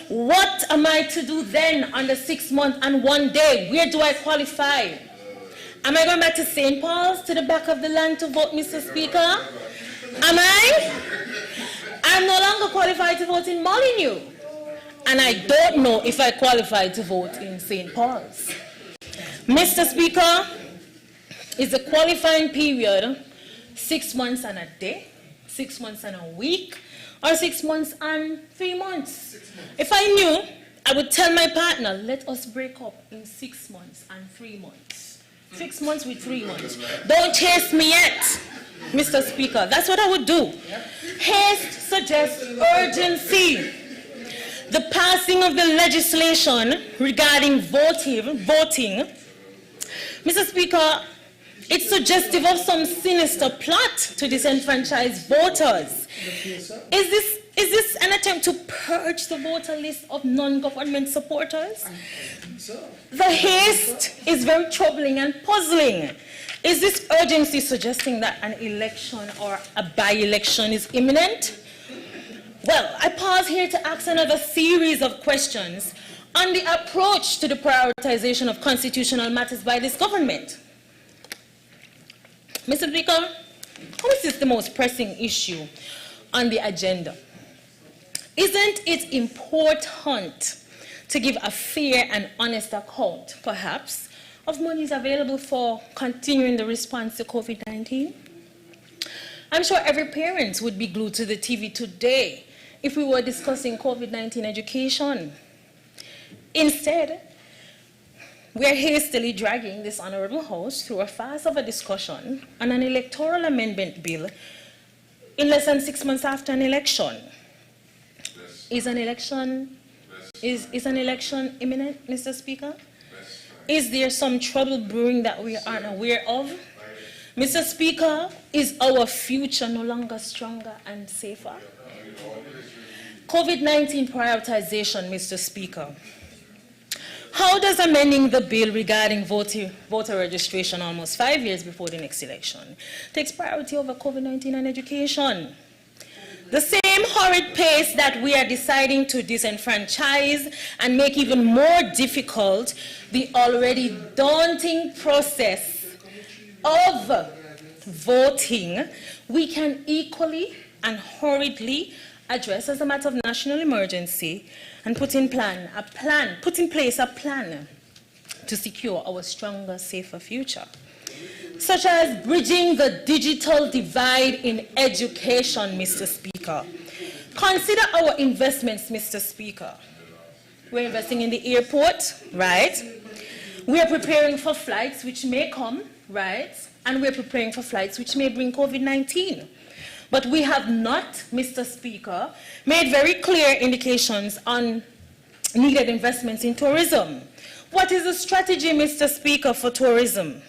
What am I to do then on the 6 month and 1 day? Where do I qualify? Am I going back to St. Paul's, to the back of the land to vote, Mr. Speaker? Am I? I'm no longer qualified to vote in Molyneux. And I don't know if I qualify to vote in St. Paul's. Mr. Speaker, is the qualifying period 6 months and a day, 6 months and a week, or 6 months and 3 months? If I knew, I would tell my partner, let us break up in 6 months and 3 months. 6 months with 3 months. Don't chase me yet, Mr. Speaker. That's what I would do. Haste suggests urgency. The passing of the legislation regarding voting, Mr. Speaker, it's suggestive of some sinister plot to disenfranchise voters. Is this this an attempt to purge the voter list of non-government supporters? The haste is very troubling and puzzling. Is this urgency suggesting that an election or a by-election is imminent? Well, I pause here to ask another series of questions on the approach to the prioritization of constitutional matters by this government. Mr. Speaker, how is this the most pressing issue on the agenda? Isn't it important to give a fair and honest account, perhaps, of monies available for continuing the response to COVID-19? I'm sure every parent would be glued to the TV today if we were discussing COVID-19 education. Instead, we are hastily dragging this Honorable House through a farce of a discussion on an electoral amendment bill in less than 6 months after an election. Is an election imminent, Mr. Speaker? Is there some trouble brewing that we aren't aware of? Mr. Speaker, is our future no longer stronger and safer? COVID-19 prioritization, Mr. Speaker. How does amending the bill regarding voter registration almost 5 years before the next election takes priority over COVID-19 and education? The same horrid pace that we are deciding to disenfranchise and make even more difficult the already daunting process of voting, we can equally and hurriedly address as a matter of national emergency and put in place a plan to secure our stronger, safer future, such as bridging the digital divide in education, Mr. Speaker. Consider our investments, Mr. Speaker. We're investing in the airport, right? We are preparing for flights which may come, right? And we're preparing for flights which may bring COVID-19. But we have not, Mr. Speaker, made very clear indications on needed investments in tourism. What is the strategy, Mr. Speaker, for tourism?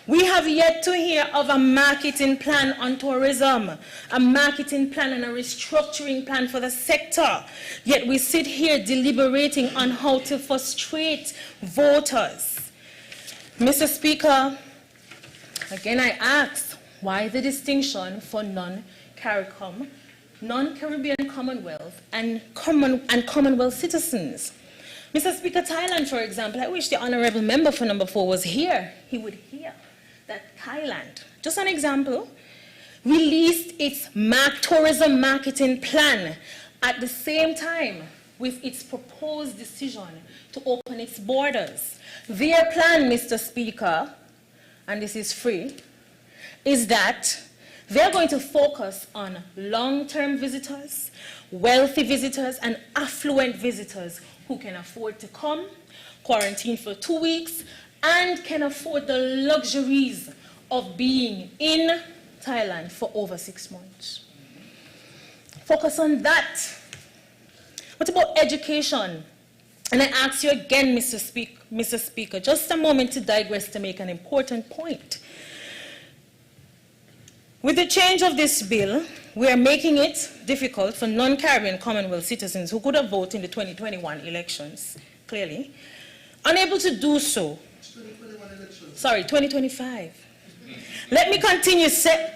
We have yet to hear of a marketing plan on tourism, a marketing plan and a restructuring plan for the sector. Yet we sit here deliberating on how to frustrate voters. Mr. Speaker, again I ask, why the distinction for non-Caribbean Commonwealth and Commonwealth citizens? Mr. Speaker, Thailand, for example, I wish the Honourable Member for number 4 was here. He would hear that Thailand, just an example, released its tourism marketing plan at the same time with its proposed decision to open its borders. Their plan, Mr. Speaker, and this is free, is that they're going to focus on long-term visitors, wealthy visitors, and affluent visitors who can afford to come, quarantine for 2 weeks, and can afford the luxuries of being in Thailand for over 6 months. Focus on that. What about education? And I ask you again, Mr. Speaker, just a moment to digress to make an important point. With the change of this bill, we are making it difficult for non-Caribbean Commonwealth citizens who could have voted in the 2021 elections, clearly, unable to do so. 2025. Let me continue.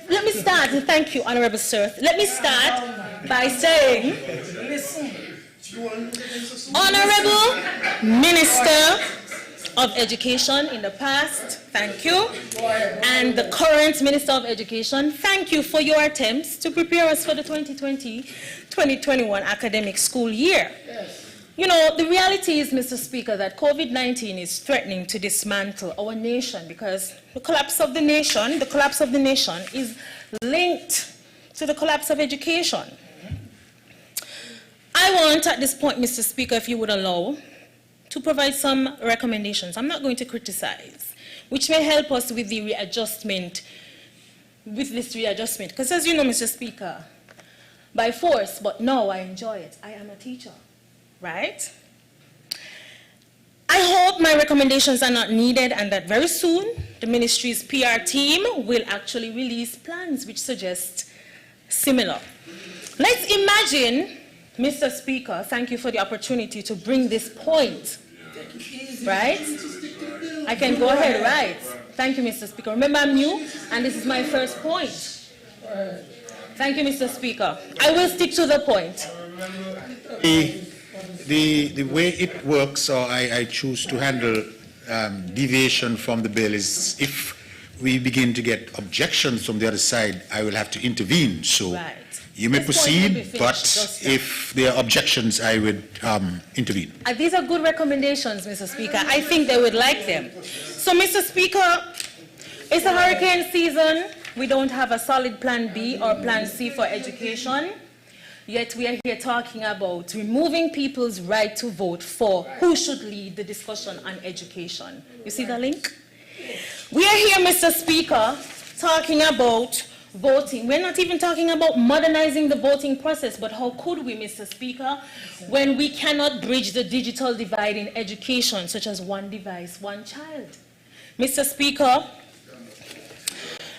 Let me start, and thank you, Honourable Sir. Let me start by saying, Honourable Minister of Education in the past, thank you, and the current Minister of Education, thank you for your attempts to prepare us for the 2020-2021 academic school year. Yes. You know, the reality is, Mr. Speaker, that COVID-19 is threatening to dismantle our nation because the collapse of the nation is linked to the collapse of education. I want, at this point, Mr. Speaker, if you would allow, to provide some recommendations. I'm not going to criticize, which may help us with the readjustment, because as you know, Mr. Speaker, by force, but no, I enjoy it. I am a teacher, right? I hope my recommendations are not needed and that very soon the ministry's PR team will actually release plans which suggest similar. Let's imagine, Mr. Speaker, thank you for the opportunity to bring this point, right? I can go ahead, right? Thank you, Mr. Speaker. Remember, I'm new, and this is my first point. Thank you, Mr. Speaker. I will stick to the point. The way it works, or I choose to handle deviation from the bill, is if we begin to get objections from the other side, I will have to intervene. So Right. you may This point will be proceed, finished but just now. if there are objections, I would intervene. These are good recommendations, Mr. Speaker. I think they would like them. So, Mr. Speaker, it's a hurricane season. We don't have a solid plan B or plan C for education. Yet we are here talking about removing people's right to vote for who should lead the discussion on education. You see the link? We are here, Mr. Speaker, talking about voting. We're not even talking about modernizing the voting process, but how could we, Mr. Speaker, when we cannot bridge the digital divide in education, such as one device, one child? Mr. Speaker,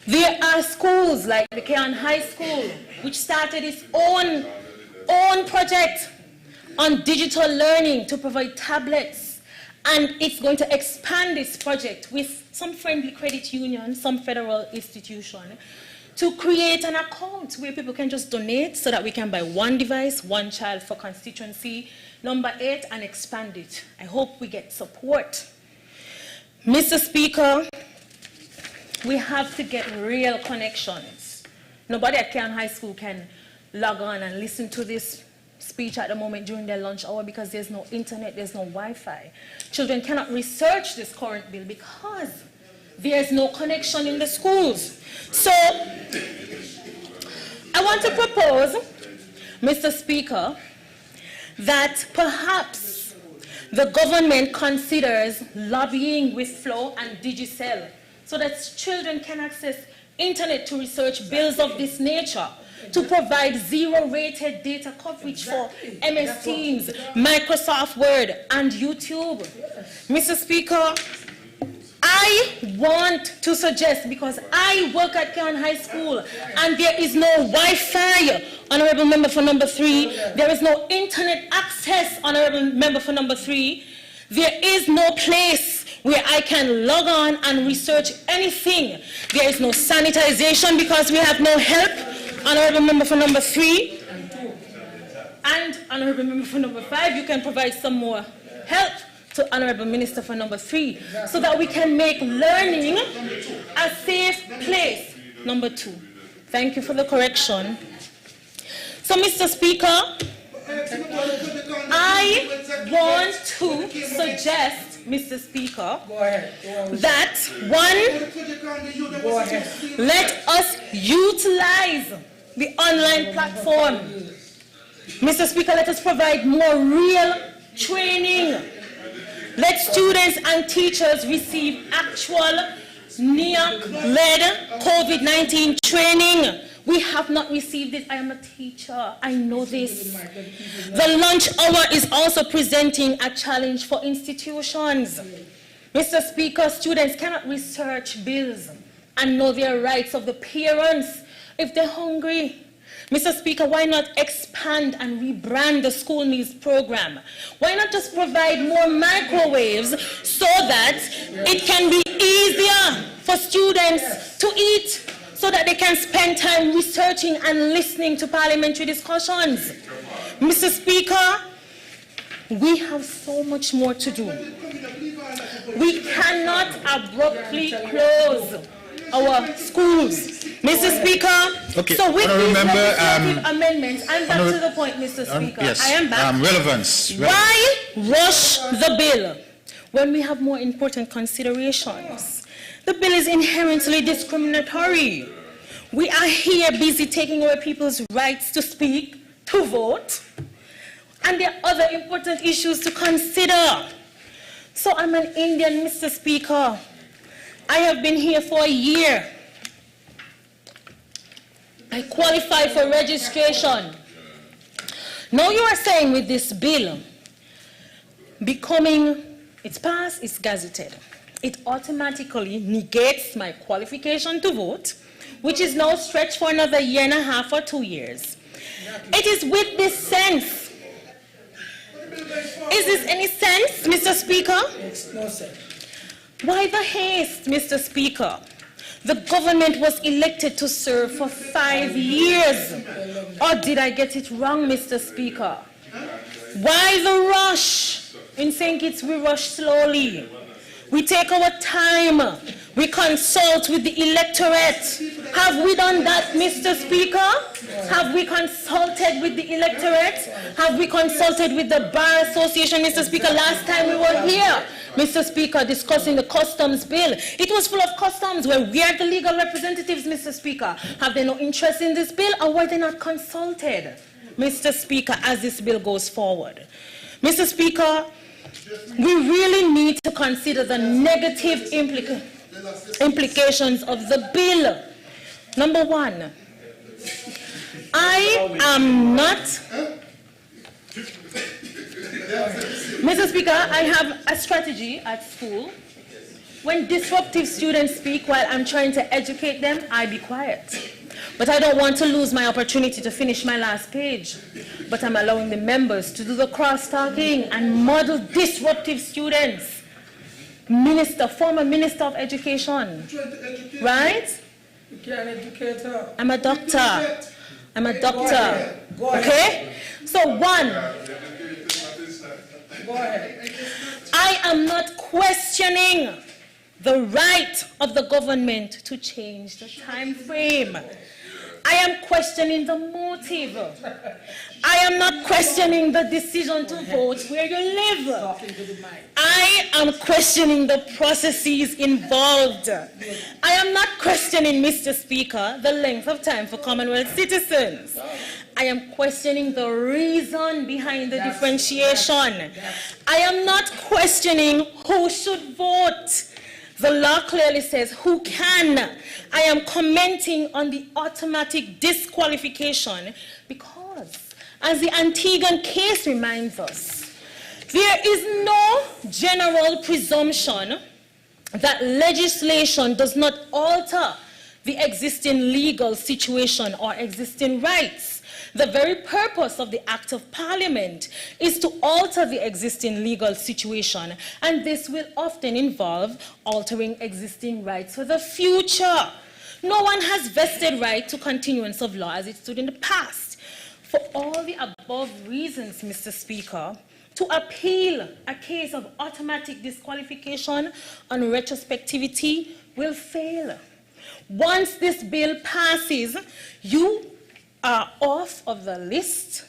there are schools like the Keon High School, which started its own project on digital learning to provide tablets, and it's going to expand this project with some friendly credit union, some federal institution, to create an account where people can just donate so that we can buy one device, one child for constituency number 8 and expand it. I hope we get support. Mr. Speaker, we have to get real connections. Nobody at Keon High School can log on and listen to this speech at the moment during their lunch hour because there's no internet, there's no Wi-Fi. Children cannot research this current bill because there's no connection in the schools. So, I want to propose, Mr. Speaker, that perhaps the government considers lobbying with Flow and Digicel so that children can access internet to research bills of this nature, to provide zero-rated data coverage for MS Teams, Microsoft Word, and YouTube. Mr. Speaker, I want to suggest, because I work at Keon High School, and there is no Wi-Fi, Honorable Member for number 3, there is no internet access, Honorable Member for number 3, there is no place where I can log on and research anything. There is no sanitization because we have no help, Honorable Member for number 3. And Honorable Member for number 5, you can provide some more help to Honorable Minister for number 3 so that we can make learning a safe place, number 2. Thank you for the correction. So, Mr. Speaker, I want to suggest, Mr. Speaker, that let us utilize the online platform. Mr. Speaker, let us provide more real training. Let students and teachers receive actual NEOC-led COVID-19 training. We have not received it. I am a teacher. I know this. The lunch hour is also presenting a challenge for institutions. Mr. Speaker, students cannot research bills and know their rights of the parents if they're hungry. Mr. Speaker, why not expand and rebrand the school meals program? Why not just provide more microwaves so that it can be easier for students to eat, so that they can spend time researching and listening to parliamentary discussions? Mr. Speaker, we have so much more to do. We cannot abruptly close our schools. Mr. Speaker, Okay, so with these legislative amendments, I'm back Honorable- to the point, Mr. Speaker. Yes, I am back. relevance. Why rush the bill when we have more important considerations? The bill is inherently discriminatory. We are here busy taking away people's rights to speak, to vote, and there are other important issues to consider. So I'm an Indian, Mr. Speaker. I have been here for a year. I qualify for registration. Now you are saying with this bill, it's passed, it's gazetted. It automatically negates my qualification to vote, which is now stretched for another 1.5 years or 2 years. It is with this sense. Is this any sense, Mr. Speaker? No sense. Why the haste, Mr. Speaker? The government was elected to serve for 5 years. Or did I get it wrong, Mr. Speaker? Why the rush in St. Kitts? We rush slowly. We take our time. We consult with the electorate. Have we done that, Mr. Speaker? Have we consulted with the electorate? Have we consulted with the Bar Association, Mr. Speaker? Last time we were here, Mr. Speaker, discussing the customs bill. It was full of customs where we are the legal representatives, Mr. Speaker. Have they no interest in this bill, or were they not consulted, Mr. Speaker, as this bill goes forward? Mr. Speaker, we really need to consider the negative implications of the bill. Number one, I am not... Mr. Speaker, I have a strategy at school. When disruptive students speak while I'm trying to educate them, I be quiet. But I don't want to lose my opportunity to finish my last page. But I'm allowing the members to do the cross-talking and model disruptive students. Former Minister of Education, right? You can't educate her. I'm a doctor. I'm a doctor. Okay? So one, Go ahead. I am not questioning the right of the government to change the time frame. I am questioning the motive. I am not questioning the decision to vote where you live. I am questioning the processes involved. I am not questioning, Mr. Speaker, the length of time for Commonwealth citizens. I am questioning the reason behind the differentiation. I am not questioning who should vote. The law clearly says who can. I am commenting on the automatic disqualification because, as the Antiguan case reminds us, there is no general presumption that legislation does not alter the existing legal situation or existing rights. The very purpose of the Act of Parliament is to alter the existing legal situation, and this will often involve altering existing rights for the future. No one has vested right to continuance of law as it stood in the past. For all the above reasons, Mr. Speaker, to appeal a case of automatic disqualification on retrospectivity will fail. Once this bill passes, you are off of the list,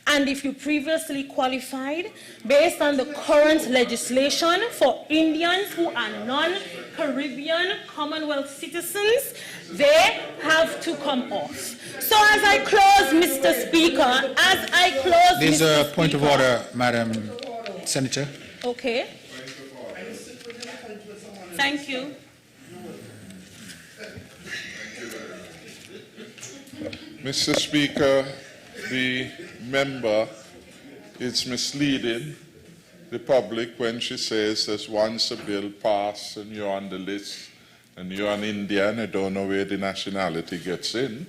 and if you previously qualified based on the current legislation for Indians who are non-Caribbean Commonwealth citizens, they have to come off. So as I close, Mr. Speaker, There's a point of order, Madam Senator. Okay. Thank you. Mr. Speaker, the member is misleading the public when she says that once a bill passed and you're on the list and you're an Indian, I don't know where the nationality gets in,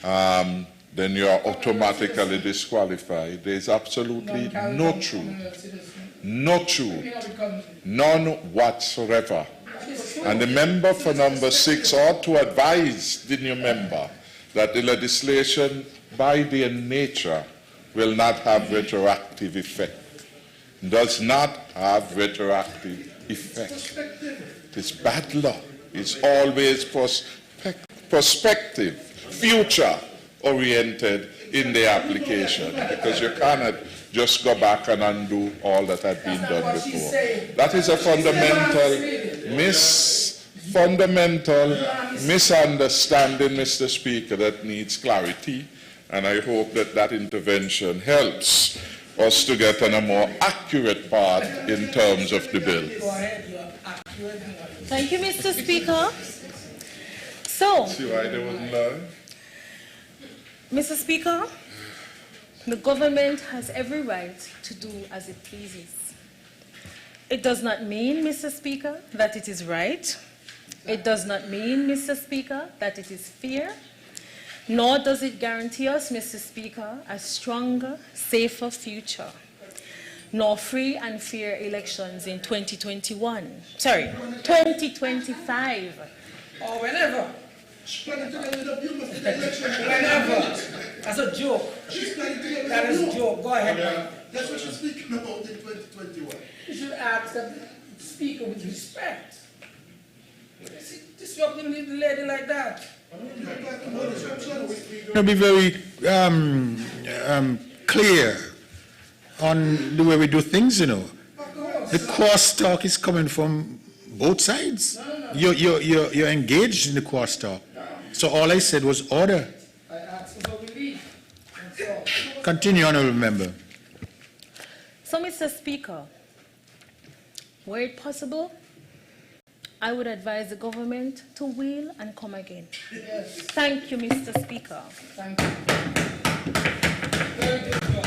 then you're automatically disqualified. There's absolutely no truth, none whatsoever. And the member for number 6 ought to advise the new member that the legislation, by their nature, will not have retroactive effect. Does not have retroactive effect. It's bad law. It's always prospective, future-oriented in the application, because you cannot just go back and undo all that had been done before. That is a fundamental misunderstanding, Mr. Speaker, that needs clarity, and I hope that that intervention helps us to get on a more accurate path in terms of the bill. Thank you, Mr. Speaker. So, see why they wouldn't learn? Mr. Speaker, the government has every right to do as it pleases. It does not mean, Mr. Speaker, that it is right. It does not mean, Mr. Speaker, that it is fair. nor does it guarantee us, Mr. Speaker, a stronger, safer future, nor free and fair elections in 2025. Or whenever. Whenever. That's a joke. That is a joke. Go ahead, man. That's what you're speaking about in 2021. You should ask the speaker with respect. Disrupting the lady like that. To be very clear on the way we do things, you know. The crosstalk is coming from both sides. You're engaged in the crosstalk. So all I said was order. I asked for relief. Continue, honourable member. So, Mr. Speaker, were it possible, I would advise the government to wheel and come again. Yes. Thank you, Mr. Speaker. Thank you. Very good job.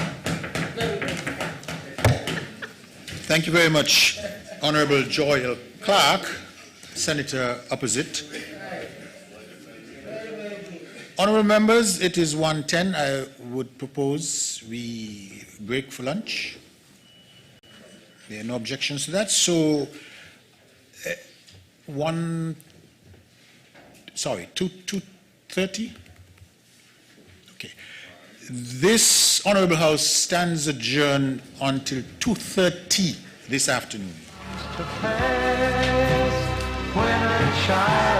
Very good. Thank you very much, Honourable Joel Clark, Senator opposite. Honourable members, it is 1:10. I would propose we break for lunch. There are no objections to that. So, 2:30? Okay. This Honourable House stands adjourned until 2:30 this afternoon. When a child